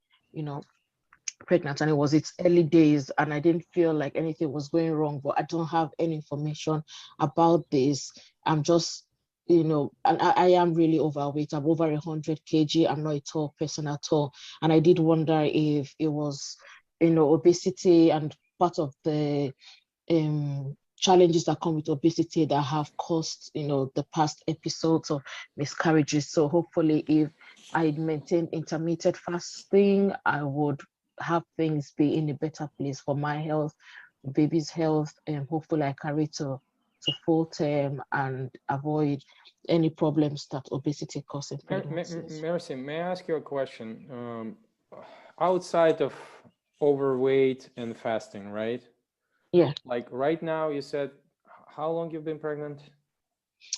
pregnant, and it was its early days, and I didn't feel like anything was going wrong, but I don't have any information about this. I'm just, and I am really overweight. I'm over 100 kg. I'm not a tall person at all. And I did wonder if it was, obesity and part of the challenges that come with obesity that have caused, the past episodes of miscarriages. So hopefully if I maintain intermittent fasting, I would have things be in a better place for my health, baby's health, and hopefully I carry to full term and avoid any problems that obesity causes. Mercy, may I ask you a question? Outside of overweight and fasting, right? Yeah. Like right now, you said, how long you've been pregnant?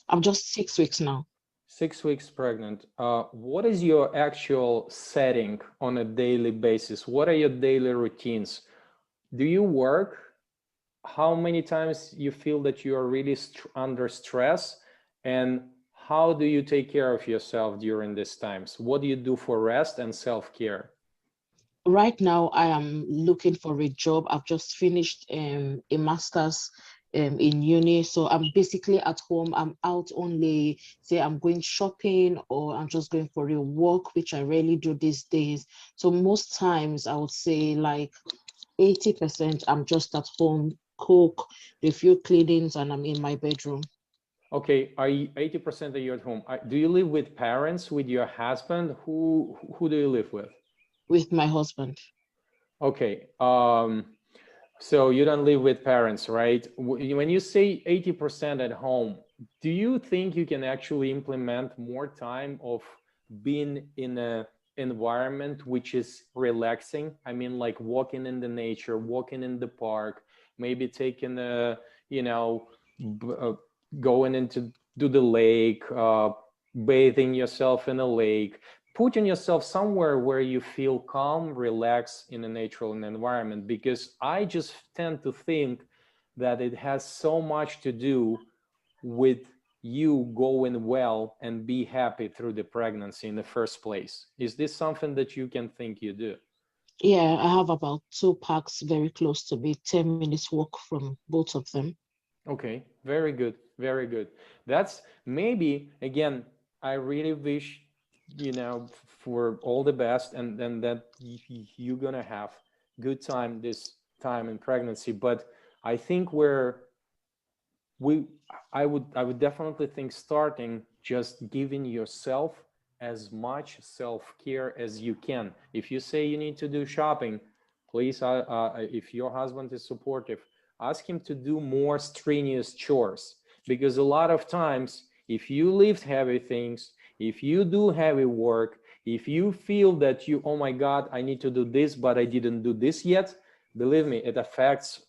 I'm just 6 weeks now. 6 weeks pregnant. What is your actual setting on a daily basis? What are your daily routines? Do you work? How many times you feel that you are really under stress? And how do you take care of yourself during these times? What do you do for rest and self-care? Right now, I am looking for a job. I've just finished a master's in uni, so I'm basically at home. I'm out only, say I'm going shopping or I'm just going for a walk, which I rarely do these days. So most times I would say like 80% I'm just at home, cook, a few cleanings, and I'm in my bedroom. Okay, are you 80% are you at home? Do you live with parents, with your husband? Who do you live with? With my husband. Okay, so you don't live with parents, right? When you say 80% at home, do you think you can actually implement more time of being in an environment which is relaxing? I mean, like walking in the nature, walking in the park, maybe taking a, going into the lake, bathing yourself in a lake, putting yourself somewhere where you feel calm, relaxed in a natural environment, because I just tend to think that it has so much to do with you going well and be happy through the pregnancy in the first place. Is this something that you can think you do? Yeah, I have about 2 parks very close to me, 10 minutes walk from both of them. Okay, very good, very good. That's maybe, again, I really wish, for all the best, and then that you're gonna have good time this time in pregnancy. But I think I would definitely think starting just giving yourself as much self-care as you can. If you say you need to do shopping, please, if your husband is supportive, ask him to do more strenuous chores, because a lot of times, if you lift heavy things, if you do heavy work, if you feel that you, oh my God, I need to do this, but I didn't do this yet, believe me, it affects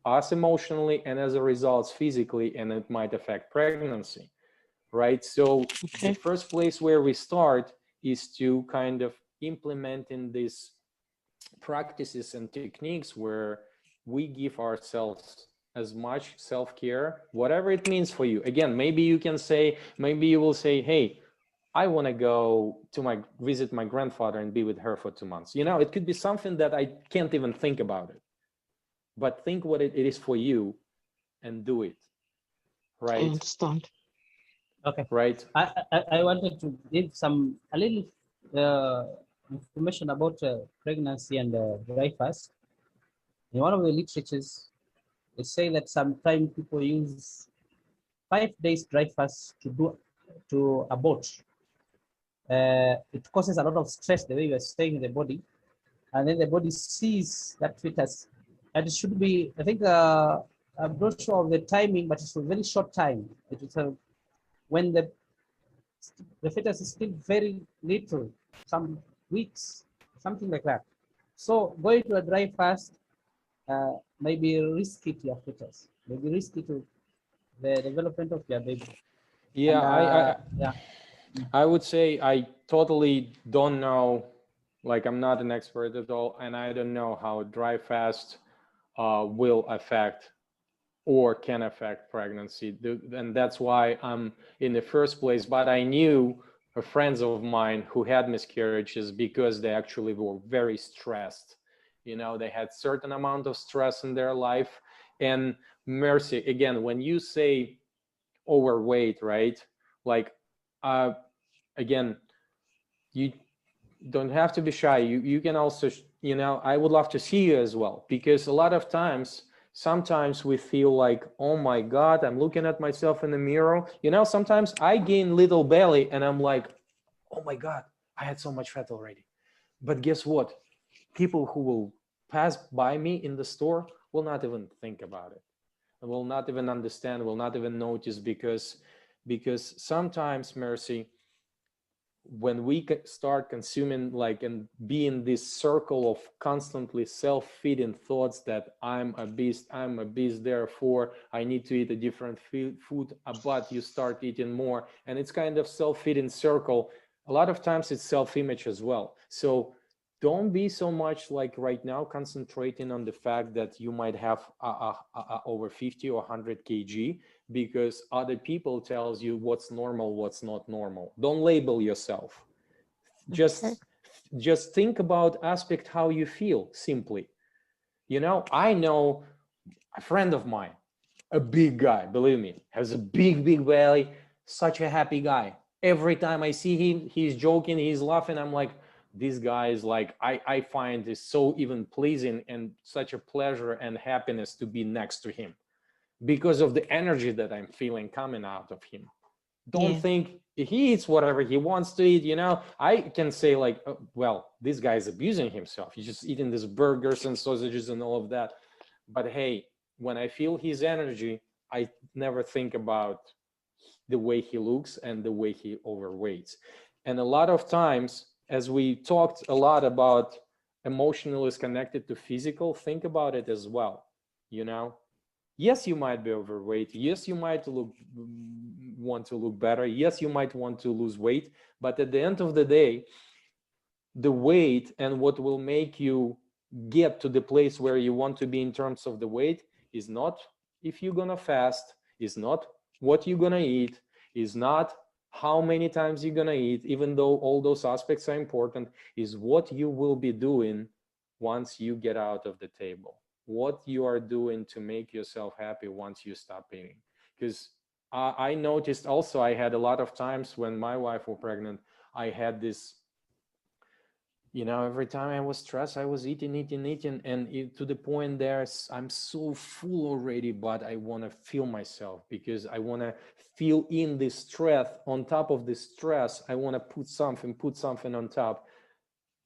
us emotionally and as a result physically, and it might affect pregnancy, right? So the first place where we start is to kind of implementing these practices and techniques where we give ourselves as much self-care, whatever it means for you. Again, maybe you can say, maybe you will say, hey, I want to go to visit my grandfather and be with her for 2 months. You know, it could be something that I can't even think about it, but think what it is for you and do it. Right. I understand. Okay. Right. I wanted to give a little information about pregnancy and dry fast. In one of the literatures, they say that sometimes people use 5 days dry fast to abort. It causes a lot of stress the way you are staying in the body, and then the body sees that fetus, and it should be, I think, I'm not sure of the timing, but it's a very short time. It is when the fetus is still very little, some weeks, something like that. So going to a dry fast maybe risky to your fetus, maybe risky to the development of your baby. Yeah, and, I would say I totally don't know, like I'm not an expert at all, and I don't know how dry fast will affect or can affect pregnancy. And that's why I'm in the first place. But I knew friends of mine who had miscarriages because they actually were very stressed. You know, they had certain amount of stress in their life. And mercy, again, when you say overweight, right? Like, again, you don't have to be shy. You can also, you know, I would love to see you as well, because a lot of times, sometimes we feel like, oh my God, I'm looking at myself in the mirror. You know, sometimes I gain little belly and I'm like, oh my God, I had so much fat already. But guess what? People who will pass by me in the store will not even think about it, will not even understand, will not even notice, because sometimes, Mercy, when we start consuming, like, and be in this circle of constantly self-feeding thoughts that I'm a beast, therefore I need to eat a different food, but you start eating more, and it's kind of self-feeding circle. A lot of times it's self-image as well. So don't be so much, like right now, concentrating on the fact that you might have over 50 or 100 kg, because other people tells you what's normal, what's not normal. Don't label yourself. Just think about aspect how you feel, simply. You know, I know a friend of mine, a big guy, believe me, has a big belly, such a happy guy. Every time I see him, he's joking, he's laughing. I'm like, this guy is like, I find it so even pleasing and such a pleasure and happiness to be next to him, because of the energy that I'm feeling coming out of him. Don't think he eats whatever he wants to eat. You know, I can say like, oh, well, this guy is abusing himself. He's just eating these burgers and sausages and all of that. But hey, when I feel his energy, I never think about the way he looks and the way he overweights. And a lot of times, as we talked a lot about emotional is connected to physical, think about it as well. You know, yes, you might be overweight. Yes, you might want to look better. Yes, you might want to lose weight. But at the end of the day, the weight and what will make you get to the place where you want to be in terms of the weight is not if you're gonna fast, is not what you're gonna eat, is not how many times you're gonna eat, even though all those aspects are important, is what you will be doing once you get out of the table, what you are doing to make yourself happy once you stop eating. Because I noticed also, I had a lot of times when my wife was pregnant, I had this you know, every time I was stressed, I was eating, and to the point there, I'm so full already, but I want to feel myself, because I want to feel in this stress. On top of this stress, I want to put something on top,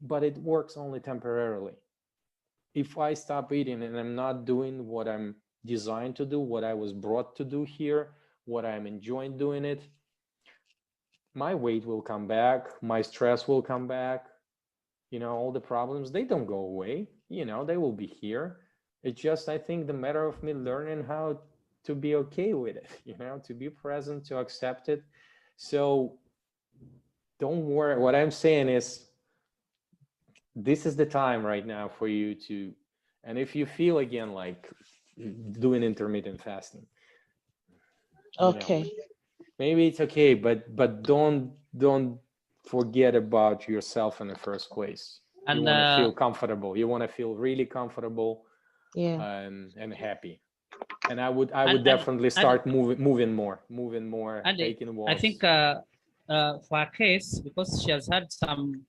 but it works only temporarily. If I stop eating and I'm not doing what I'm designed to do, what I was brought to do here, what I'm enjoying doing it, my weight will come back, my stress will come back, you know, all the problems, they don't go away, you know, they will be here. It's just, I think, the matter of me learning how to be okay with it, you know, to be present, to accept it. So don't worry. What I'm saying is, this is the time right now for you to, and if you feel again like doing intermittent fasting, Okay. you know, maybe it's okay, but don't forget about yourself in the first place. And you want to feel comfortable. You want to feel really comfortable, yeah, and happy. And I would definitely start moving more, and taking walks. I think for her case, because she has had some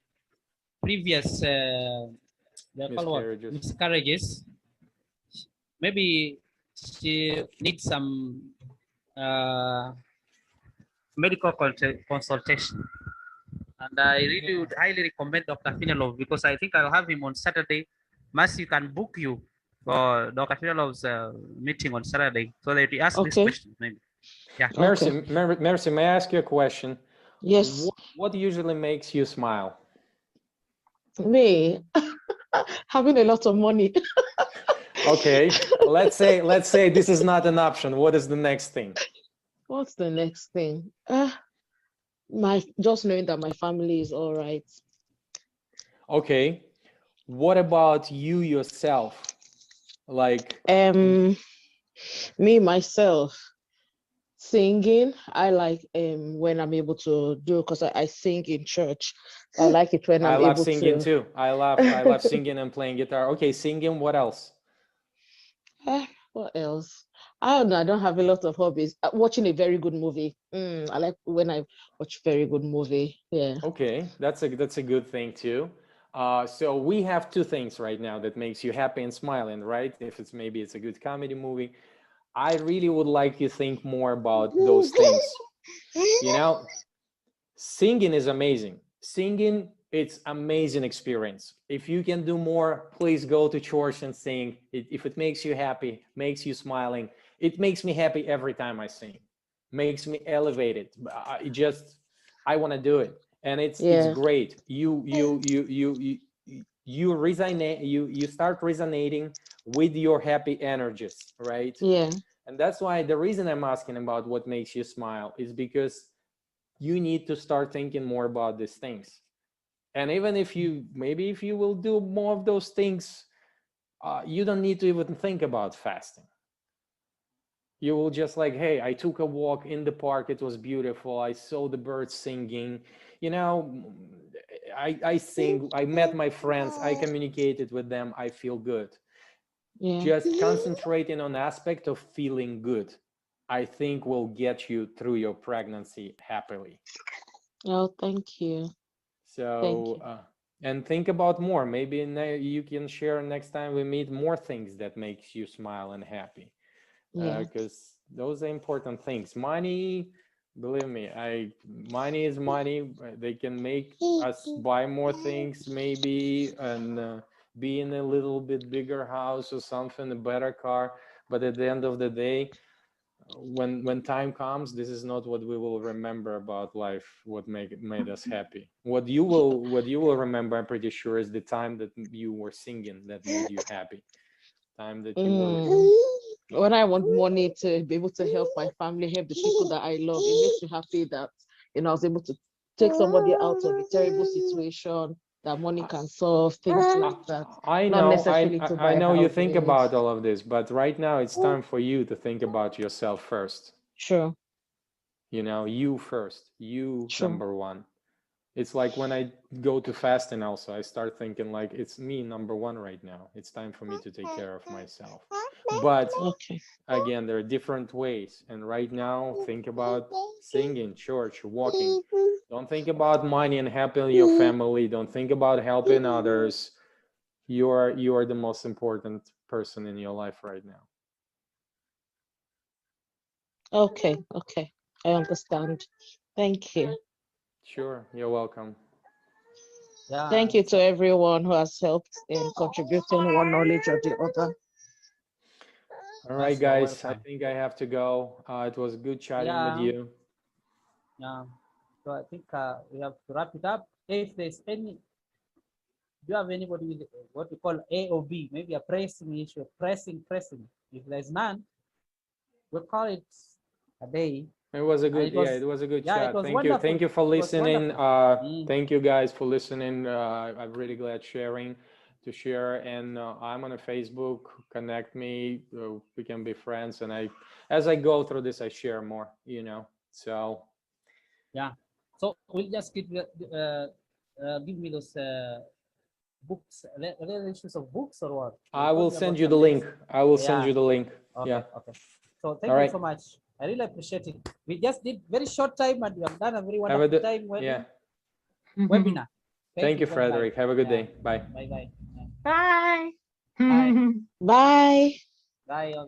previous miscarriages, maybe she needs some medical consultation. And I really would highly recommend Dr. Finelov, because I think I'll have him on Saturday. Mercy, you can book you for Dr. Finelov's meeting on Saturday, so that you ask this question maybe. Yeah. Mercy, Mercy, may I ask you a question? Yes. What usually makes you smile? Me, having a lot of money. Okay, let's say this is not an option. What is the next thing? What's the next thing? Just knowing that my family is all right. Okay, what about you yourself? Like me myself, singing. I like when I'm able to do, because I sing in church. I like it when I'm able to. I love singing too. I love singing and playing guitar. Okay, singing. What else? What else? I don't know. I don't have a lot of hobbies. Watching a very good movie. I like when I watch very good movie. Yeah. Okay, that's a good thing too. So we have two things right now that makes you happy and smiling, right? If it's maybe it's a good comedy movie. I really would like you to think more about those things. You know, singing is amazing. Singing, it's amazing experience. If you can do more, please go to church and sing. If it makes you happy, makes you smiling, it makes me happy every time I sing. Makes me elevated. I want to do it, and it's great. You resonate. You start resonating with your happy energies, right? Yeah. And that's why the reason I'm asking about what makes you smile is because you need to start thinking more about these things. And even if you will do more of those things, you don't need to even think about fasting. You will just like, hey, I took a walk in the park. It was beautiful. I saw the birds singing. You know, I sing. I met my friends. I communicated with them. I feel good. Yeah. Just concentrating on the aspect of feeling good, I think will get you through your pregnancy happily. Oh, thank you. So, and think about more. Maybe you can share next time we meet more things that makes you smile and happy. Because those are important things. Money, believe me, money is money. They can make us buy more things maybe, and be in a little bit bigger house or something, a better car. But at the end of the day, when time comes, this is not what we will remember about life, what made us happy. What you will remember, I'm pretty sure, is the time that you were singing that made you happy. Time that you were... When I want money to be able to help my family, help the people that I love, it makes me happy that, you know, I was able to take somebody out of a terrible situation that money can solve, things like that. I know you think about all of this, but right now it's time for you to think about yourself first. Sure. You know, you first, number one. It's like when I go to fasting also, I start thinking like, it's me number one right now. It's time for me to take care of myself. But Okay. again, there are different ways. And right now, think about singing, church, walking. Don't think about money and helping your family. Don't think about helping others. You are the most important person in your life right now. Okay. Okay. I understand. Thank you. Sure, you're welcome. Yeah. Thank you to everyone who has helped in contributing one knowledge or the other. All right, Yes, you're guys, I welcome. think I have to go. It was good chatting with Yeah. you. Yeah. So I think we have to wrap it up. If there's any, do you have anybody with what we call A or B, maybe a pressing issue, pressing. If there's none, we'll call it a day. It was a good, it was a good chat. It was Thank wonderful. you. Thank you for listening. Wonderful. Thank you guys for listening. I'm really glad to share. And I'm on a Facebook, connect me. We can be friends. And as I go through this, I share more, so. Yeah. So we'll just give me those books, issues of books or what? I will send you the link. I will send you the link. Okay. Yeah. Okay. So thank you so much. I really appreciate it. We just did very short time and we have done a very wonderful time webinar. Thank you, Frederick. Have a good day. Bye. Bye. Bye. Bye. Bye.